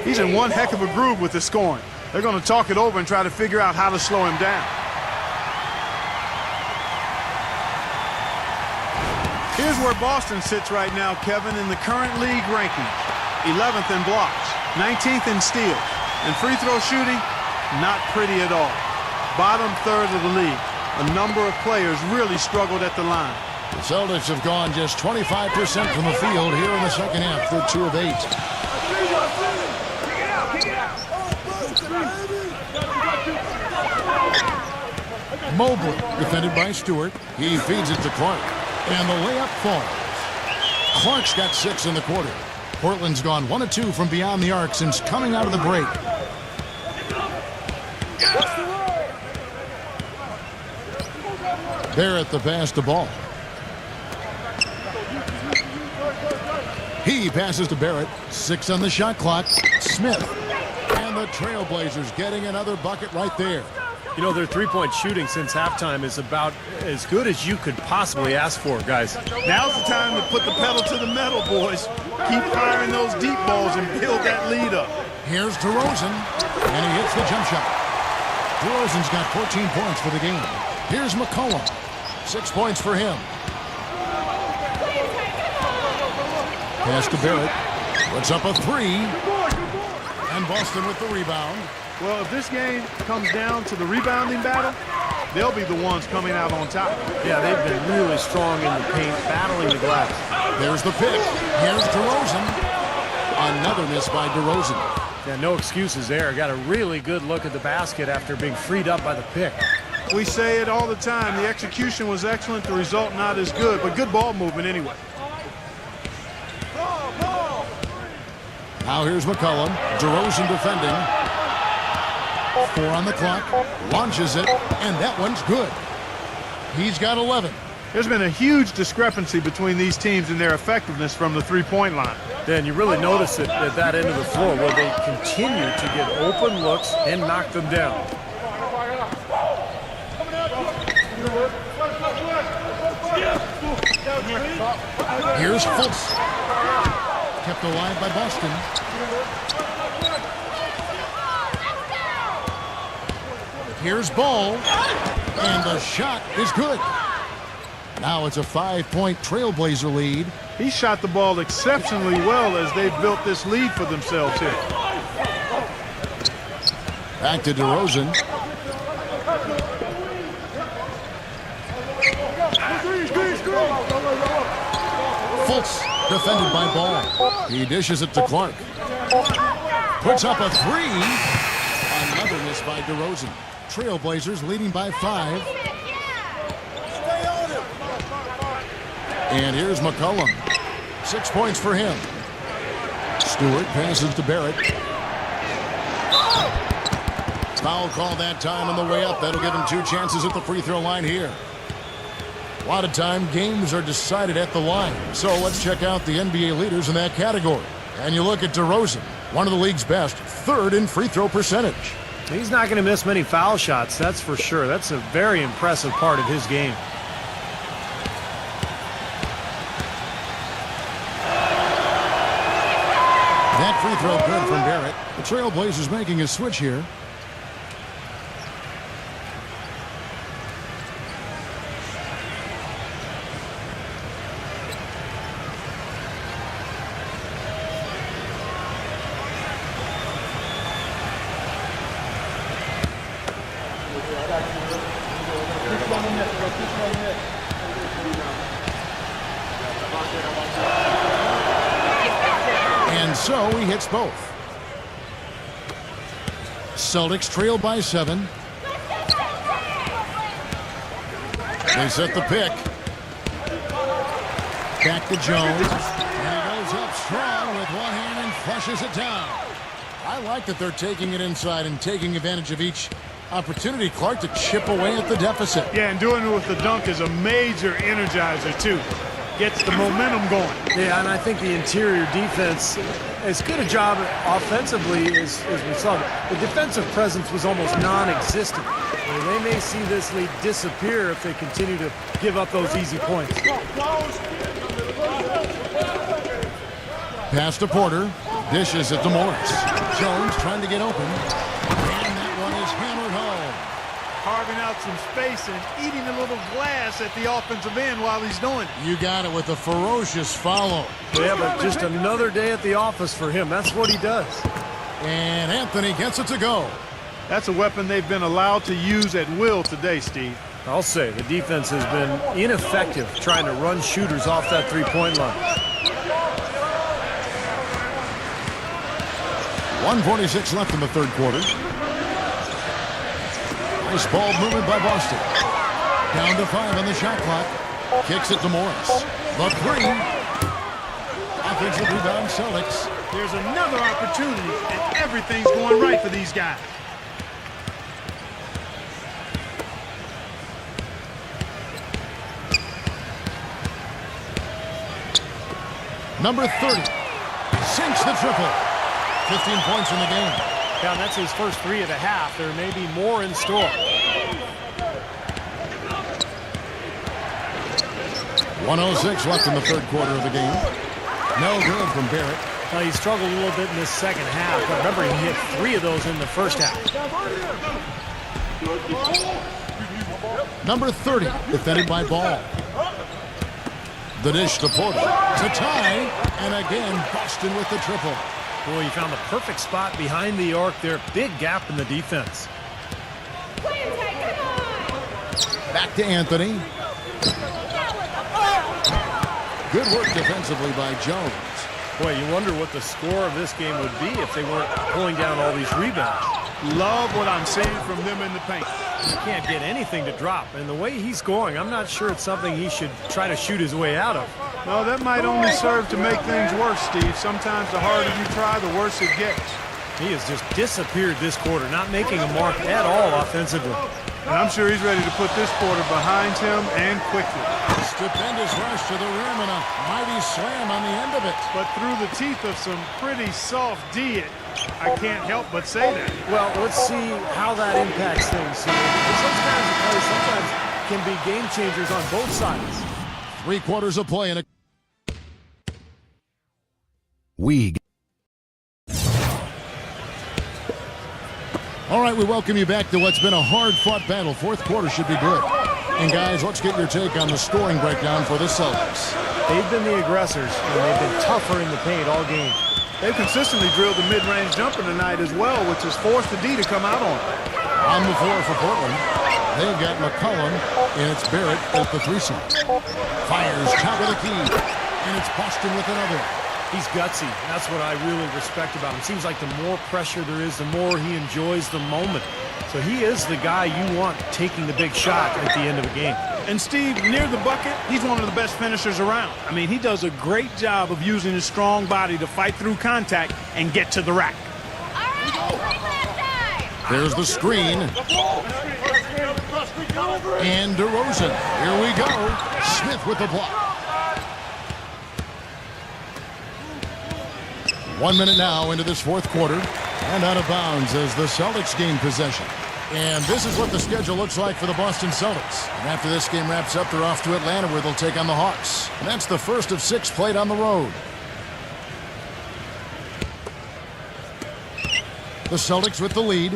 He's in one heck of a groove with the scoring. They're going to talk it over and try to figure out how to slow him down. Here's where Boston sits right now, Kevin, in the current league rankings. 11th in blocks, 19th in steals, and free throw shooting, not pretty at all. Bottom third of the league. A number of players really struggled at the line. The Celtics have gone just 25% from the field here in the second half. They're 2 of 8. Mobley, defended by Stewart. He feeds it to Clark. And the layup falls. Clark's got 6 in the quarter. Portland's gone 1 of 2 from beyond the arc since coming out of the break. Barrett the pass to Ball. He passes to Barrett. 6 on the shot clock. Smith. And the Trailblazers getting another bucket right there. You know, their three-point shooting since halftime is about as good as you could possibly ask for, guys. Now's the time to put the pedal to the metal, boys. Keep firing those deep balls and build that lead up. Here's DeRozan, and he hits the jump shot. DeRozan's got 14 points for the game. Here's McCollum. 6 points for him. Pass to Barrett. Puts up a 3. And Boston with the rebound. Well, if this game comes down to the rebounding battle, they'll be the ones coming out on top. Yeah, they've been really strong in the paint, battling the glass. There's the pick. Here's DeRozan. Another miss by DeRozan. Yeah, no excuses there. Got a really good look at the basket after being freed up by the pick. We say it all the time. The execution was excellent. The result not as good, but good ball movement anyway. Now here's McCollum. DeRozan defending. 4 on the clock. Launches it, and that one's good. He's got 11. There's been a huge discrepancy between these teams in their effectiveness from the three-point line. Then you really notice it at that end of the floor where they continue to get open looks and knock them down. Here's Fultz. Kept alive by Boston. Here's Ball. And the shot is good. Now it's a 5-point Trailblazer lead. He shot the ball exceptionally well as they've built this lead for themselves here. Back to DeRozan. Fultz defended by Ball. He dishes it to Clark. Puts up a 3. Another miss by DeRozan. Trailblazers leading by 5. And here's McCollum. 6 points for him. Stewart passes to Barrett. Foul call that time on the way up. That'll give him 2 chances at the free throw line here. A lot of time, games are decided at the line. So let's check out the NBA leaders in that category. And you look at DeRozan, one of the league's best, 3rd in free throw percentage. He's not going to miss many foul shots, that's for sure. That's a very impressive part of his game. That free throw good from Barrett. The Trailblazers making a switch here. And so he hits both. Celtics trail by 7. They set the pick. Back to Jones. And he goes up strong with one hand and flushes it down. I like that they're taking it inside and taking advantage of each opportunity, Clark, to chip away at the deficit. Yeah, and doing it with the dunk is a major energizer, too. Gets the momentum going. Yeah, and I think the interior defense, as good a job offensively as we saw, the defensive presence was almost non-existent. They may see this lead disappear if they continue to give up those easy points. Pass to Porter. Dishes it to Morris. Jones trying to get open. And that one is hammered home. Carving out some space and eating a little glass at the offensive end while he's doing it. You got it with a ferocious follow. Yeah, but just another day at the office for him. That's what he does. And Anthony gets it to go. That's a weapon they've been allowed to use at will today, Steve. I'll say the defense has been ineffective trying to run shooters off that three-point line. 1:46 left in the third quarter. Nice ball movement by Boston. Down to 5 on the shot clock. Kicks it to Morris. The three. Offensive rebound, Celtics. There's another opportunity, and everything's going right for these guys. Number 30. Sinks the triple. 15 points in the game. Yeah, and that's his first three of the half. There may be more in store. 1:06 left in the third quarter of the game. No good from Barrett. Now, he struggled a little bit in this second half, but remember, he hit 3 of those in the first half. Number 30, defended by Ball. The dish to Porter. To tie, and again, Boston with the triple. Boy, he found the perfect spot behind the arc there. Big gap in the defense. Back to Anthony. Good work defensively by Jones. Boy, you wonder what the score of this game would be if they weren't pulling down all these rebounds. Love what I'm seeing from them in the paint. He can't get anything to drop. And the way he's going, I'm not sure it's something he should try to shoot his way out of. No, that might only serve to make things worse, Steve. Sometimes the harder you try, the worse it gets. He has just disappeared this quarter, not making a mark at all offensively. And I'm sure he's ready to put this quarter behind him and quickly. Stupendous rush to the rim and a mighty slam on the end of it. But through the teeth of some pretty soft D, I can't help but say that. Well, let's see how that impacts things here. Because those kinds of plays sometimes can be game changers on both sides. 3 quarters of play and a... All right, we welcome you back to what's been a hard-fought battle. Fourth quarter should be good. And guys, let's get your take on the scoring breakdown for the Celtics. They've been the aggressors, and they've been tougher in the paint all game. They've consistently drilled the mid-range jumper tonight as well, which has forced the D to come out on them. On the floor for Portland, they've got McCollum, and it's Barrett at the 3 side. Fires, top of the key, and it's Boston with another. He's gutsy. That's what I really respect about him. Seems like the more pressure there is, the more he enjoys the moment. So he is the guy you want taking the big shot at the end of a game. And Steve, near the bucket, he's one of the best finishers around. I mean, he does a great job of using his strong body to fight through contact and get to the rack. There's the screen. And DeRozan. Here we go. Smith with the block. 1 minute now into this fourth quarter. And out of bounds as the Celtics gain possession. And this is what the schedule looks like for the Boston Celtics. And after this game wraps up, they're off to Atlanta where they'll take on the Hawks. And that's the first of 6 played on the road. The Celtics with the lead.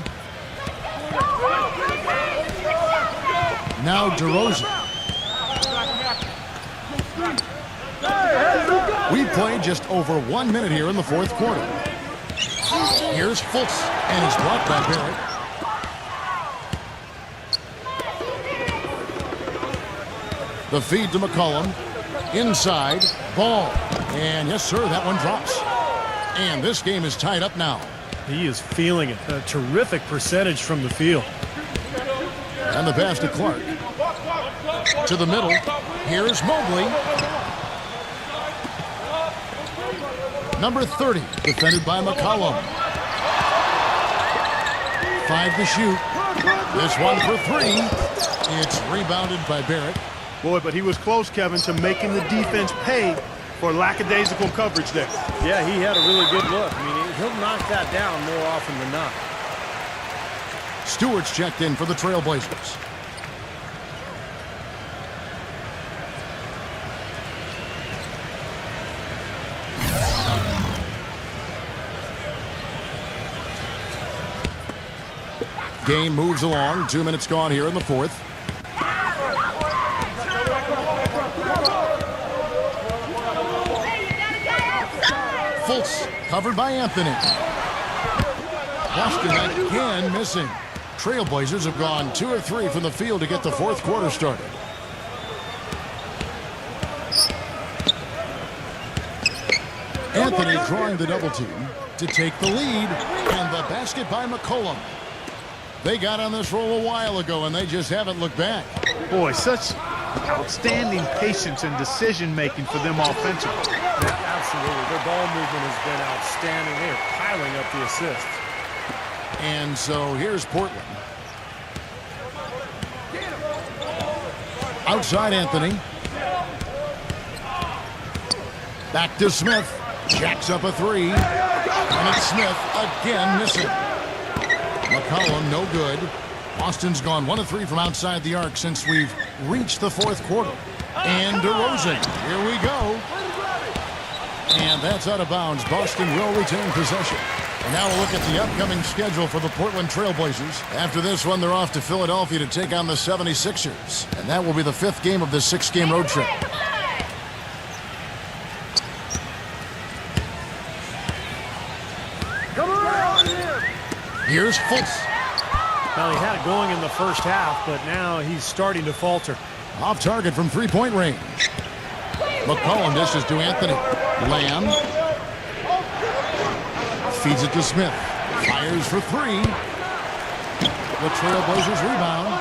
Now DeRozan. We played just over 1 minute here in the fourth quarter. Here's Fultz, and he's blocked by Barrett. The feed to McCollum. Inside, Ball. And yes, sir, that one drops. And this game is tied up now. He is feeling it. A terrific percentage from the field. And the pass to Clark. To the middle. Here's Mobley. Number 30, defended by McCollum. 5 to shoot. This one for 3. It's rebounded by Barrett. Boy, but he was close, Kevin, to making the defense pay for lackadaisical coverage there. Yeah, he had a really good look. I mean, he'll knock that down more often than not. Stewart's checked in for the Trailblazers. Game moves along. 2 minutes gone here in the fourth. Fultz covered by Anthony. Boston again missing. Trailblazers have gone 2 of 3 from the field to get the fourth quarter started. Anthony drawing the double team to take the lead, and the basket by McCollum. They got on this roll a while ago, and they just haven't looked back. Boy, such outstanding patience and decision-making for them offensively. Absolutely. Their ball movement has been outstanding. They are piling up the assists. And so here's Portland. Outside Anthony. Back to Smith. Jacks up a 3. And it's Smith again missing. McCollum no good. Boston's gone 1 of 3 from outside the arc since we've reached the fourth quarter. And DeRozan. Here we go. And that's out of bounds. Boston will retain possession. And now we'll look at the upcoming schedule for the Portland Trailblazers. After this one, they're off to Philadelphia to take on the 76ers. And that will be the 5th game of this 6-game road trip. Here's Fultz. Well, he had it going in the first half, but now he's starting to falter. Off target from 3-point range. McCollum dishes to Anthony. Lamb. Feeds it to Smith. Fires for 3. The Trailblazers rebound.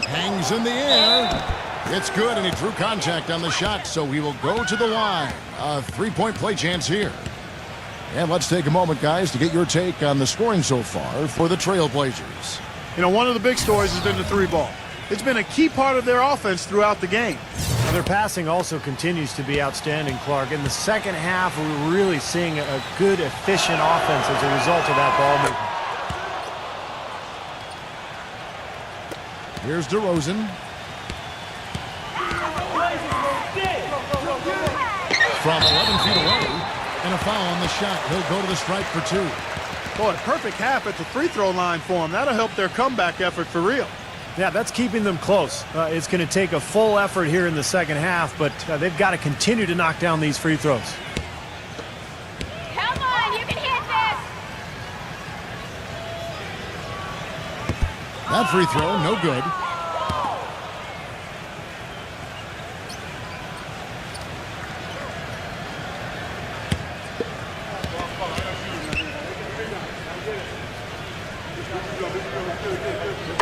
Hangs in the air. It's good, and he drew contact on the shot, so he will go to the line. A 3-point play chance here. And let's take a moment, guys, to get your take on the scoring so far for the Trailblazers. You know, one of the big stories has been the 3-ball. It's been a key part of their offense throughout the game. Now, their passing also continues to be outstanding, Clark. In the second half, we're really seeing a good, efficient offense as a result of that ball movement. Here's DeRozan. From 11 feet away. And a foul on the shot. He'll go to the stripe for 2. Boy, perfect half at the free throw line for him. That'll help their comeback effort for real. Yeah, that's keeping them close. It's going to take a full effort here in the second half, but they've got to continue to knock down these free throws. Come on, you can hit this. That free throw, no good.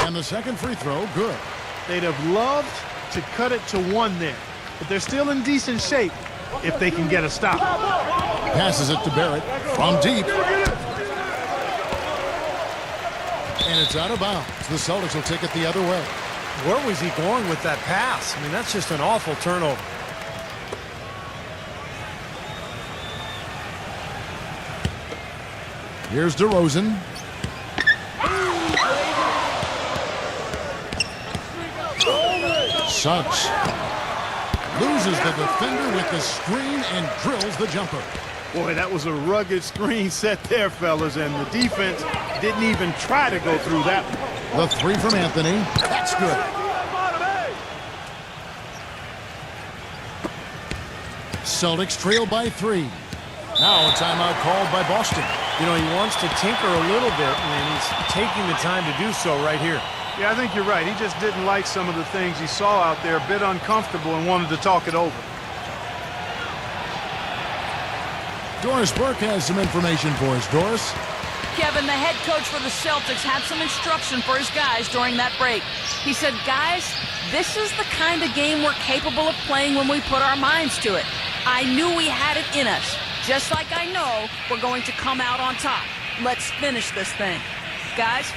And the second free throw, good. They'd have loved to cut it to 1 there, but they're still in decent shape if they can get a stop. Passes it to Barrett from deep. And it's out of bounds. The Celtics will take it the other way. Where was he going with that pass? I mean, that's just an awful turnover. Here's DeRozan. Suggs loses the defender with the screen and drills the jumper. Boy, that was a rugged screen set there, fellas, and the defense didn't even try to go through that one. The 3 from Anthony. That's good. Celtics trail by 3. Now a timeout called by Boston. You know, he wants to tinker a little bit, and he's taking the time to do so right here. Yeah, I think you're right. He just didn't like some of the things he saw out there, a bit uncomfortable, and wanted to talk it over. Doris Burke has some information for us. Doris? Kevin, the head coach for the Celtics had some instruction for his guys during that break. He said, guys, this is the kind of game we're capable of playing when we put our minds to it. I knew we had it in us, just like I know we're going to come out on top. Let's finish this thing. Guys?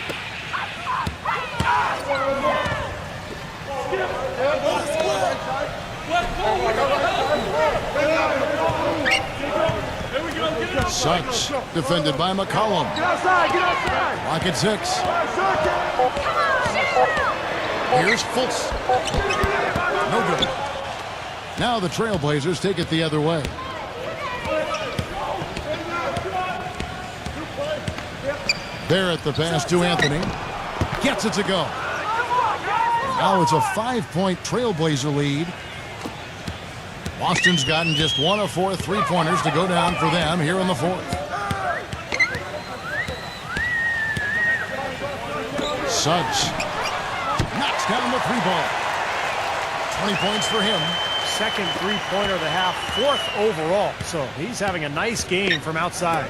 Suggs defended by McCollum. Get outside! Lock at 6. Here's Fultz. No good. Now the Trailblazers take it the other way. Barrett the pass to Anthony. Gets it to go. Now it's a 5-point Trailblazer lead. Boston's gotten just 1 of 4 3-pointers to go down for them here in the fourth. Suggs knocks down the three ball. 20 points for him. Second three-pointer of the half, fourth overall. So he's having a nice game from outside.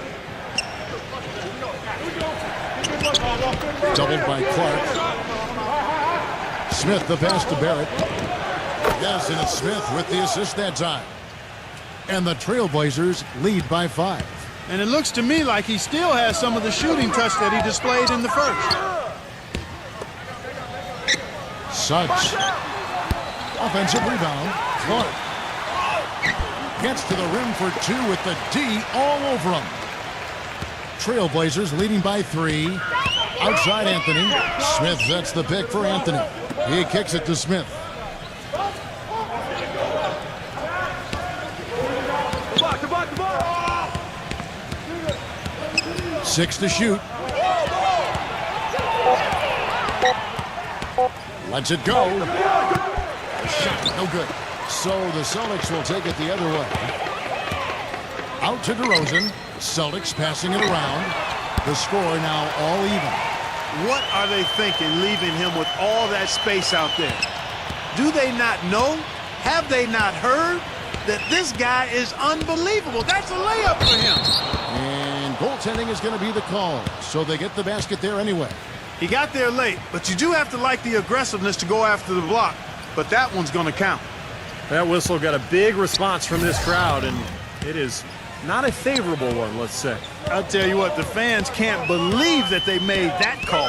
Doubled by Clark. Smith the pass to Barrett. Yes, and it's Smith with the assist that time. And the Trailblazers lead by 5. And it looks to me like he still has some of the shooting touch that he displayed in the first. Suggs. Offensive rebound. Clark. Gets to the rim for 2 with the D all over him. Trailblazers leading by 3. Outside Anthony. Smith sets the pick for Anthony. He kicks it to Smith. Six to shoot. Lets it go. Shot no good. So the Celtics will take it the other way. Out to DeRozan. Celtics passing it around. The score now all even. What are they thinking leaving him with all that space out there? Do they not know? Have they not heard that this guy is unbelievable? That's a layup for him. And goaltending is going to be the call. So they get the basket there anyway. He got there late, but you do have to like the aggressiveness to go after the block. But that one's going to count. That whistle got a big response from this crowd, and it is not a favorable one, let's say. I'll tell you what, the fans can't believe that they made that call.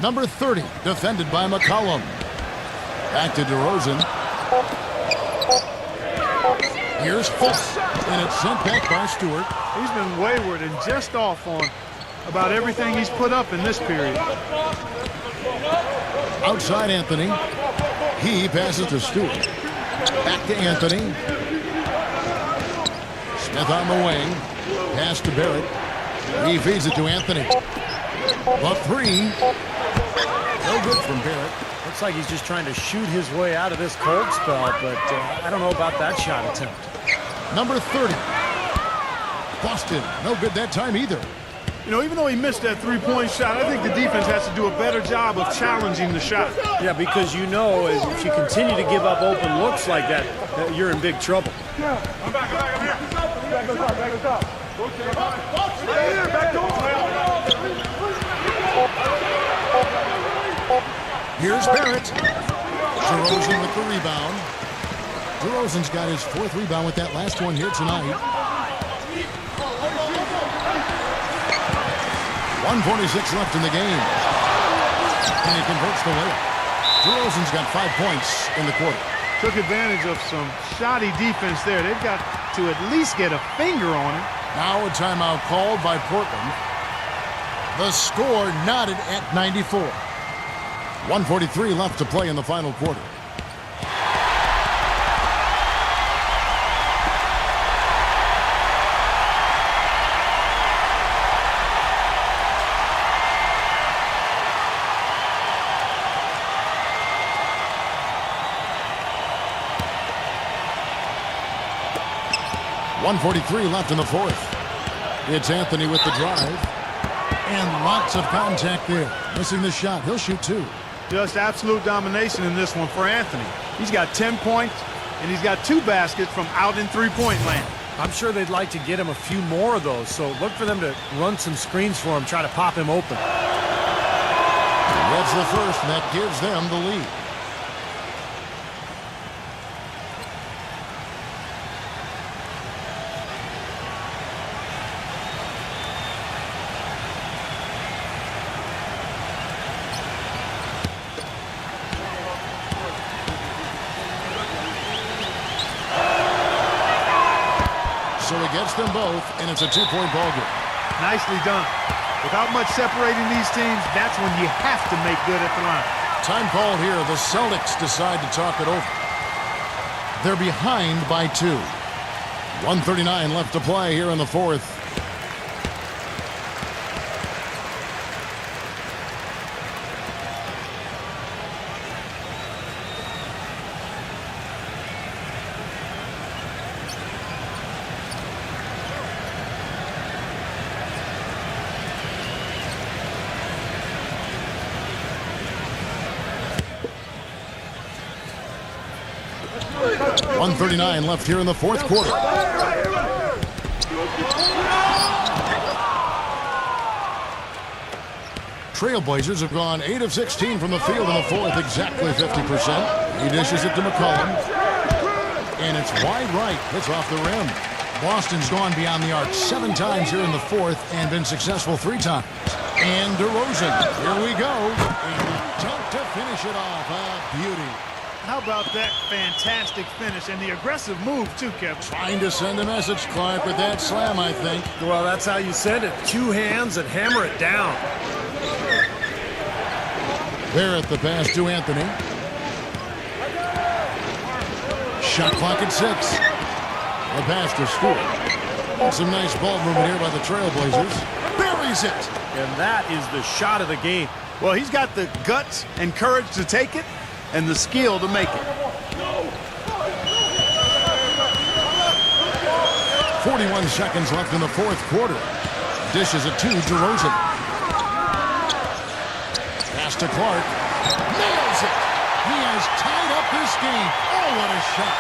Number 30, defended by McCollum. Back to DeRozan. Here's Fultz, and it's sent back by Stewart. He's been wayward and just off on about everything he's put up in this period. Outside Anthony. He passes to Stewart. Back to Anthony. Smith on the wing. Pass to Barrett. He feeds it to Anthony. The three. No good from Barrett. Looks like he's just trying to shoot his way out of this cold spell, but I don't know about that shot attempt. Number 30. Boston. No good that time either. You know, even though he missed that three-point shot, I think the defense has to do a better job of challenging the shot. Yeah, because you know if you continue to give up open looks like that, you're in big trouble. I'm back, I'm here. Back on top. Here's Barrett. DeRozan with the rebound. DeRozan's got his 4th rebound with that last one here tonight. 1:46 left in the game. And he converts the layup. DeRozan's got 5 points in the quarter. Took advantage of some shoddy defense there. They've got to at least get a finger on it. Now a timeout called by Portland. The score knotted at 94. 1:43 left to play in the final quarter. .143 left in the fourth. It's Anthony with the drive. And lots of contact there. Missing the shot. He'll shoot 2. Just absolute domination in this one for Anthony. He's got 10 points, and he's got 2 baskets from out in three-point land. I'm sure they'd like to get him a few more of those, so look for them to run some screens for him, try to pop him open. That's the first, and that gives them the lead. So he gets them both, and it's a 2-point ball game. Nicely done. Without much separating these teams, that's when you have to make good at the line. Time called here. The Celtics decide to talk it over. They're behind by 2. 1:39 left to play here in the fourth. 1:39 left here in the fourth quarter. Trailblazers have gone 8 of 16 from the field in the fourth, exactly 50%. He dishes it to McCollum. And it's wide right. It's off the rim. Boston's gone beyond the arc 7 times here in the fourth and been successful 3 times. And DeRozan, here we go. And he dunked to finish it off. A beauty. How about that fantastic finish and the aggressive move, too, Kevin? Trying to send a message, Clark, with that slam, I think. Well, that's how you send it. 2 hands and hammer it down. There at the pass to Anthony. Shot clock at 6. The pass to Stewart. Some nice ball movement here by the Trailblazers. Buries it. And that is the shot of the game. Well, he's got the guts and courage to take it and the skill to make it. 41 seconds left in the fourth quarter. Dishes it to DeRozan. Pass to Clark. Nails it. He has tied up this game. Oh, what a shot.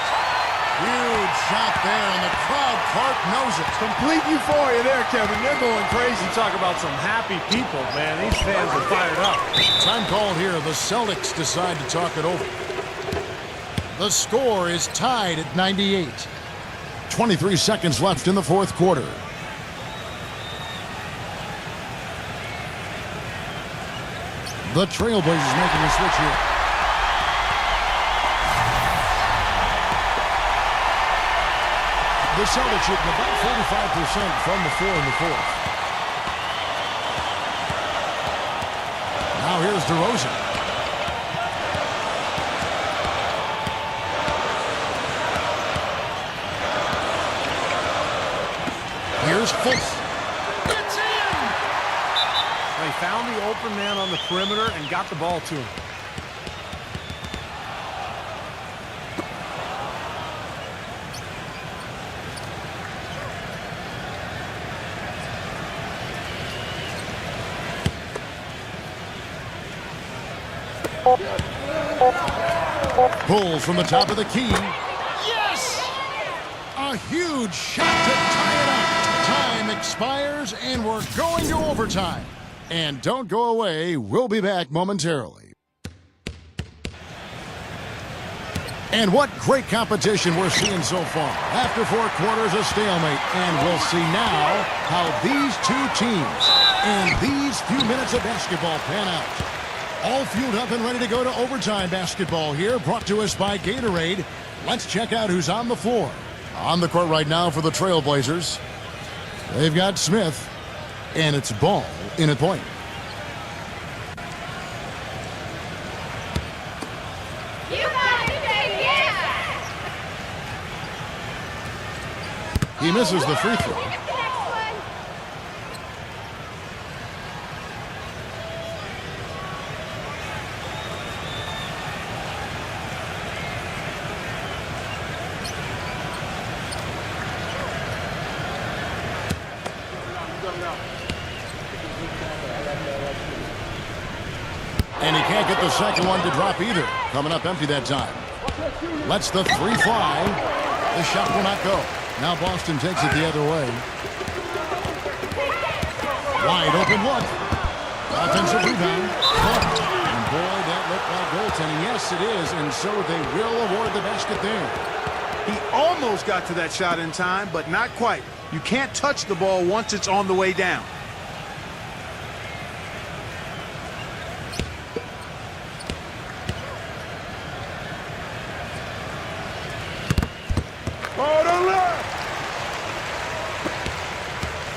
Huge shot there, and the crowd, Clark, knows it. Complete euphoria there, Kevin. They're going crazy. You talk about some happy people, man. These fans are fired up. Time called here. The Celtics decide to talk it over. The score is tied at 98. 23 seconds left in the fourth quarter. The Trailblazers making a switch here. The Celtics shooting about 45% from the floor in the fourth. Now here's DeRozan. Here's Fultz. It's in! They found the open man on the perimeter and got the ball to him. Pulls from the top of the key. Yes! A huge shot to tie it up. Time expires, and we're going to overtime. And don't go away. We'll be back momentarily. And what great competition we're seeing so far. After 4 quarters, a stalemate. And we'll see now how these two teams in these few minutes of basketball pan out. All fueled up and ready to go to overtime basketball here, brought to us by Gatorade. Let's check out who's on the floor. On the court right now for the Trailblazers, they've got Smith, and it's Ball in at point. You got it, baby! Yeah! He misses the free throw. Next one. And he can't get the second one to drop either. Coming up empty that time. Lets the 3 fly. The shot will not go. Now Boston takes it the other way. Wide open look. Offensive rebound. And boy, that looked like goaltending. Yes, it is. And so they will award the basket there. He almost got to that shot in time, but not quite. You can't touch the ball once it's on the way down.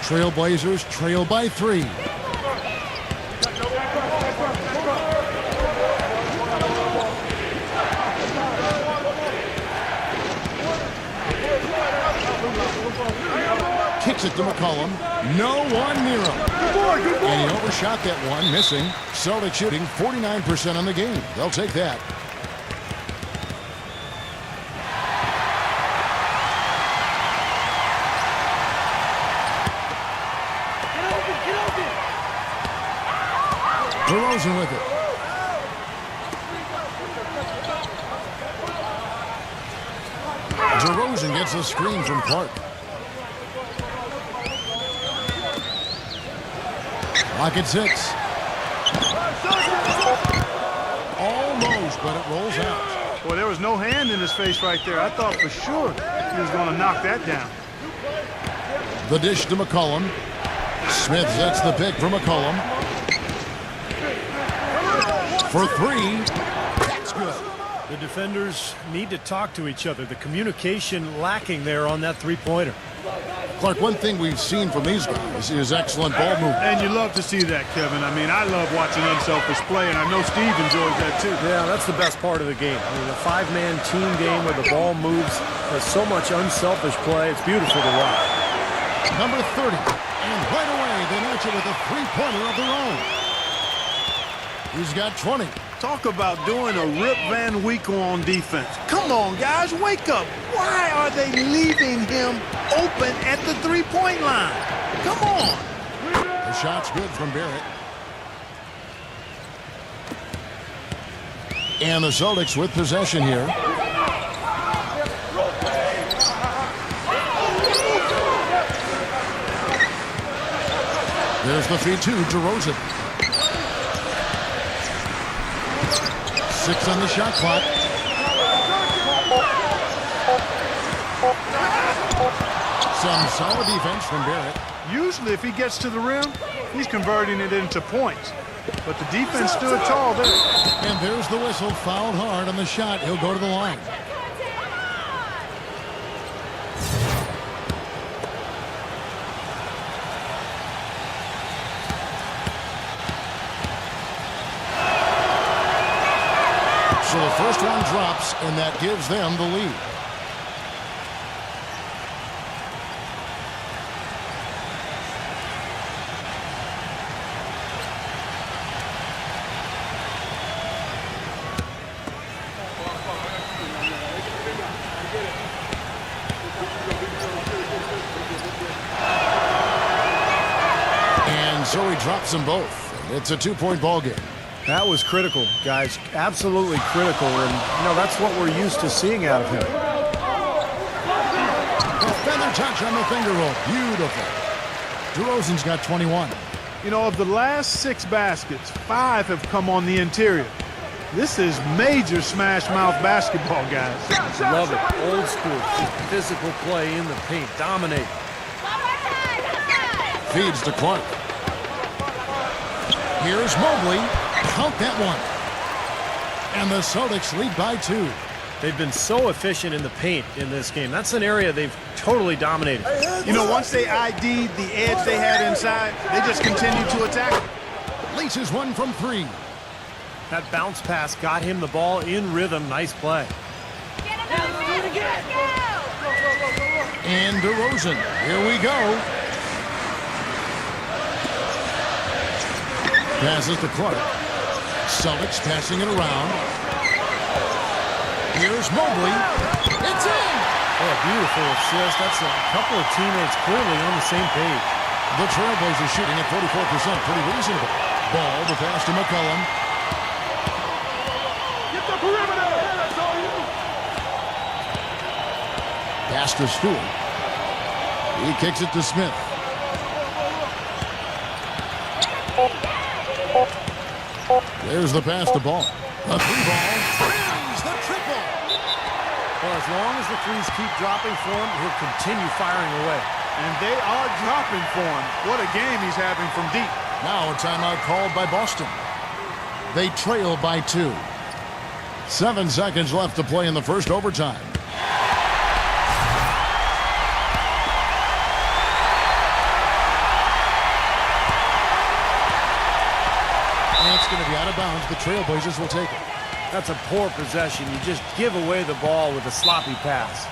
Trailblazers trail by 3. Kicks it to McCollum. No one near him. And he overshot that one, missing. Celtics shooting 49% on the game. They'll take that. DeRozan with it. DeRozan gets a screen from Clark. Clock at 6. Almost, but it rolls out. Boy, there was no hand in his face right there. I thought for sure he was going to knock that down. The dish to McCollum. Smith sets the pick for McCollum. For 3. That's good. The defenders need to talk to each other. The communication lacking there on that three-pointer. Clark, one thing we've seen from these guys is excellent ball movement. And you love to see that, Kevin. I mean, I love watching unselfish play, and I know Steve enjoys that too. Yeah, that's the best part of the game. I mean, a five-man team game where the ball moves. There's so much unselfish play. It's beautiful to watch. Number 30. And right away, they match it with a three-pointer of their own. He's got 20. Talk about doing a Rip Van Winkle on defense. Come on, guys, wake up. Why are they leaving him open at the three-point line? Come on. The shot's good from Barrett. And the Celtics with possession here. There's the feed to DeRozan. 6 on the shot clock. Some solid defense from Barrett. Usually if he gets to the rim, he's converting it into points. But the defense stood tall there. And there's the whistle. Fouled hard on the shot. He'll go to the line. So the first one drops, and that gives them the lead. And so he drops them both. It's a two-point ball game. That was critical, guys. Absolutely critical. And, you know, that's what we're used to seeing out of him. A feather touch on the finger roll. Beautiful. DeRozan's got 21. You know, of the last 6 baskets, 5 have come on the interior. This is major smash mouth basketball, guys. Love it. Old school. Physical play in the paint. Dominate. Feeds to Clark. Here's Mobley. Count that one. And the Celtics lead by 2. They've been so efficient in the paint in this game. That's an area they've totally dominated. You know, once they ID'd the edge they had inside, they just continued to attack it. Laces one from 3. That bounce pass got him the ball in rhythm. Nice play. And DeRozan. Here we go. Passes to Clark. Celtics passing it around. Here's Mobley. It's in! Oh, a beautiful assist. That's a couple of teammates clearly on the same page. The Trailblazers shooting at 44%. Pretty reasonable. Ball to pass to McCollum. Get the perimeter! That's all you. Pass to Stewart. He kicks it to Smith. There's the pass to Ball. The 3-ball. Brings the triple. Well, as long as the threes keep dropping for him, he'll continue firing away. And they are dropping for him. What a game he's having from deep. Now a timeout called by Boston. They trail by 2. 7 seconds left to play in the first overtime. And it's going to be out of bounds. The Trailblazers will take it. That's a poor possession. You just give away the ball with a sloppy pass.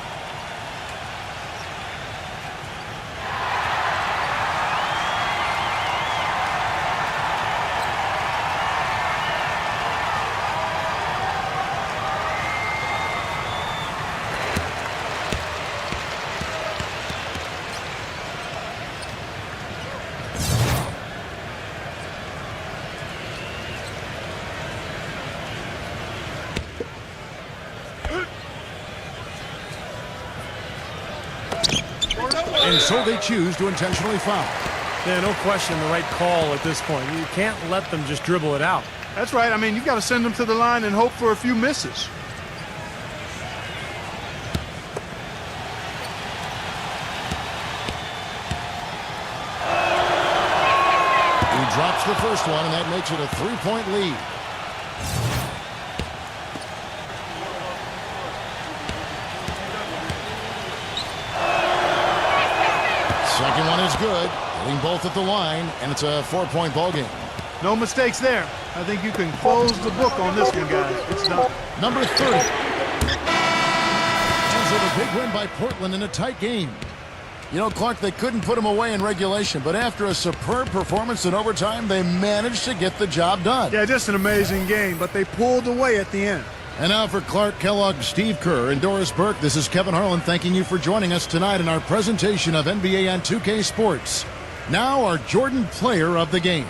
And so they choose to intentionally foul. Yeah, no question the right call at this point. You can't let them just dribble it out. That's right. I mean, you've got to send them to the line and hope for a few misses. He drops the first one, and that makes it a 3-point lead. Second one is good. Hitting both at the line, and it's a 4-point ball game. No mistakes there. I think you can close the book on this one, guys. It's done. Number 30. And so the big win by Portland in a tight game. You know, Clark, they couldn't put him away in regulation, but after a superb performance in overtime, they managed to get the job done. Yeah, just an amazing game, but they pulled away at the end. And now for Clark Kellogg, Steve Kerr, and Doris Burke, this is Kevin Harlan thanking you for joining us tonight in our presentation of NBA on 2K Sports. Now our Jordan Player of the Game.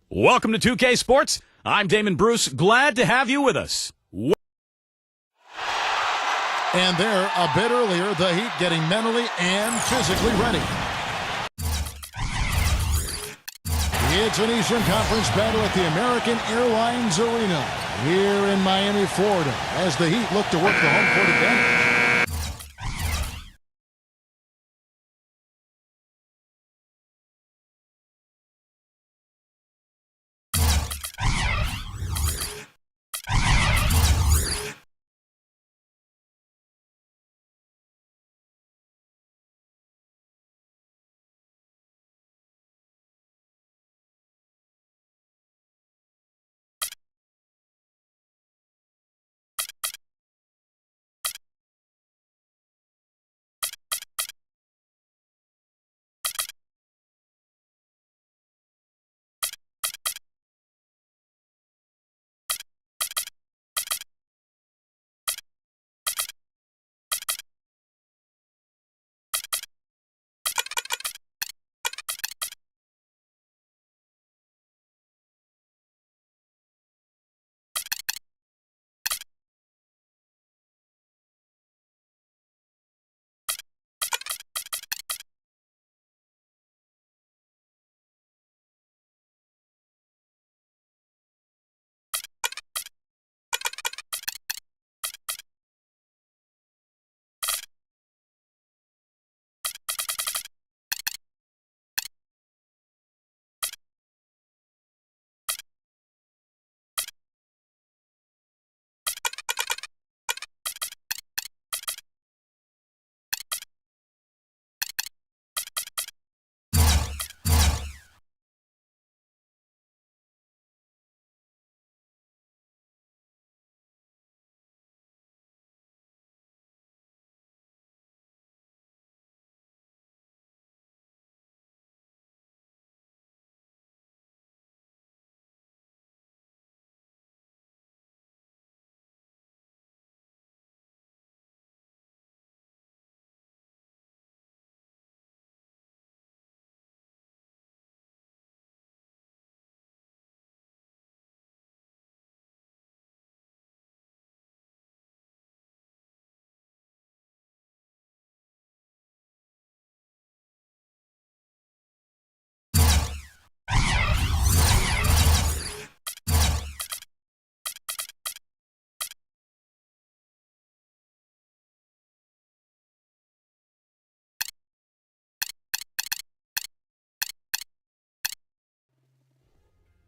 Welcome to 2K Sports. I'm Damon Bruce. Glad to have you with us. And there, a bit earlier, the Heat getting mentally and physically ready. It's an Eastern Conference battle at the American Airlines Arena here in Miami, Florida, as the Heat look to work the home court advantage.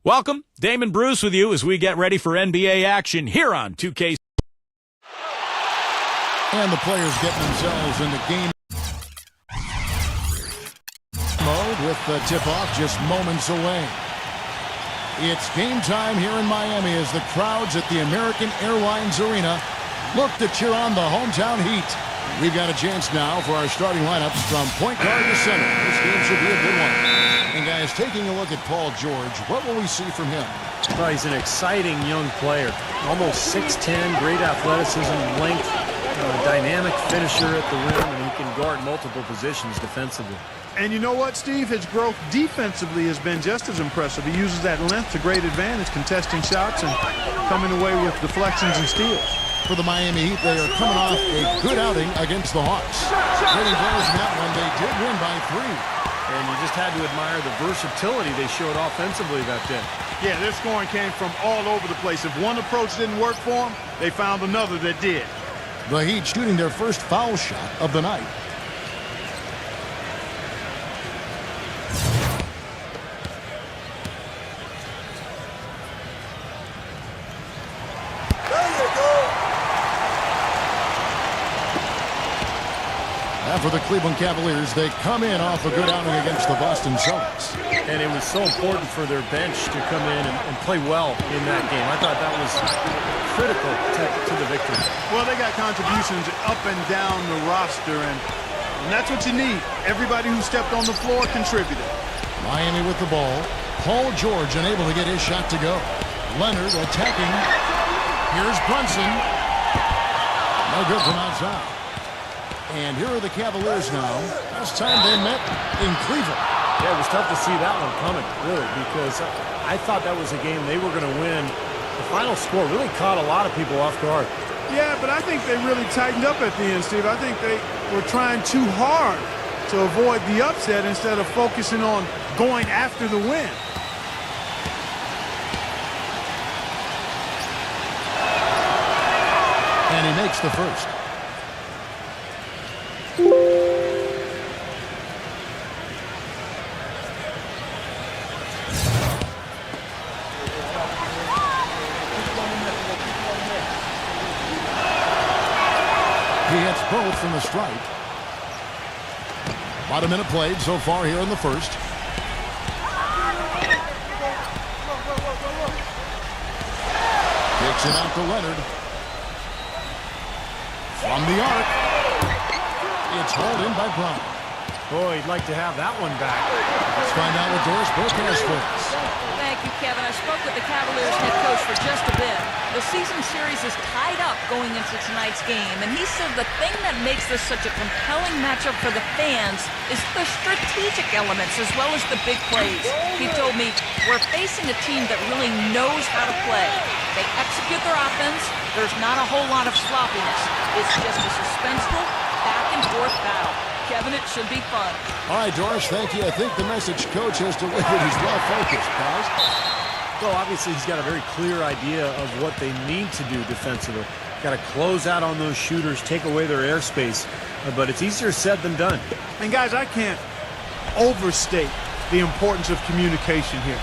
Welcome, Damon Bruce with you as we get ready for NBA action here on 2K. And the players getting themselves into game mode with the tip-off just moments away. It's game time here in Miami as the crowds at the American Airlines Arena look to cheer on the hometown Heat. We've got a chance now for our starting lineups from point guard to center. This game should be a good one. And guys, taking a look at Paul George, what will we see from him? Well, he's an exciting young player. Almost 6'10", great athleticism, length, dynamic finisher at the rim, and he can guard multiple positions defensively. And you know what, Steve? His growth defensively has been just as impressive. He uses that length to great advantage, contesting shots and coming away with deflections and steals. For the Miami Heat, they are coming off a good outing against the Hawks. Getting close in that one, they did win by 3. And you just had to admire the versatility they showed offensively that day. Yeah, their scoring came from all over the place. If one approach didn't work for them, they found another that did. The Heat shooting their first foul shot of the night. And for the Cleveland Cavaliers, they come in off a good outing against the Boston Celtics. And it was so important for their bench to come in and play well in that game. I thought that was critical to the victory. Well, they got contributions up and down the roster, and that's what you need. Everybody who stepped on the floor contributed. Miami with the ball. Paul George unable to get his shot to go. Leonard attacking. Here's Brunson. No good from outside. And here are the Cavaliers now. Last time they met in Cleveland. Yeah, it was tough to see that one coming, really, because I thought that was a game they were going to win. The final score really caught a lot of people off guard. Yeah, but I think they really tightened up at the end, Steve. I think they were trying too hard to avoid the upset instead of focusing on going after the win. And he makes the first. He hits both from the stripe. About a minute played so far here in the first. Kicks it out to Leonard. From the arc. It's hauled in by Brown. Boy, he'd like to have that one back. Let's find out what Doris Burke has for us. Thank you, Kevin. I spoke with the Cavaliers head coach for just a bit. The season series is tied up going into tonight's game, and he said the thing that makes this such a compelling matchup for the fans is the strategic elements as well as the big plays. He told me, we're facing a team that really knows how to play. They execute their offense. There's not a whole lot of sloppiness. It's just a suspenseful, back-and-forth battle. Kevin, it should be fun. All right, Doris, thank you. I think the message coach has delivered is well focused, guys. Well, obviously, he's got a very clear idea of what they need to do defensively. Got to close out on those shooters, take away their airspace. But it's easier said than done. And, guys, I can't overstate the importance of communication here.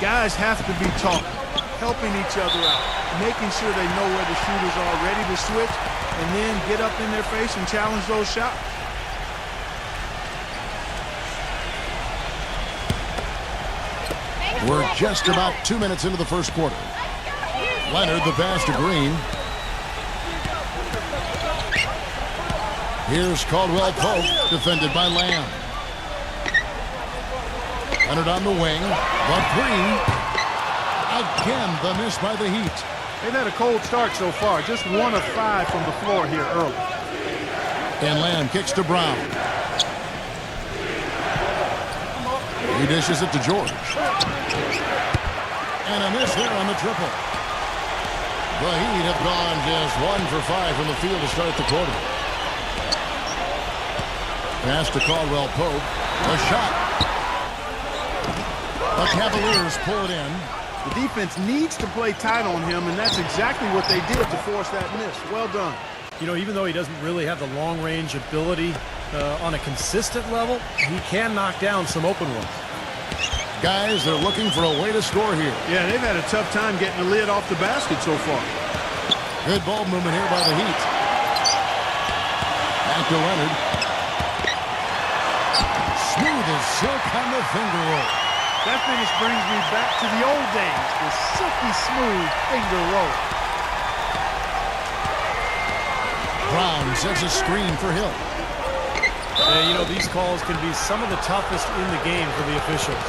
Guys have to be talking, helping each other out, making sure they know where the shooters are, ready to switch, and then get up in their face and challenge those shots. We're just about 2 minutes into the first quarter. Leonard, the pass to Green. Here's Caldwell Pope, defended by Lamb. Leonard on the wing. The three. Again, the miss by the Heat. They've had a cold start so far. Just 1 of 5 from the floor here early. And Lamb kicks to Brown. He dishes it to George. And a miss there on the triple. The Heat have gone just 1 for 5 from the field to start the quarter. Pass to Caldwell Pope. A shot. The Cavaliers pull it in. The defense needs to play tight on him, and that's exactly what they did to force that miss. Well done. You know, even though he doesn't really have the long-range ability on a consistent level, he can knock down some open ones. Guys, they're looking for a way to score here. Yeah, they've had a tough time getting the lid off the basket so far. Good ball movement here by the Heat. Back to Leonard. Smooth as silk on the finger roll. That finish brings me back to the old days, the silky smooth finger roll. Brown sets a screen for Hill. Yeah, you know, these calls can be some of the toughest in the game for the officials.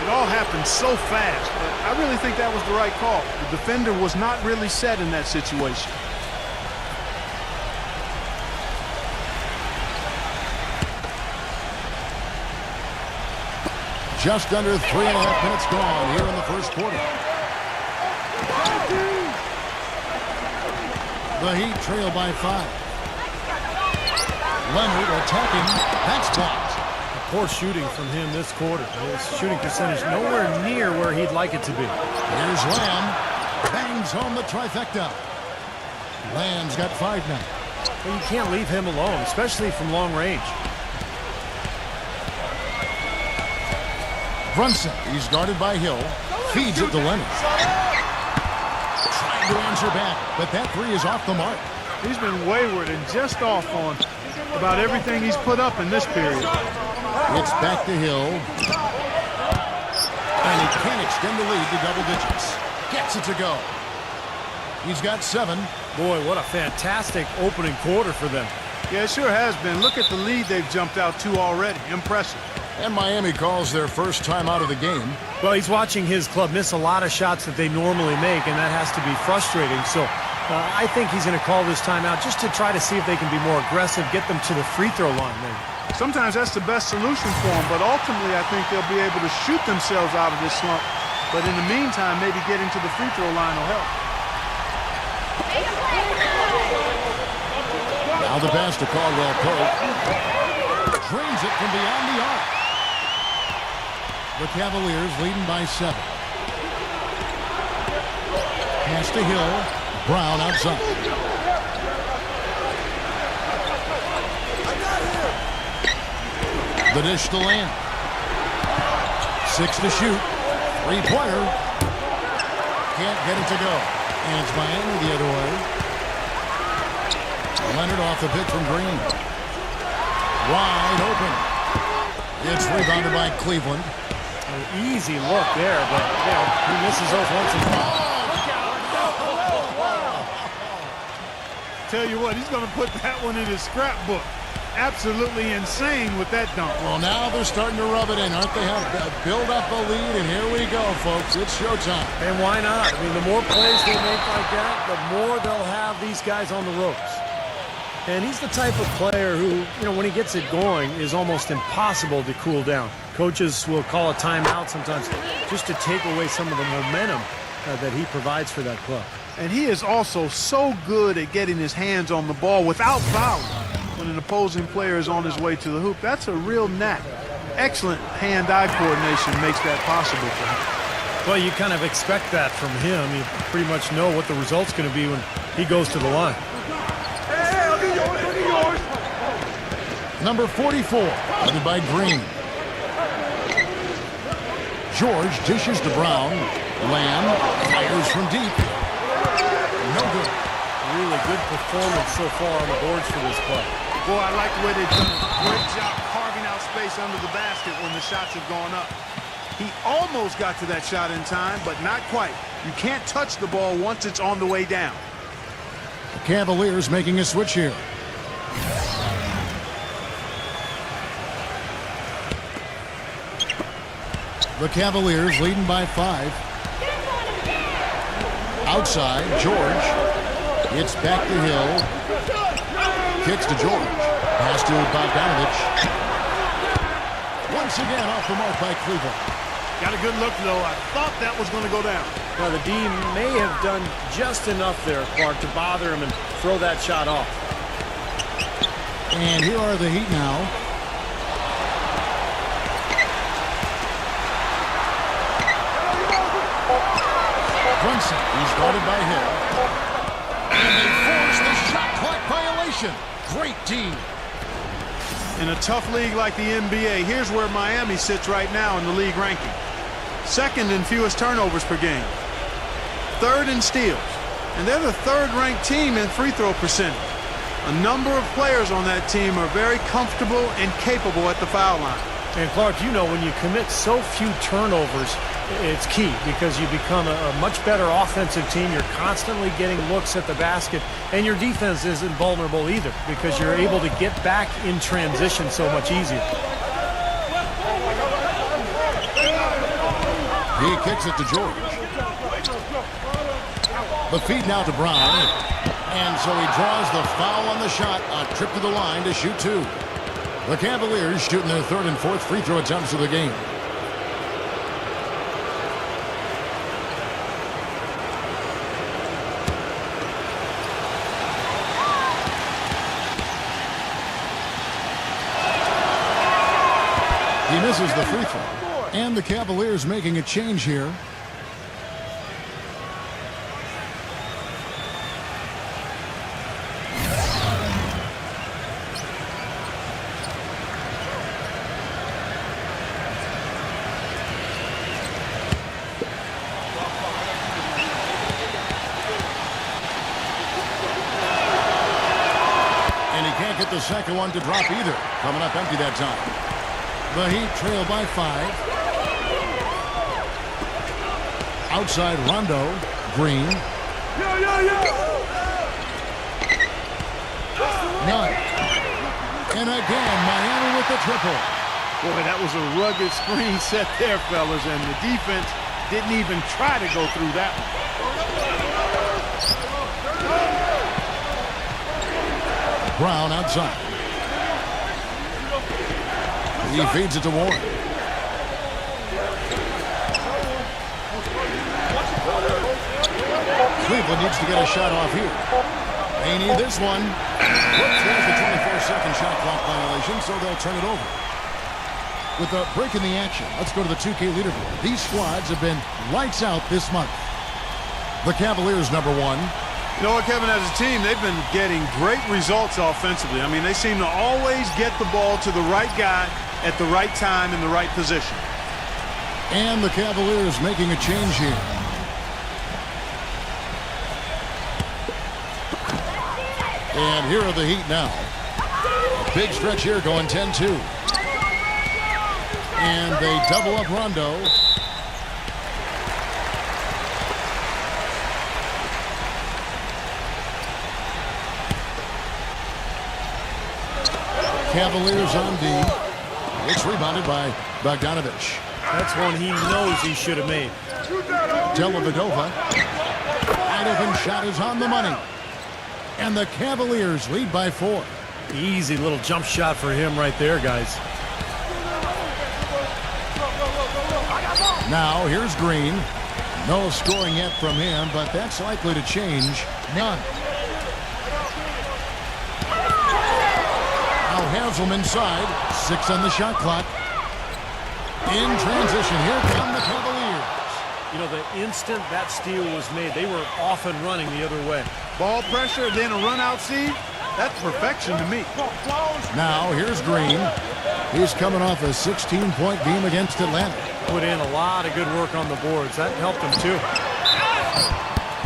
It all happened so fast, but I really think that was the right call. The defender was not really set in that situation. Just under 3.5 minutes gone here in the first quarter. The Heat trail by 5. Leonard attacking. That's blocked. Poor shooting from him this quarter. His shooting percentage nowhere near where he'd like it to be. Here's Lamb. Bangs home the trifecta. Lamb's got 5 now. Well, you can't leave him alone, especially from long range. Brunson, he's guarded by Hill. Feeds it to Leonard. Trying to answer back, but that three is off the mark. He's been wayward and just off on about everything he's put up in this period. It's back to Hill. And he can't extend the lead to double digits. Gets it to go. He's got 7. Boy, what a fantastic opening quarter for them. Yeah, it sure has been. Look at the lead they've jumped out to already. Impressive. And Miami calls their first time out of the game. Well, he's watching his club miss a lot of shots that they normally make, and that has to be frustrating. So I think he's going to call this timeout just to try to see if they can be more aggressive, get them to the free throw line maybe. Sometimes that's the best solution for them, but ultimately I think they'll be able to shoot themselves out of this slump. But in the meantime, maybe getting to the free throw line will help. Now the pass to Caldwell Pope. Drains it from beyond the arc. The Cavaliers leading by 7. Pass to Hill. Brown outside. The dish to Lamb. 6 to shoot. 3-pointer. Can't get it to go. And it's Miami the other way. Leonard off the pick from Green. Wide open. It's rebounded by Cleveland. An easy look there, but he misses those once and twice. Tell you what, he's going to put that one in his scrapbook. Absolutely insane with that dunk. Well, now they're starting to rub it in, aren't they? Have build up a lead, and here we go, folks. It's showtime. And why not? I mean, the more plays they make like that, the more they'll have these guys on the ropes. And he's the type of player who, when he gets it going, is almost impossible to cool down. Coaches will call a timeout sometimes just to take away some of the momentum that he provides for that club. And he is also so good at getting his hands on the ball without fouling when an opposing player is on his way to the hoop. That's a real knack. Excellent hand-eye coordination makes that possible for him. Well, you kind of expect that from him. You pretty much know what the result's going to be when he goes to the line. Number 44, headed by Green. George dishes to Brown. Lamb fires from deep. No good. Really good performance so far on the boards for this club. Boy, I like the way they've done a great job carving out space under the basket when the shots have gone up. He almost got to that shot in time, but not quite. You can't touch the ball once it's on the way down. The Cavaliers making a switch here. The Cavaliers leading by 5. Outside, George. It's back to Hill. Kicks to George. Pass to Bogdanovich. Once again off the mark by Cleveland. Got a good look, though. I thought that was going to go down. Well, the D may have done just enough there, Clark, to bother him and throw that shot off. And here are the Heat now. Brunson, he's guarded by Hill. And they force the shot clock violation. Great team. In a tough league like the NBA, here's where Miami sits right now in the league ranking. second in fewest turnovers per game, third in steals, and they're the third-ranked team in free throw percentage. A number of players on that team are very comfortable and capable at the foul line. And Clark, you know, when you commit so few turnovers, it's key because you become a much better offensive team. You're constantly getting looks at the basket, and your defense isn't vulnerable either because you're able to get back in transition so much easier. He kicks it to George. The feed now to Brown. And so he draws the foul on the shot. A trip to the line to shoot two. The Cavaliers shooting their third and fourth free throw attempts of the game. He misses the free throw. And the Cavaliers making a change here. The second one to drop either. Coming up empty that time. The Heat trail by 5. Outside Rondo. Green. None. And again, Miami with the triple. Boy, that was a rugged screen set there, fellas, and the defense didn't even try to go through that one. Brown outside. He feeds it to Warren. Cleveland needs to get a shot off here. They need this one. Whoops, there's the 24-second shot clock violation, so they'll turn it over. With a break in the action, let's go to the 2K leaderboard. These squads have been lights out this month. The Cavaliers, number 1. You know what, Kevin, as a team, they've been getting great results offensively. I mean, they seem to always get the ball to the right guy at the right time in the right position. And the Cavaliers making a change here. And here are the Heat now. A big stretch here going 10-2. And they double up Rondo. Cavaliers on D. It's rebounded by Bogdanovich. That's one he knows he should have made. Dellavedova. Wide open shot is on the money. And the Cavaliers lead by 4. Easy little jump shot for him right there, guys. Now here's Green. No scoring yet from him, but that's likely to change. None. Now Haslem inside. 6 on the shot clock. In transition, here come the Cavaliers. You know, the instant that steal was made, they were off and running the other way. Ball pressure, then a run-out seed. That's perfection to me. Now here's Green. He's coming off a 16-point game against Atlanta. Put in a lot of good work on the boards. That helped him, too.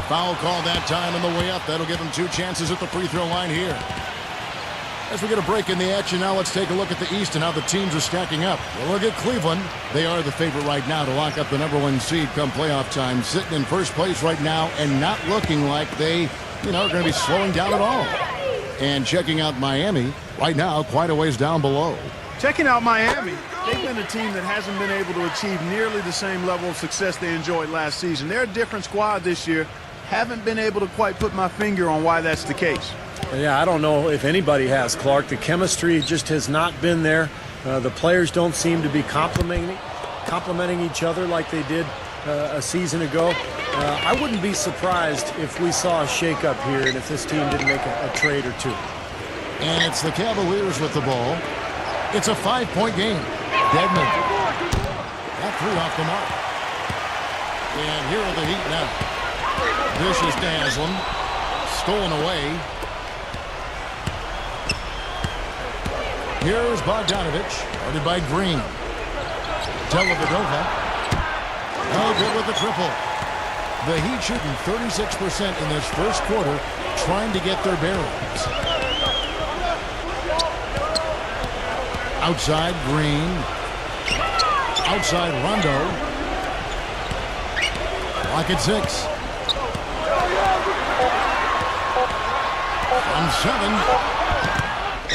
Foul call that time on the way up. That'll give him 2 chances at the free throw line here. As we get a break in the action now, let's take a look at the East and how the teams are stacking up. We'll look at Cleveland. They are the favorite right now to lock up the number 1 seed come playoff time. Sitting in first place right now and not looking like they, are going to be slowing down at all. And checking out Miami, right now, quite a ways down below. Checking out Miami, they've been a team that hasn't been able to achieve nearly the same level of success they enjoyed last season. They're a different squad this year. Haven't been able to quite put my finger on why that's the case. Yeah, I don't know if anybody has, Clark. The chemistry just has not been there. The players don't seem to be complimenting each other like they did a season ago. I wouldn't be surprised if we saw a shakeup here and if this team didn't make a trade or two. And it's the Cavaliers with the ball. It's a 5-point game. Dedmon. That 3 off the mark. And here are the Heat now. Vicious to Haslem. Stolen away. Here's Bogdanovich, guarded by Green. Dellavedova. good with the triple. The Heat shooting 36% in this first quarter, trying to get their bearings. Outside Green. Outside Rondo. Clock at 6. From 7.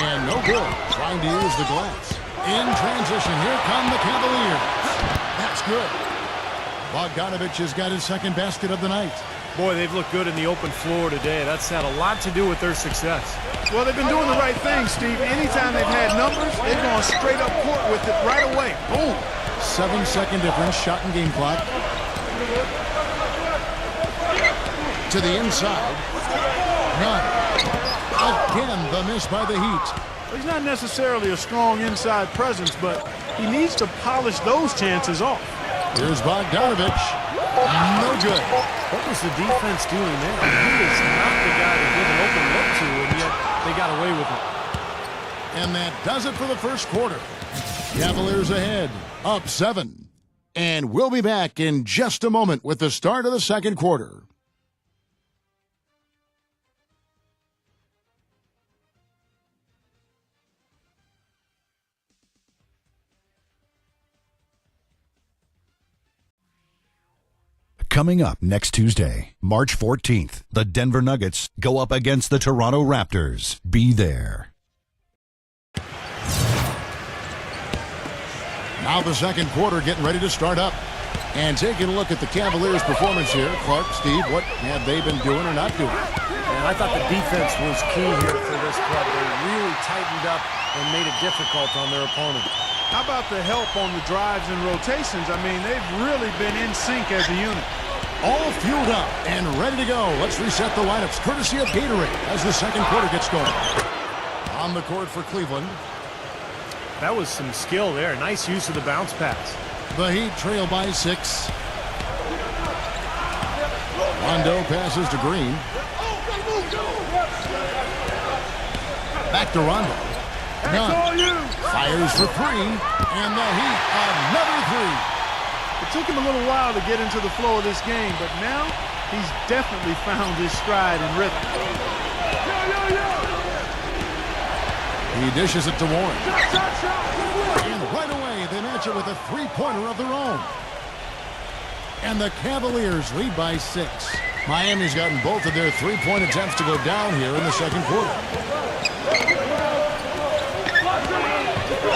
And no good. Trying to use the glass. In transition, here come the Cavaliers. That's good. Bogdanovich has got his second basket of the night. Boy, they've looked good in the open floor today. That's had a lot to do with their success. Well, they've been doing the right thing, Steve. Anytime they've had numbers, they've gone straight up court with it right away. Boom. 7-second difference, shot and game clock. To the inside. None. Again, the miss by the Heat. He's not necessarily a strong inside presence, but he needs to polish those chances off. Here's Bogdanovich. No good. What was the defense doing there? He is not the guy to give an open look to, and yet they got away with it. And that does it for the first quarter. Cavaliers ahead, up 7. And we'll be back in just a moment with the start of the second quarter. Coming up next Tuesday, March 14th, the Denver Nuggets go up against the Toronto Raptors. Be there. Now the second quarter getting ready to start up. And taking a look at the Cavaliers' performance here. Clark, Steve, what have they been doing or not doing? And I thought the defense was key here for this club. They really tightened up and made it difficult on their opponent. How about the help on the drives and rotations? I mean, they've really been in sync as a unit. All fueled up and ready to go. Let's reset the lineups courtesy of Gatorade as the second quarter gets going. On the court for Cleveland. That was some skill there. Nice use of the bounce pass. The Heat trail by 6. Rondo passes to Green. Back to Rondo. None. Fires for 3. And the Heat, another 3. It took him a little while to get into the flow of this game, but now he's definitely found his stride and rhythm. He dishes it to Warren. And right away, they match it with a three-pointer of their own. And the Cavaliers lead by 6. Miami's gotten both of their three-point attempts to go down here in the second quarter.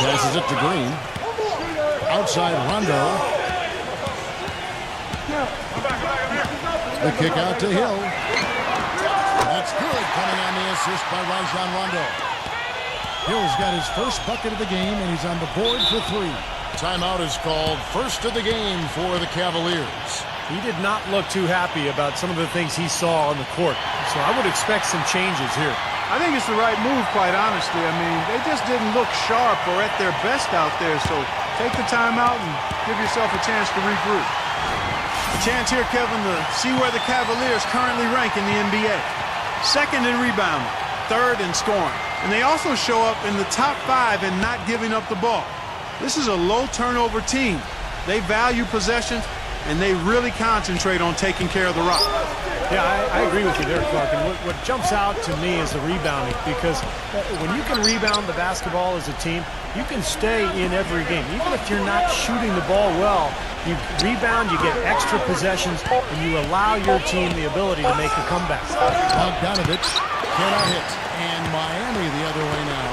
Passes it to Green. Outside Rondo. The kick out to Hill. That's good, coming on the assist by Rajon Rondo. Hill's got his first bucket of the game, and he's on the board for 3. Timeout is called, first of the game for the Cavaliers. He did not look too happy about some of the things he saw on the court, so I would expect some changes here. I think it's the right move, quite honestly. I mean, they just didn't look sharp or at their best out there, so take the timeout and give yourself a chance to regroup. A chance here, Kevin, to see where the Cavaliers currently rank in the NBA. Second in rebounding, third in scoring. And they also show up in the top 5 in not giving up the ball. This is a low turnover team. They value possessions, and they really concentrate on taking care of the rock. Yeah, I agree with you there, Clark. And what jumps out to me is the rebounding, because when you can rebound the basketball as a team, you can stay in every game. Even if you're not shooting the ball well, you rebound, you get extra possessions, and you allow your team the ability to make a comeback. Bogdanovich cannot hit. And Miami the other way now.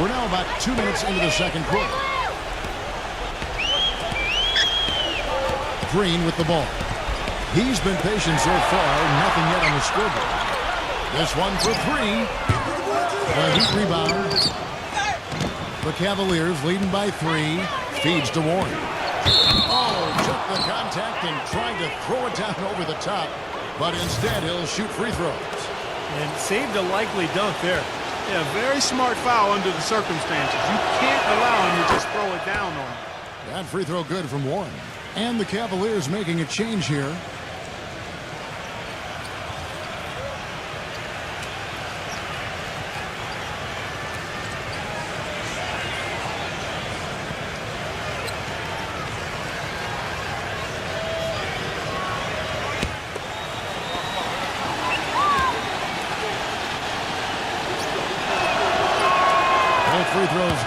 We're now about 2 minutes into the second quarter. Green with the ball. He's been patient so far, nothing yet on the scoreboard. This one for 3. The Heat rebound. The Cavaliers leading by 3. Feeds to Warren. Oh, took the contact and tried to throw it down over the top, but instead he'll shoot free throws. And saved a likely dunk there. Yeah, very smart foul under the circumstances. You can't allow him to just throw it down on him. That free throw good from Warren. And the Cavaliers making a change here.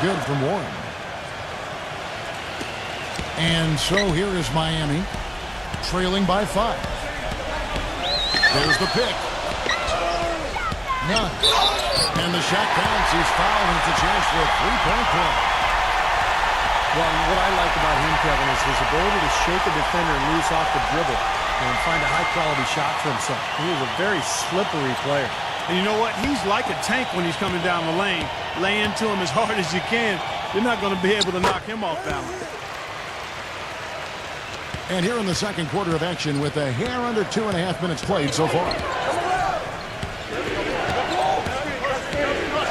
good from Warren. And so here is Miami, trailing by 5. There's the pick. None. And the shot counts. He's fouled, and it's a chance for a three-point play. Well, what I like about him, Kevin, is his ability to shake a defender loose off the dribble and find a high-quality shot for himself. He is a very slippery player. And you know what? He's like a tank when he's coming down the lane. Lay into him as hard as you can. You're not going to be able to knock him off balance. And here in the second quarter of action with a hair under 2.5 minutes played so far.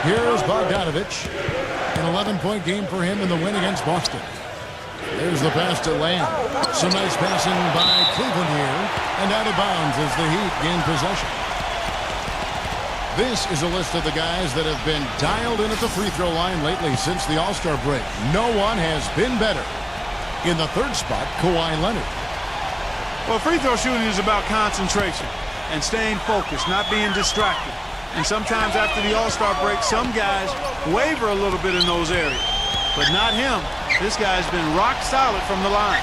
Here's Bogdanovich. An 11-point game for him in the win against Boston. There's the pass to Lamb. Some nice passing by Cleveland here. And out of bounds as the Heat gain possession. This is a list of the guys that have been dialed in at the free throw line lately since the All-Star break. No one has been better. In the third spot, Kawhi Leonard. Well, free throw shooting is about concentration and staying focused, not being distracted. And sometimes after the All-Star break, some guys waver a little bit in those areas. But not him. This guy's been rock solid from the line.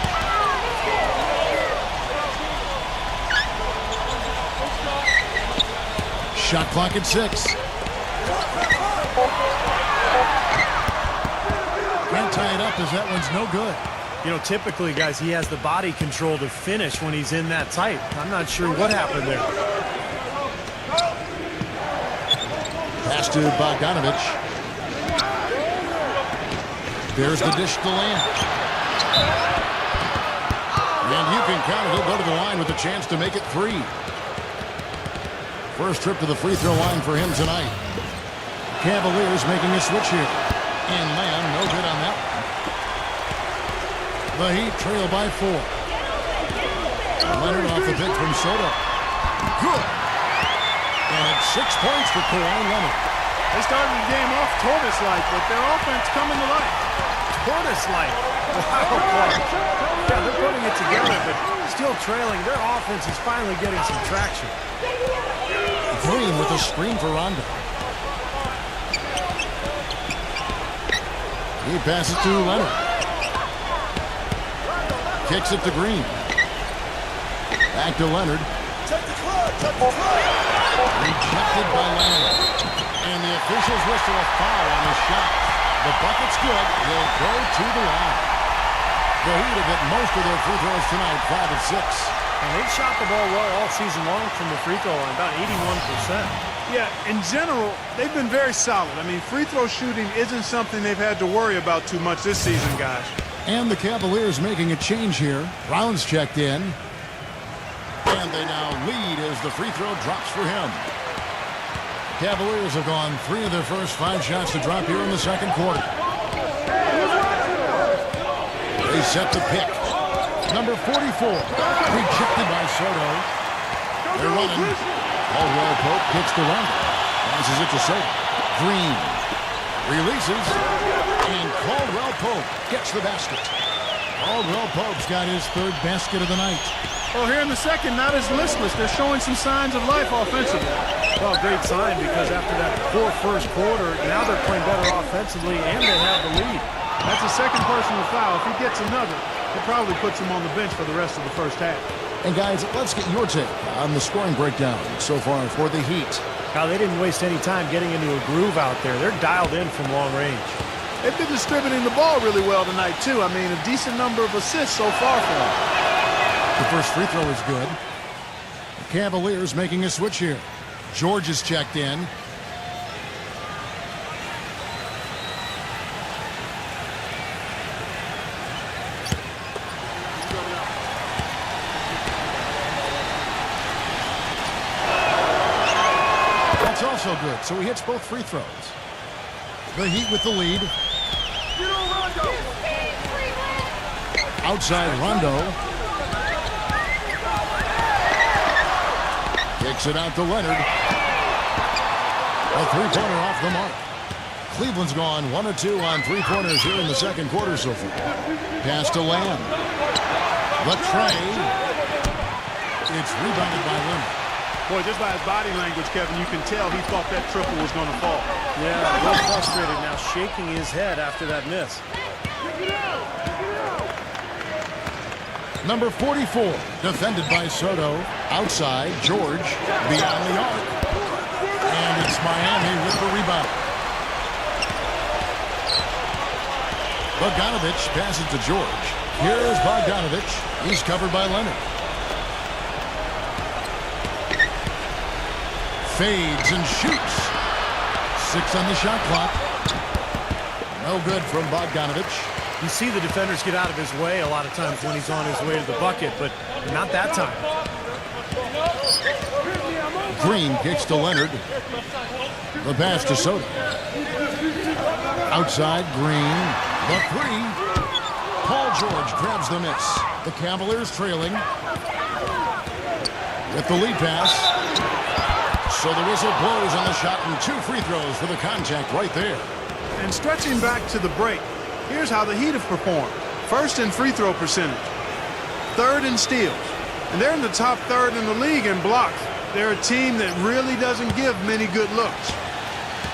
Shot clock at 6. Can't tie it up as that one's no good. You know, typically, guys, he has the body control to finish when he's in that tight. I'm not sure what happened there. Pass to Bogdanovich. There's the dish to Lamb. And you can count it. He'll go to the line with a chance to make it 3. First trip to the free throw line for him tonight. Cavaliers making a switch here. And Lamb, no good on that one. The Heat trail by 4. Leonard off the pick from Soto. Good. And it's 6 points for Kawhi Leonard. They started the game off tortoise-like, but their offense coming to life. Tortoise-like. Wow, play. Yeah, they're putting it together, but still trailing. Their offense is finally getting some traction. Green with a screen for Rondo. He passes to Leonard. Kicks it to Green. Back to Leonard. Rejected by Leonard. And the officials whistle a foul on the shot. The bucket's good. They'll go to the line. The Heat have hit most of their free throws tonight, 5 of 6. And they've shot the ball well all season long from the free throw line, about 81%. Yeah, in general, they've been very solid. I mean, free throw shooting isn't something they've had to worry about too much this season, guys. And the Cavaliers making a change here. Brown's checked in. And they now lead as the free throw drops for him. Cavaliers have gone 3 of their first 5 shots to drop here in the second quarter. They set the pick. Number 44. Rejected by Soto. They're running. Caldwell Pope kicks to Rondo. Passes it to Soto. Green. Releases. And Caldwell Pope gets the basket. Caldwell Pope's got his 3rd basket of the night. Well, here in the second, not as listless. They're showing some signs of life offensively. Well, great sign because after that poor first quarter, now they're playing better offensively and they have the lead. That's a second personal foul. If he gets another, it probably puts him on the bench for the rest of the first half. And guys, let's get your take on the scoring breakdown so far for the Heat. Now, they didn't waste any time getting into a groove out there. They're dialed in from long range. They've been distributing the ball really well tonight, too. I mean, a decent number of assists so far for them. The first free throw is good. The Cavaliers making a switch here. George is checked in. That's also good, so he hits both free throws. The Heat with the lead. Outside Rondo. Kicks it out to Leonard. A three-pointer off the mark. Cleveland's gone 1 of 2 on three-pointers here in the second quarter so far. Pass to Lamb. The tray. It's rebounded by Leonard. Boy, just by his body language, Kevin, you can tell he thought that triple was going to fall. Yeah, a little frustrated now, shaking his head after that miss. Number 44, defended by Soto. Outside, George beyond the arc. And it's Miami with the rebound. Bogdanovich passes to George. Here's Bogdanovich. He's covered by Leonard. Fades and shoots. 6 on the shot clock. No good from Bogdanovich. You see the defenders get out of his way a lot of times when he's on his way to the bucket, but not that time. Green kicks to Leonard. The pass to Soto. Outside, Green. The 3. Paul George grabs the miss. The Cavaliers trailing. With the lead pass. So the whistle blows on the shot and 2 free throws for the contact right there. And stretching back to the break, here's how the Heat have performed. First in free throw percentage. Third in steals. And they're in the top third in the league in blocks. They're a team that really doesn't give many good looks.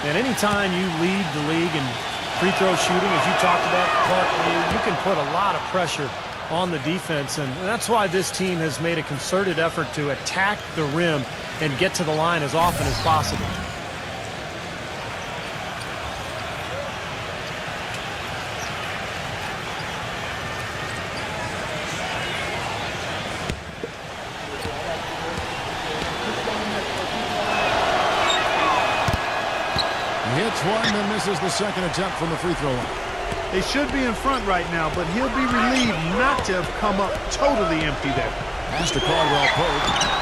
And anytime you lead the league in free throw shooting, as you talked about, Clark, you can put a lot of pressure on the defense. And that's why this team has made a concerted effort to attack the rim and get to the line as often as possible. Hits one, then misses the second attempt from the free throw line. They should be in front right now, but he'll be relieved not to have come up totally empty there. Pass to Caldwell Pope.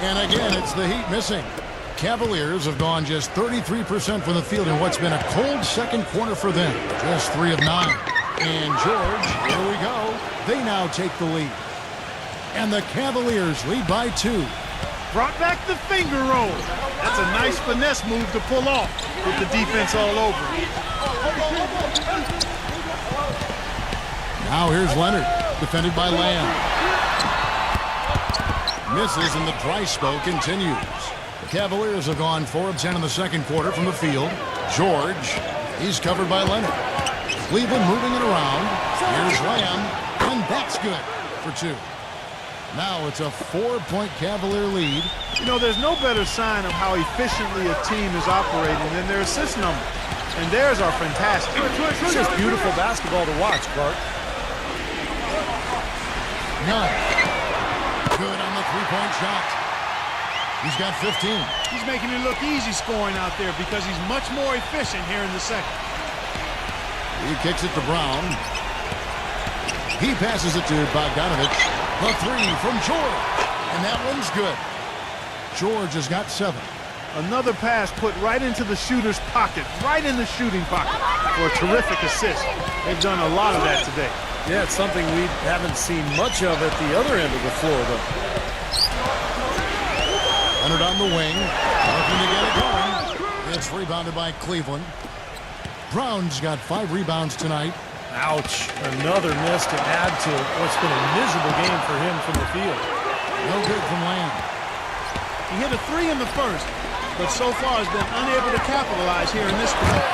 And again, it's the Heat missing. Cavaliers have gone just 33% from the field in what's been a cold second quarter for them. Just 3 of 9. And George, here we go. They now take the lead. And the Cavaliers lead by 2. Brought back the finger roll. That's a nice finesse move to pull off with the defense all over. Now here's Leonard, defended by Lamb. Misses and the dry spell continues. The Cavaliers have gone 4 of 10 in the second quarter from the field. George, he's covered by Leonard. Cleveland moving it around. Here's Lamb, and that's good for 2. Now it's a 4-point Cavalier lead. You know, there's no better sign of how efficiently a team is operating than their assist numbers. And theirs are fantastic. It's just beautiful basketball to watch, Clark. 9. Good on the 3-point shot. He's got 15. He's making it look easy scoring out there because he's much more efficient here in the second. He kicks it to Brown. He passes it to Bogdanovich. The 3 from George. And that one's good. George has got 7. Another pass put right into the shooter's pocket, right in the shooting pocket for a terrific assist. They've done a lot of that today. Yeah, it's something we haven't seen much of at the other end of the floor, though. Leonard on the wing, looking to get it going. It's rebounded by Cleveland. Brown's got 5 rebounds tonight. Ouch. Another miss to add to what's been a miserable game for him from the field. No good from Lamb. He hit a 3 in the first, but so far has been unable to capitalize here in this quarter.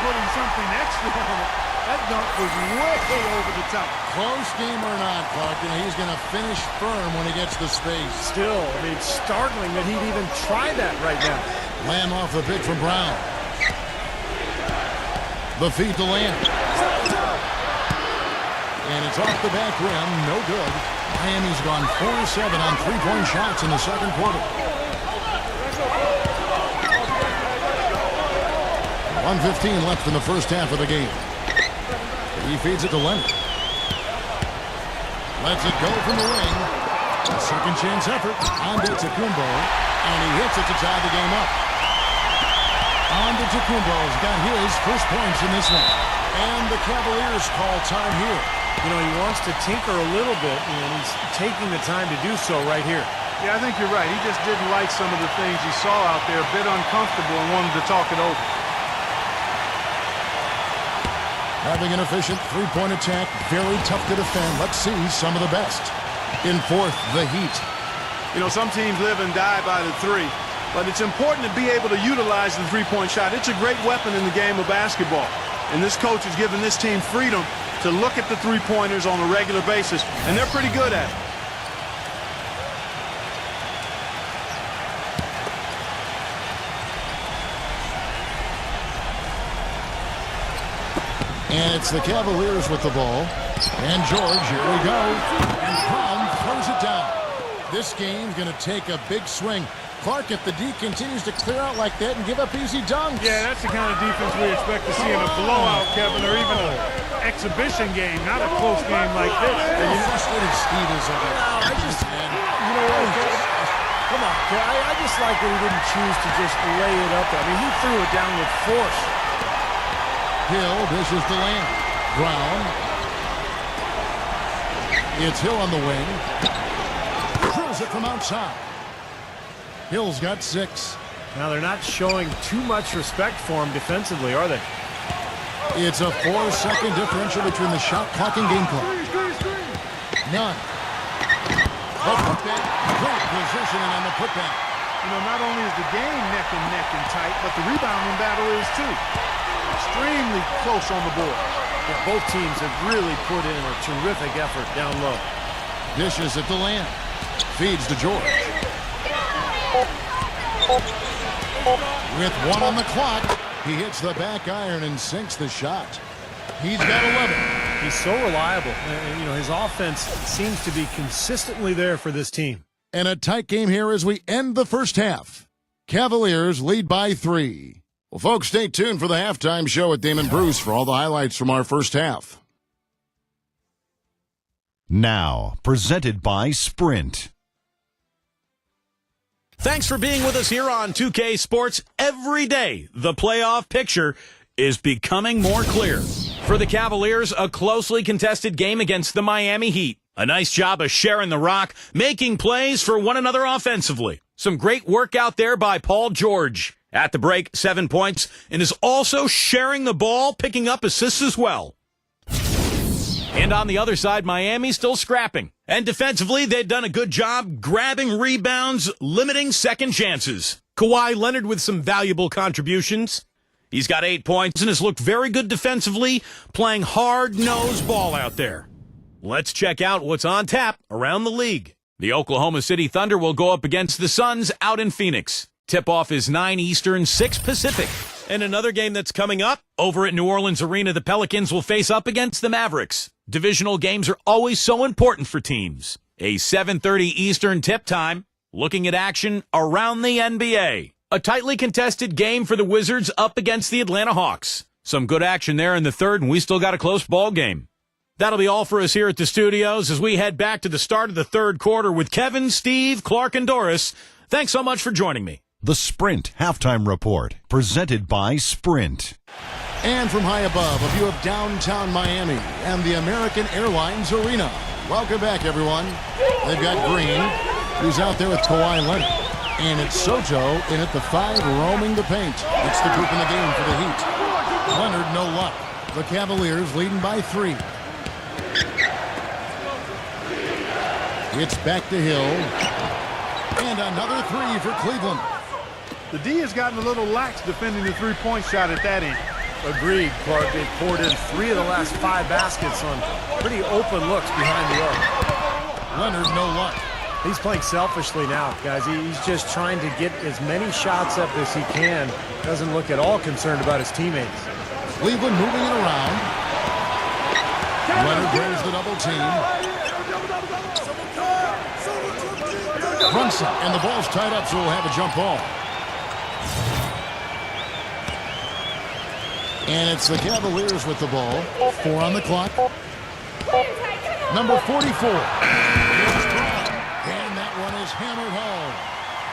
Putting something extra on it. That dunk was way over the top. Close game or not, Clark, he's going to finish firm when he gets the space. Still, I mean, it's startling that he'd even try that right now. Lamb off the pick from Brown. The feed to Lamb. And it's off the back rim, no good. Miami's gone 4-7 on 3-point shots in the second quarter. 1:15 left in the first half of the game. He feeds it to Leonard. Lets it go from the wing. A second chance effort. Antetokounmpo. And he hits it to tie the game up. Antetokounmpo's got his first points in this one. And the Cavaliers call time here. You know, he wants to tinker a little bit, and he's taking the time to do so right here. Yeah, I think you're right. He just didn't like some of the things he saw out there. A bit uncomfortable and wanted to talk it over. Having an efficient three-point attack, very tough to defend. Let's see some of the best. In fourth, the Heat. You know, some teams live and die by the three, but it's important to be able to utilize the three-point shot. It's a great weapon in the game of basketball, and this coach is giving this team freedom to look at the three-pointers on a regular basis, and they're pretty good at it. And it's the Cavaliers with the ball. And George, here we go. And Brown throws it down. This game's going to take a big swing. Clark, if the D continues to clear out like that and give up easy dunks. Yeah, that's the kind of defense we expect to see in a blowout, Kevin, or even an exhibition game, not a close game like this. And how frustrated Steve is over I just, you know what, come on, I just like that he didn't choose to just lay it up there. I mean, he threw it down with force. Hill dishes the lane. Brown. It's Hill on the wing. Drills it from outside. Hill's got 6. Now they're not showing too much respect for him defensively, are they? It's a 4-second differential between the shot clock and game clock. None. The putback. Great positioning on the putback. You know, not only is the game neck and tight, but the rebounding battle is too. Extremely close on the board. Yeah, both teams have really put in a terrific effort down low. Dishes at the land. Feeds to George. With 1 on the clock, he hits the back iron and sinks the shot. He's got 11. He's so reliable. And, you know, his offense seems to be consistently there for this team. And a tight game here as we end the first half. Cavaliers lead by 3. Well, folks, stay tuned for the halftime show with Damon Bruce for all the highlights from our first half. Now, presented by Sprint. Thanks for being with us here on 2K Sports. Every day, the playoff picture is becoming more clear. For the Cavaliers, a closely contested game against the Miami Heat. A nice job of sharing the rock, making plays for one another offensively. Some great work out there by Paul George. At the break, 7 points, and is also sharing the ball, picking up assists as well. And on the other side, Miami's still scrapping. And defensively, they've done a good job grabbing rebounds, limiting second chances. Kawhi Leonard with some valuable contributions. He's got 8 points and has looked very good defensively, playing hard-nosed ball out there. Let's check out what's on tap around the league. The Oklahoma City Thunder will go up against the Suns out in Phoenix. Tip-off is 9 Eastern, 6 Pacific. And another game that's coming up, over at New Orleans Arena, the Pelicans will face up against the Mavericks. Divisional games are always so important for teams. A 7:30 Eastern tip time, looking at action around the NBA. A tightly contested game for the Wizards up against the Atlanta Hawks. Some good action there in the third, and we still got a close ball game. That'll be all for us here at the studios as we head back to the start of the third quarter with Kevin, Steve, Clark, and Doris. Thanks so much for joining me. The Sprint Halftime Report, presented by Sprint. And from high above, a view of downtown Miami and the American Airlines Arena. Welcome back, everyone. They've got Green, who's out there with Kawhi Leonard. And it's Sojo in at the 5, roaming the paint. It's the group in the game for the Heat. Leonard, no luck. The Cavaliers leading by 3. It's back to Hill. And another 3 for Cleveland. The D has gotten a little lax defending the three-point shot at that end. Agreed, Clark. They poured in 3 of the last 5 baskets on pretty open looks behind the arc. Leonard, no luck. He's playing selfishly now, guys. He's just trying to get as many shots up as he can. Doesn't look at all concerned about his teammates. Cleveland moving it around. Leonard brings the double team. Brunson, and the ball's tied up, so we'll have a jump ball. And it's the Cavaliers with the ball. 4 on the clock. Number 44. And that one is hammered home.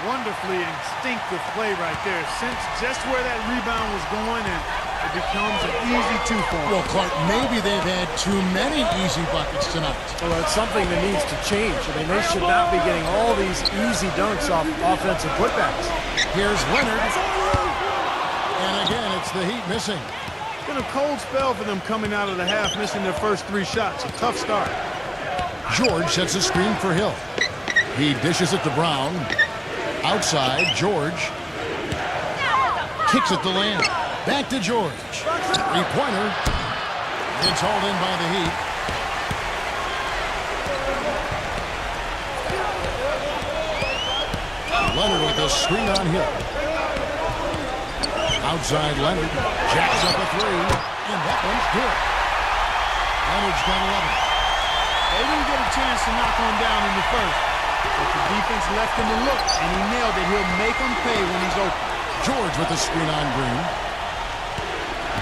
Wonderfully instinctive play right there. Sense just where that rebound was going, and it becomes an easy 2 for him. Well, Clark, maybe they've had too many easy buckets tonight. Well, that's something that needs to change. I mean, they should not be getting all these easy dunks off offensive putbacks. Here's Leonard. And again, it's the Heat missing. Been a cold spell for them coming out of the half, missing their first 3 shots. A tough start. George sets a screen for Hill. He dishes it to Brown. Outside, George. Kicks it to Land. Back to George. Three-pointer. It's hauled in by the Heat. Leonard with a screen on Hill. Outside Leonard. Jacks up a 3. And that one's good. Leonard's got 11. They didn't get a chance to knock one down in the first. But the defense left him a look, and he nailed it. He'll make them pay when he's open. George with the screen on Green.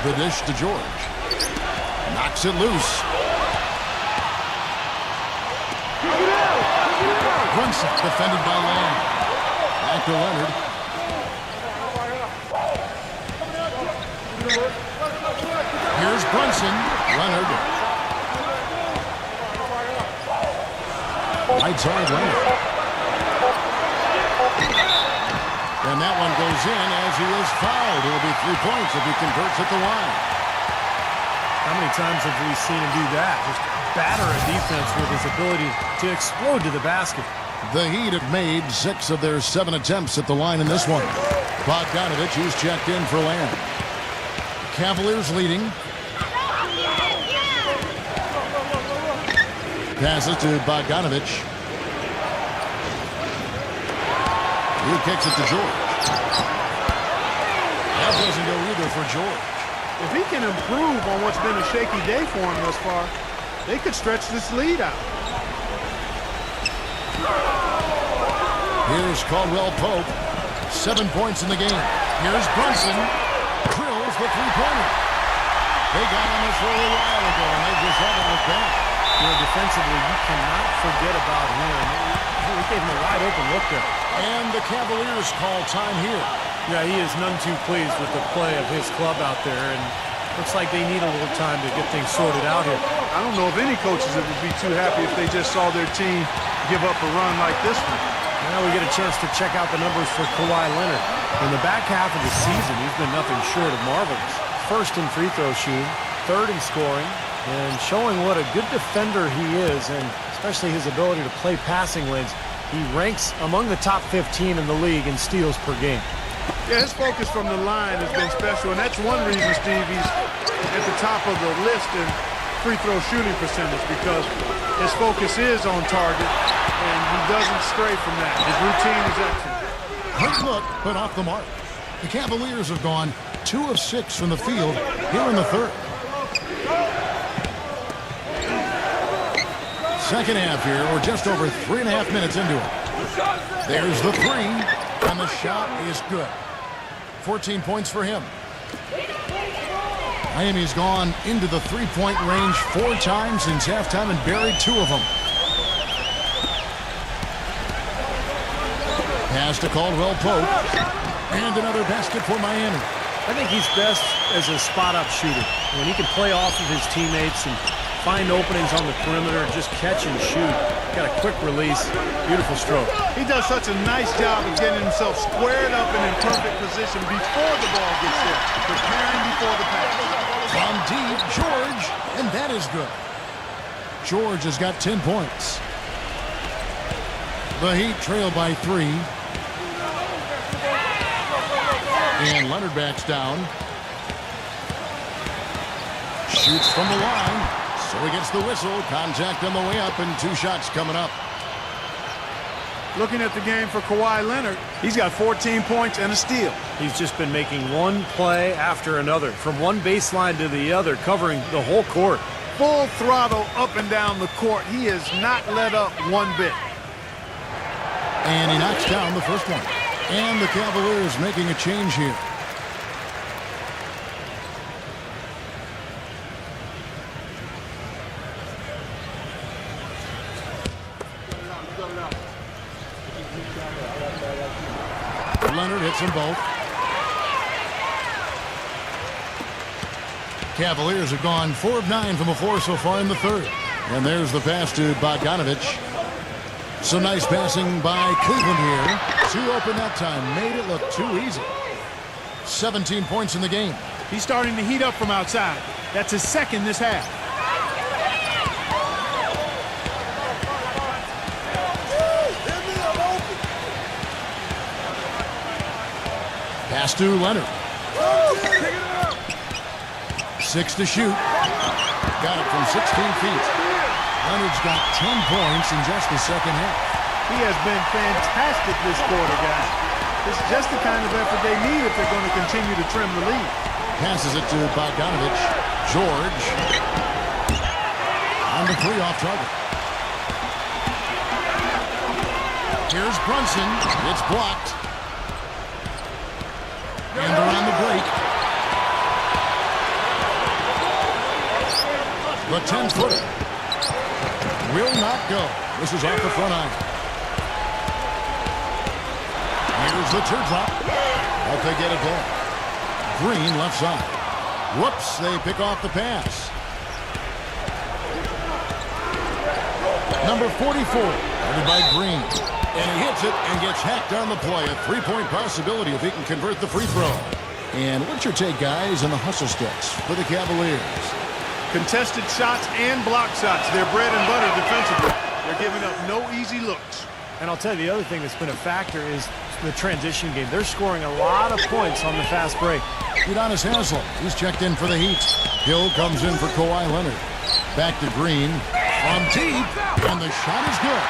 The dish to George. Knocks it loose. Brunson defended by Land. Back to Leonard. Here's Brunson. Leonard. Right side Leonard. And that one goes in as he is fouled. It will be 3 points if he converts at the line. How many times have we seen him do that? Just batter a defense with his ability to explode to the basket. The Heat have made 6 of their 7 attempts at the line in this one. Bogdanovich, he's checked in for Land. Cavaliers leading. Passes to Bogdanovich. He kicks it to George. That doesn't go either for George. If he can improve on what's been a shaky day for him thus far, they could stretch this lead out. Here's Caldwell Pope. 7 points in the game. Here's Brunson. Drills the three-pointer. They got on this a little while ago, and they just haven't looked back. You know, defensively, you cannot forget about him. He gave him a wide open look there. And the Cavaliers call time here. Yeah, he is none too pleased with the play of his club out there, and looks like they need a little time to get things sorted out here. I don't know if any coaches would be too happy if they just saw their team give up a run like this one. Now we get a chance to check out the numbers for Kawhi Leonard. In the back half of the season, he's been nothing short of marvelous. First in free throw shooting, third in scoring, and showing what a good defender he is, and especially his ability to play passing lanes. He ranks among the top 15 in the league in steals per game. Yeah, his focus from the line has been special, and that's one reason, Steve, he's at the top of the list in free throw shooting percentage, because his focus is on target, and he doesn't stray from that. His routine is excellent. Quick look, but off the mark. The Cavaliers have gone 2 of 6 from the field here in the third. Second half here, we're just over 3.5 minutes into it. There's the 3, and the shot is good. 14 points for him. Miami's gone into the three-point range 4 times since halftime and buried 2 of them. Pass to Caldwell Pope. And another basket for Miami. I think he's best as a spot-up shooter. When he can play off of his teammates and find openings on the perimeter, just catch and shoot. Got a quick release, beautiful stroke. He does such a nice job of getting himself squared up and in perfect position before the ball gets there, preparing before the pass. From deep, George, and that is good. George has got 10 points. The Heat trail by 3. And Leonard backs down. Shoots from the line. So he gets the whistle. Contact on the way up, and 2 shots coming up. Looking at the game for Kawhi Leonard, he's got 14 points and a steal. He's just been making one play after another, from one baseline to the other, covering the whole court. Full throttle up and down the court. He has not let up one bit. And he knocks down the first one. And the Cavaliers making a change here. Leonard hits them both. Cavaliers have gone 4 of 9 from the floor so far in the third. And there's the pass to Bogdanovich. Some nice passing by Cleveland here. 2 open that time. Made it look too easy. 17 points in the game. He's starting to heat up from outside. That's his second this half. Pass to Leonard. 6 to shoot. Got it from 16 feet. Leonard's got 10 points in just the second half. He has been fantastic this quarter, guys. It's just the kind of effort they need if they're going to continue to trim the lead. Passes it to Bogdanovich. George. On the 3 off target. Here's Brunson. It's blocked. And around the break. The 10-footer will not go. This is off the front iron. Here's the teardrop. Hope they get it back. Green left side. Whoops, they pick off the pass. Number 44, guarded by Green. And he hits it and gets hacked on the play. A 3-point possibility if he can convert the free throw. And what's your take, guys, on the hustle sticks for the Cavaliers? Contested shots and block shots. They're bread and butter defensively. They're giving up no easy looks. And I'll tell you, the other thing that's been a factor is the transition game. They're scoring a lot of points on the fast break. Udonis Haslem, he's checked in for the Heat. Hill comes in for Kawhi Leonard. Back to Green. From deep, and the shot is good.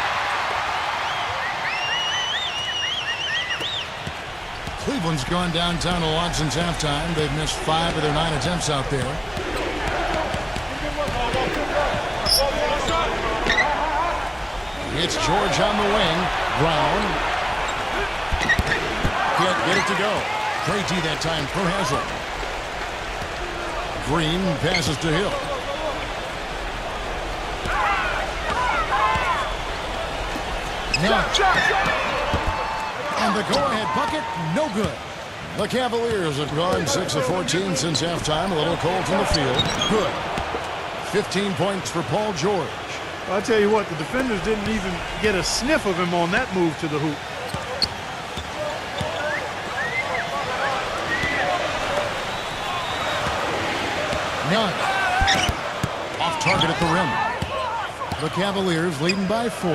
Cleveland's gone downtown a lot since halftime. They've missed 5 of their 9 attempts out there. It's George on the wing. Brown. Can't get it to go. Great D that time for Haslem. Green passes to Hill. And the go-ahead bucket, no good. The Cavaliers have gone 6 of 14 since halftime. A little cold from the field. Good. 15 points for Paul George. Well, I'll tell you what, the defenders didn't even get a sniff of him on that move to the hoop. None. Off target at the rim. The Cavaliers leading by 4.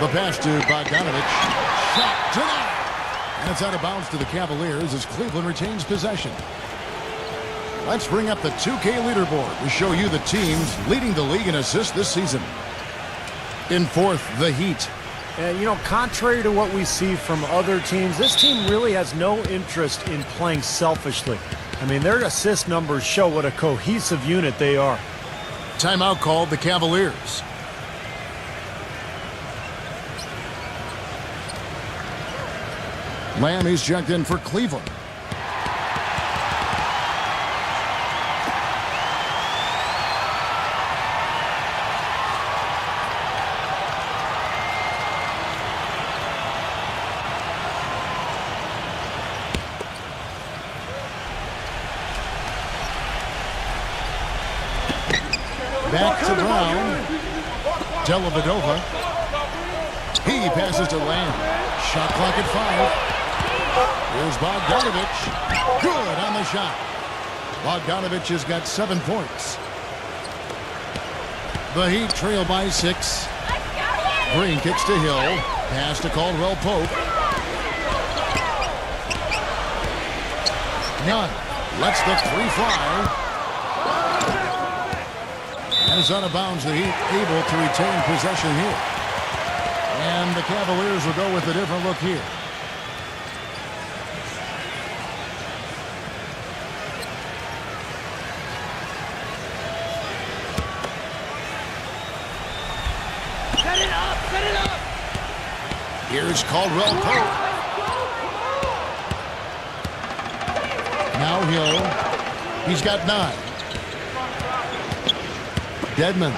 The pass to Bogdanovich. Shot denied. And it's out of bounds to the Cavaliers as Cleveland retains possession. Let's bring up the 2K leaderboard to show you the teams leading the league in assists this season. In 4th, the Heat. And, you know, contrary to what we see from other teams, this team really has no interest in playing selfishly. I mean, their assist numbers show what a cohesive unit they are. Timeout called the Cavaliers. Lamb is checked in for Cleveland. Back to Brown. Dellavedova. He passes to Lamb. Shot clock at 5. Here's Bogdanovich. Good on the shot. Bogdanovich has got 7 points. The Heat trail by 6. Green kicks to Hill. Pass to Caldwell Pope. None. Lets the 3 fly. And it's out of bounds. The Heat able to retain possession here. And the Cavaliers will go with a different look here. Here's Caldwell Pope. Now Hill. He's got 9. Dedmon.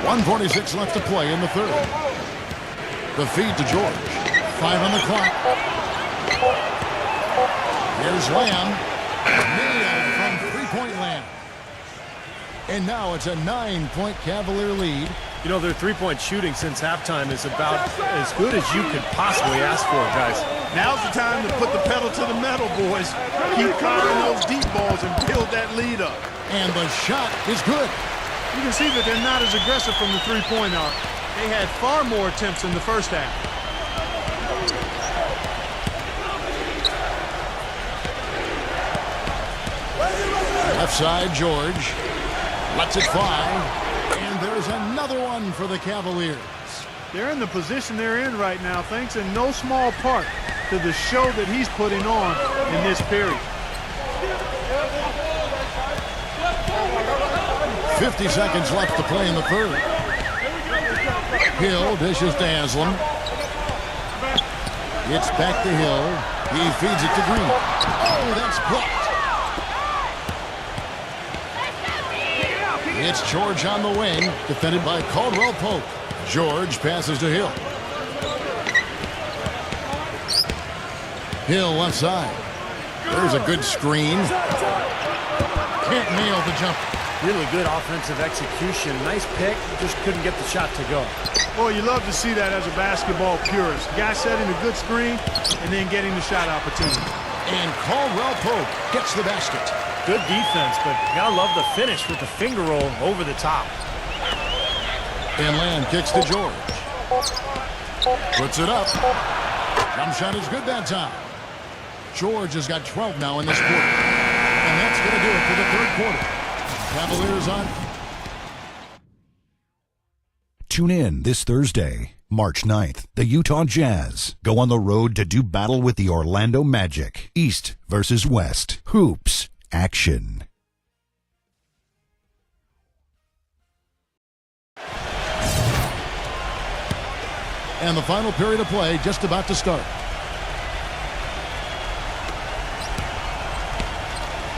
1:46 left to play in the 3rd. The feed to George. 5 on the clock. Here's Lamb. Nailed from 3-point land. And now it's a 9-point Cavalier lead You know, their three-point shooting since halftime is about as good as you could possibly ask for, guys. Now's the time to put the pedal to the metal, boys. Keep firing those deep balls and build that lead up. And the shot is good. You can see that they're not as aggressive from the three-point arc. They had far more attempts in the first half. Left side, George. Lets it fly. And there's another one for the Cavaliers. They're in the position they're in right now, thanks in no small part to the show that he's putting on in this period. 50 seconds left to play in the third. Hill dishes to Haslam. It's back to Hill. He feeds it to Green. Oh, that's blocked. It's George on the wing, defended by Caldwell Pope. George passes to Hill. Hill left side. There's a good screen. Can't nail the jump. Really good offensive execution. Nice pick, just couldn't get the shot to go. Boy, you love to see that as a basketball purist. Guy setting a good screen and then getting the shot opportunity. And Caldwell Pope gets the basket. Good defense, but you gotta love the finish with the finger roll over the top. And Land kicks to George. Puts it up. Jump shot is good that time. George has got 12 now in this quarter. And that's going to do it for the third quarter. Cavaliers on. Tune in this Thursday, March 9th. The Utah Jazz go on the road to do battle with the Orlando Magic. East versus West. Hoops action. And the final period of play just about to start.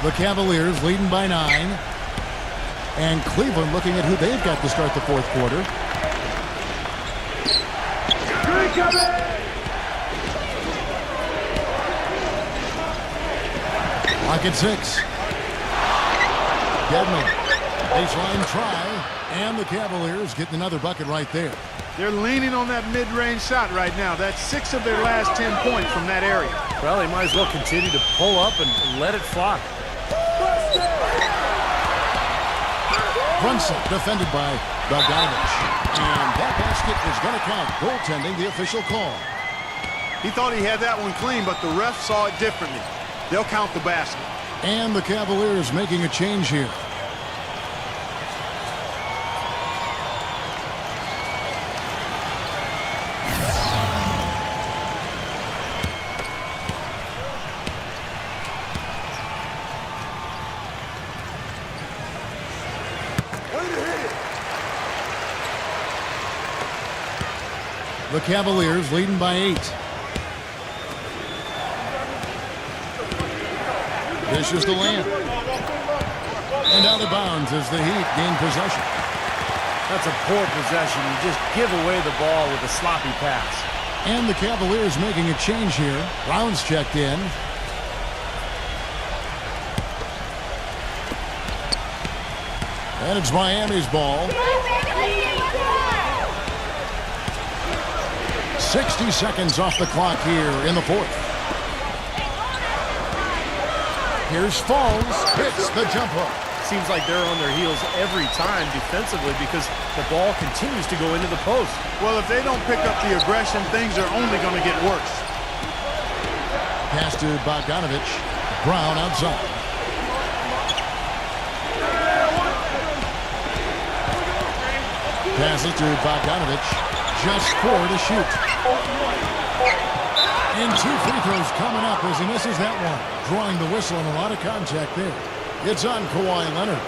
The Cavaliers leading by 9. And Cleveland looking at who they've got to start the fourth quarter. Clock at 6. Gedman. Baseline try. And the Cavaliers getting another bucket right there. They're leaning on that mid-range shot right now. That's 6 of their last 10 points from that area. Well, they might as well continue to pull up and let it fly. Brunson defended by Bogdanovich. And that basket is going to count. Goaltending, the official call. He thought he had that one clean, but the ref saw it differently. They'll count the basket. And the Cavaliers making a change here. The Cavaliers leading by 8. Dishes to Lamb. And out of bounds as the Heat gain possession. That's a poor possession. You just give away the ball with a sloppy pass. And the Cavaliers making a change here. Brown's checked in. And it's Miami's ball. 60 seconds off the clock here in the fourth. Here's Falls, hits the jumper. Seems like they're on their heels every time defensively because the ball continues to go into the post. Well, if they don't pick up the aggression, things are only going to get worse. Pass to Bogdanovich. Brown outside. Passes to Bogdanovich. Just 4 to shoot. And 2 free throws coming up as he misses that one. Drawing the whistle and a lot of contact there. It's on Kawhi Leonard.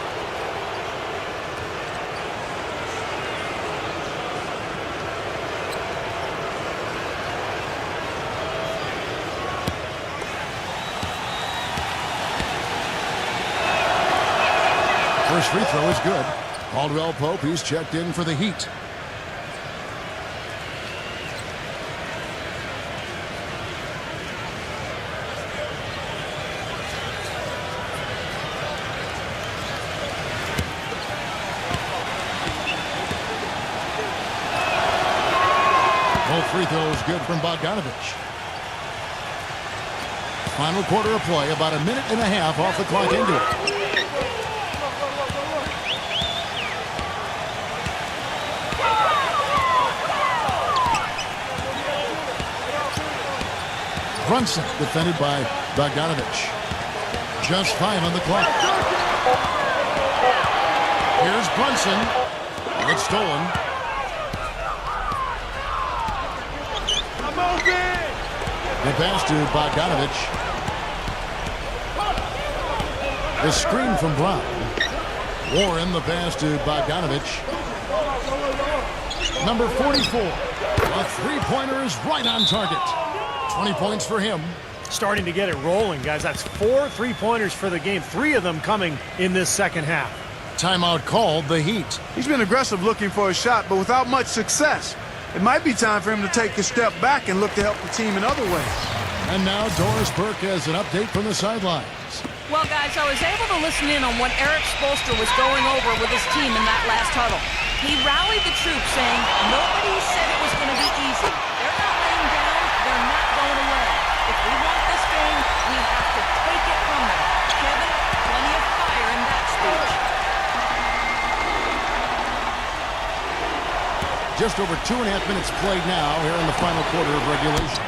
First free throw is good. Caldwell Pope, he's checked in for the Heat. Both free throws good from Bogdanovich. Final quarter of play, about a minute and a half off the clock into it. Brunson defended by Bogdanovich. Just 5 on the clock. Here's Brunson. It's stolen. The pass to Bogdanovich. The screen from Brown. Warren, the pass to Bogdanovich. Number 44. A three-pointer is right on target. 20 points for him. Starting to get it rolling, guys. That's 4 3-pointers for the game. 3 of them coming in this second half. Timeout called, the Heat. He's been aggressive looking for a shot, but without much success. It might be time for him to take a step back and look to help the team in other ways. And now Doris Burke has an update from the sidelines. Well, guys, I was able to listen in on what Eric Spoelstra was going over with his team in that last huddle. He rallied the troops, saying nobody said it was going to be easy. They're not laying down. They're not going away. If we want this game, we have to take it from them. Kevin, plenty of fire in that speech. Just over 2.5 minutes played now here in the final quarter of regulation.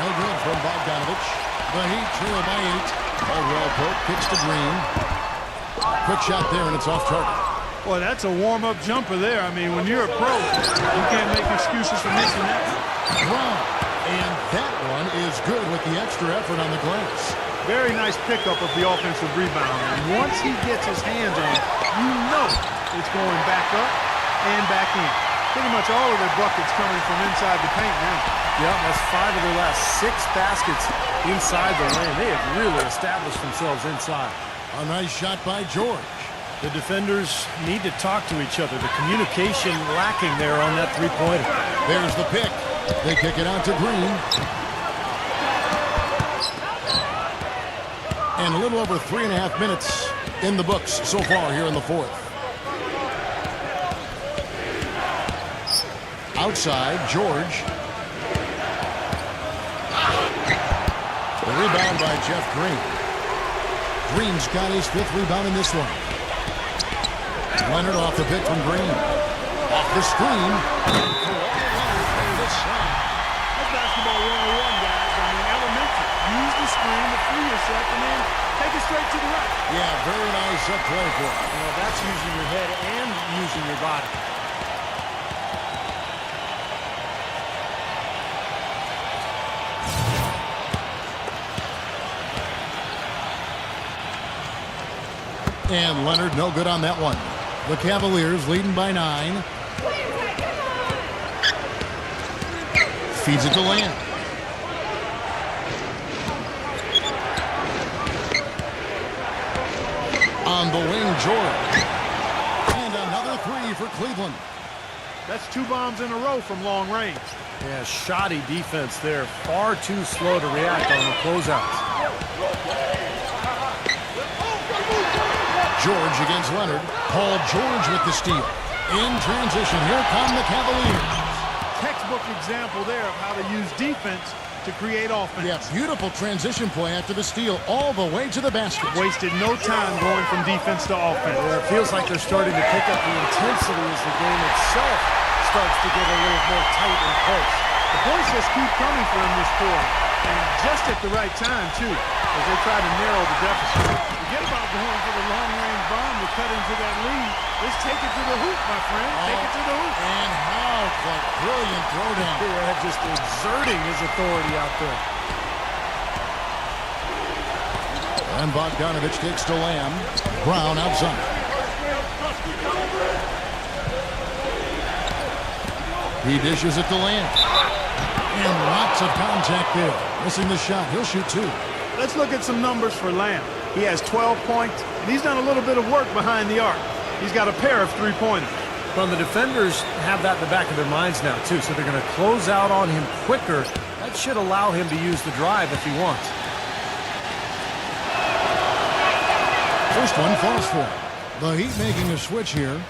No good from Bogdanovich. The Heat trail by 8. Caldwell Pope kicks to Green. Quick shot there, and it's off target. Boy, that's a warm-up jumper there. I mean, when you're a pro, you can't make excuses for missing that. Brown. And that one is good with the extra effort on the glass. Very nice pickup of the offensive rebound. And once he gets his hands on it, you know it's going back up and back in. Pretty much all of their buckets coming from inside the paint now. Yeah, that's 5 of their last 6 baskets inside the lane. They have really established themselves inside. A nice shot by George. The defenders need to talk to each other. The communication lacking there on that three-pointer. There's the pick. They kick it out to Green. And a little over 3.5 minutes in the books so far here in the fourth. Outside, George. The rebound by Jeff Green. Green's got his 5th rebound in this one. Leonard off the pick from Green. Off the screen. That's basketball 101, guys. I mean, elementary. Use the screen to free yourself and then take it straight to the right. Yeah, very nice up play for him. You know, that's using your head and using your body. And Leonard no good on that one. The Cavaliers leading by 9. Feeds it to Lamb. On the wing, George. And another 3 for Cleveland. That's 2 bombs in a row from long range. Yeah, shoddy defense there. Far too slow to react on the closeouts. George against Leonard. Paul George with the steal. In transition, here come the Cavaliers. Textbook example there of how to use defense to create offense. Yeah, beautiful transition play after the steal all the way to the basket. Wasted no time going from defense to offense. Yeah, it feels like they're starting to pick up the intensity as the game itself starts to get a little more tight and close. The points just keep coming for him this quarter. And just at the right time, too, as they try to narrow the deficit. Forget about going for the long-range bomb to cut into that lead. Let's take it to the hoop, my friend. Take it to the hoop. And how a brilliant throwdown. Yeah, just exerting his authority out there. And Bogdanovich takes to Lamb. Brown outside. He dishes it to Lamb. And lots of contact there. Missing the shot. He'll shoot 2. Let's look at some numbers for Lamb. He has 12 points, and he's done a little bit of work behind the arc. He's got a pair of 3-pointers. Well, the defenders have that in the back of their minds now, too, so they're going to close out on him quicker. That should allow him to use the drive if he wants. First one falls for him. The Heat making a switch here.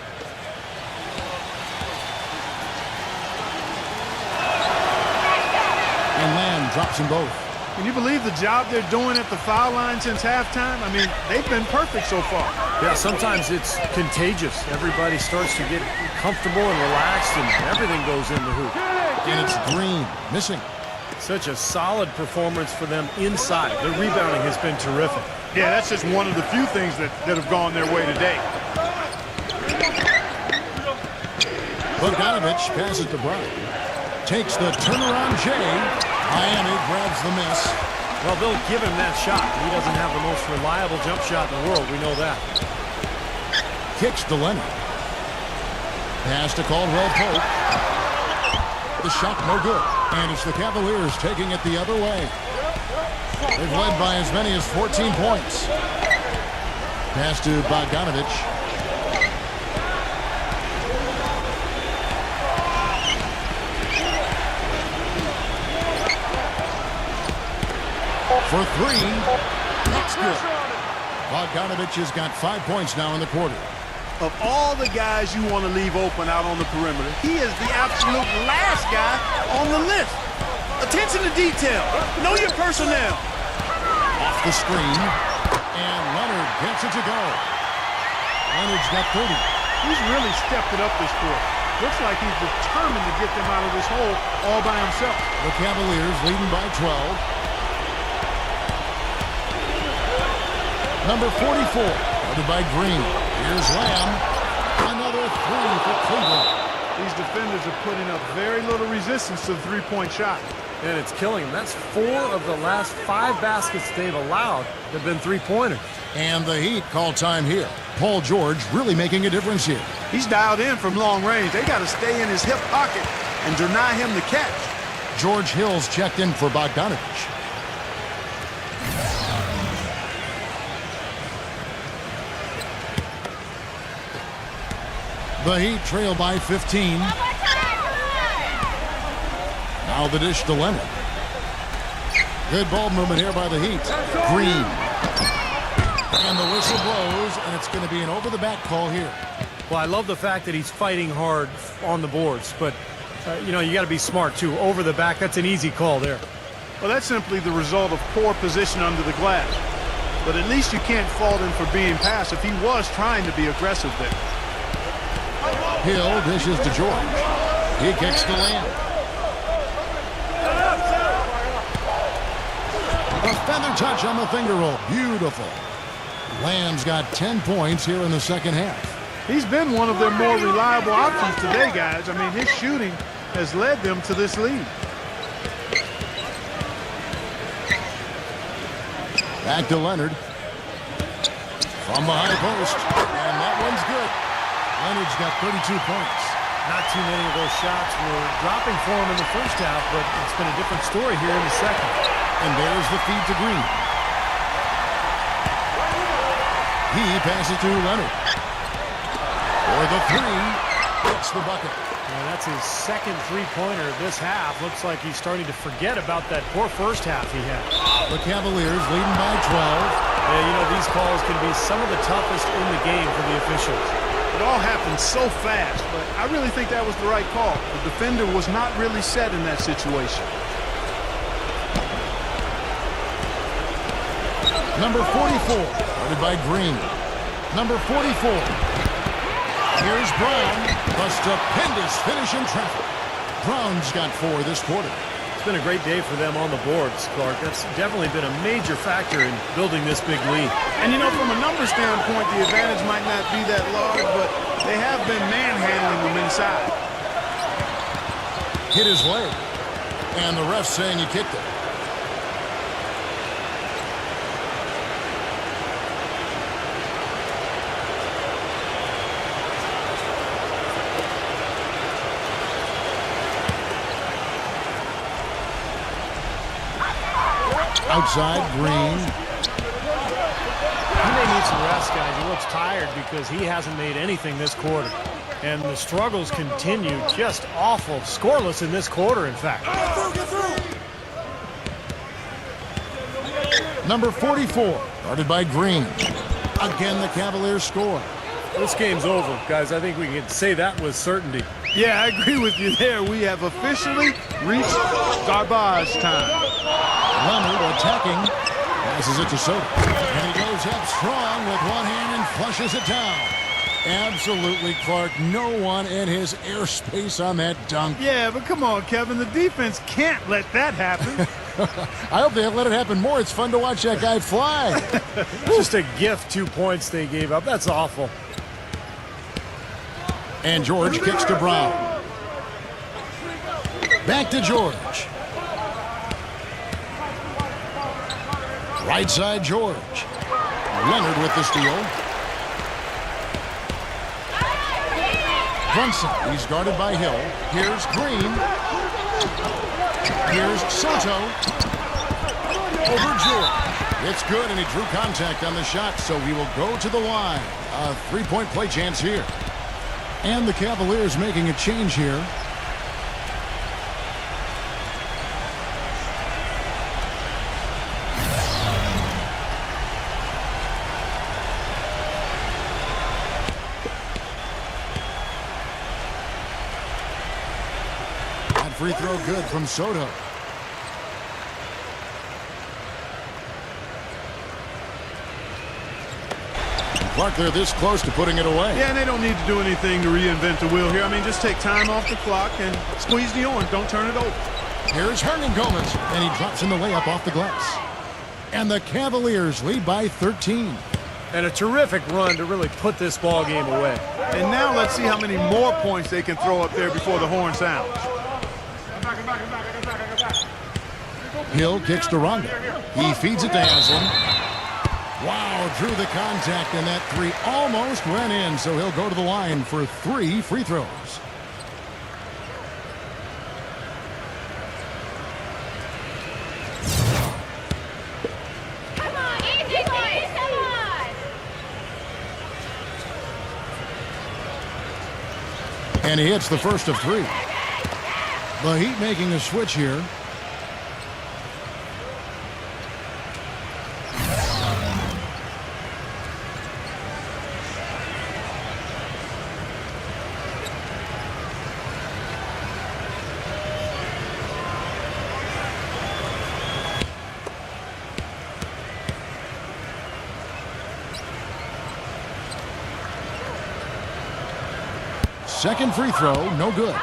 and drops them both. Can you believe the job they're doing at the foul line since halftime? I mean, they've been perfect so far. Yeah, sometimes it's contagious. Everybody starts to get comfortable and relaxed, and everything goes in the hoop. And it's Green, missing. Such a solid performance for them inside. Their rebounding has been terrific. Yeah, that's just one of the few things that have gone their way today. Bogdanovich passes to Brown. Takes the turnaround J. Miami grabs the miss. Well, they'll give him that shot. He doesn't have the most reliable jump shot in the world. We know that. Kicks to Leonard. Pass to Caldwell Pope. The shot no good. And it's the Cavaliers taking it the other way. They've led by as many as 14 points. Pass to Bogdanovich. For three. That's good. Bogdanovich has got 5 points now in the quarter. Of all the guys you want to leave open out on the perimeter, he is the absolute last guy on the list. Attention to detail. Know your personnel. Off the screen. And Leonard gets it to go. Leonard's got 30. He's really stepped it up this quarter. Looks like he's determined to get them out of this hole all by himself. The Cavaliers leading by 12. Number 44, guarded by Green. Here's Lamb. Another three for Cleveland. These defenders are putting up very little resistance to the three-point shot. And it's killing them. That's 4 of the last 5 baskets they've allowed have been three-pointers. And the Heat call time here. Paul George really making a difference here. He's dialed in from long range. They got to stay in his hip pocket and deny him the catch. George Hill's checked in for Bogdanovich. The Heat trail by 15. Now the dish to Leonard. Good ball movement here by the Heat. Green. And the whistle blows, and it's going to be an over-the-back call here. Well, I love the fact that he's fighting hard on the boards, but, you know, you got to be smart, too. Over the back, that's an easy call there. Well, that's simply the result of poor position under the glass. But at least you can't fault him for being passive. He was trying to be aggressive there. Hill dishes to George. He kicks to Lamb. A feather touch on the finger roll. Beautiful. Lamb's got 10 points here in the second half. He's been one of their more reliable options today, guys. I mean, his shooting has led them to this lead. Back to Leonard. From the high post. And that one's good. Leonard's got 32 points. Not too many of those shots were dropping for him in the first half, but it's been a different story here in the second. And there's the feed to Green. He passes to Leonard. For the three, hits the bucket. Yeah, that's his second three-pointer this half. Looks like he's starting to forget about that poor first half he had. The Cavaliers leading by 12. Yeah, you know, these calls can be some of the toughest in the game for the officials. It all happened so fast, but I really think that was the right call. The defender was not really set in that situation. Number 44, guarded by Green. Number 44. Here's Brown. The stupendous finish in traffic. Brown's got 4 this quarter. It's been a great day for them on the boards, Clark. That's definitely been a major factor in building this big lead. And, you know, from a numbers standpoint, the advantage might not be that large, but they have been manhandling them inside. Hit his leg. And the ref saying he kicked it. Outside, Green. He may need some rest, guys. He looks tired because he hasn't made anything this quarter. And the struggles continue. Just awful. Scoreless in this quarter, in fact. Get through. Number 44, guarded by Green. Again, the Cavaliers score. This game's over, guys. I think we can say that with certainty. Yeah, I agree with you there. We have officially reached garbage time. Leonard attacking. Passes it to Soto. And he goes up strong with one hand and flushes it down. Absolutely, Clark. No one in his airspace on that dunk. Yeah, but come on, Kevin. The defense can't let that happen. I hope they let it happen more. It's fun to watch that guy fly. Just a gift, 2 points they gave up. That's awful. And George kicks to Brown. Back to George. Right side, George. Leonard with the steal. Brunson, he's guarded by Hill. Here's Green. Here's Soto. Over George. It's good, and he drew contact on the shot, so he will go to the line. A three-point play chance here. And the Cavaliers making a change here. That free throw good from Soto. Clark, they're this close to putting it away. Yeah, and they don't need to do anything to reinvent the wheel here. I mean, just take time off the clock and squeeze the orange. Don't turn it over. Here's Hernangomez, and he drops in the layup off the glass. And the Cavaliers lead by 13. And a terrific run to really put this ball game away. And now let's see how many more points they can throw up there before the horn sounds. Hill kicks to Rondo. He feeds it to Haslam. Wow, drew the contact, and that three almost went in, so he'll go to the line for 3 free throws. Come on, easy, boys, come on. And he hits the first of 3. The Heat making a switch here. Second free throw, no good.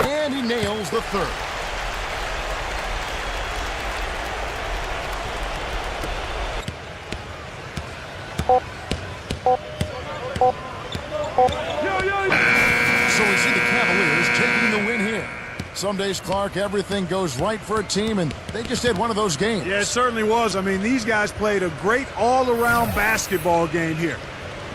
And he nails the third. So we see the Cavaliers taking the win here. Some days, Clark, everything goes right for a team, and they just had one of those games. Yeah, it certainly was. I mean, these guys played a great all-around basketball game here.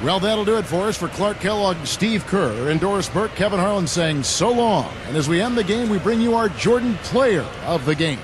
Well, that'll do it for us. For Clark Kellogg, Steve Kerr, and Doris Burke, Kevin Harlan saying so long. And as we end the game, we bring you our Jordan Player of the Game.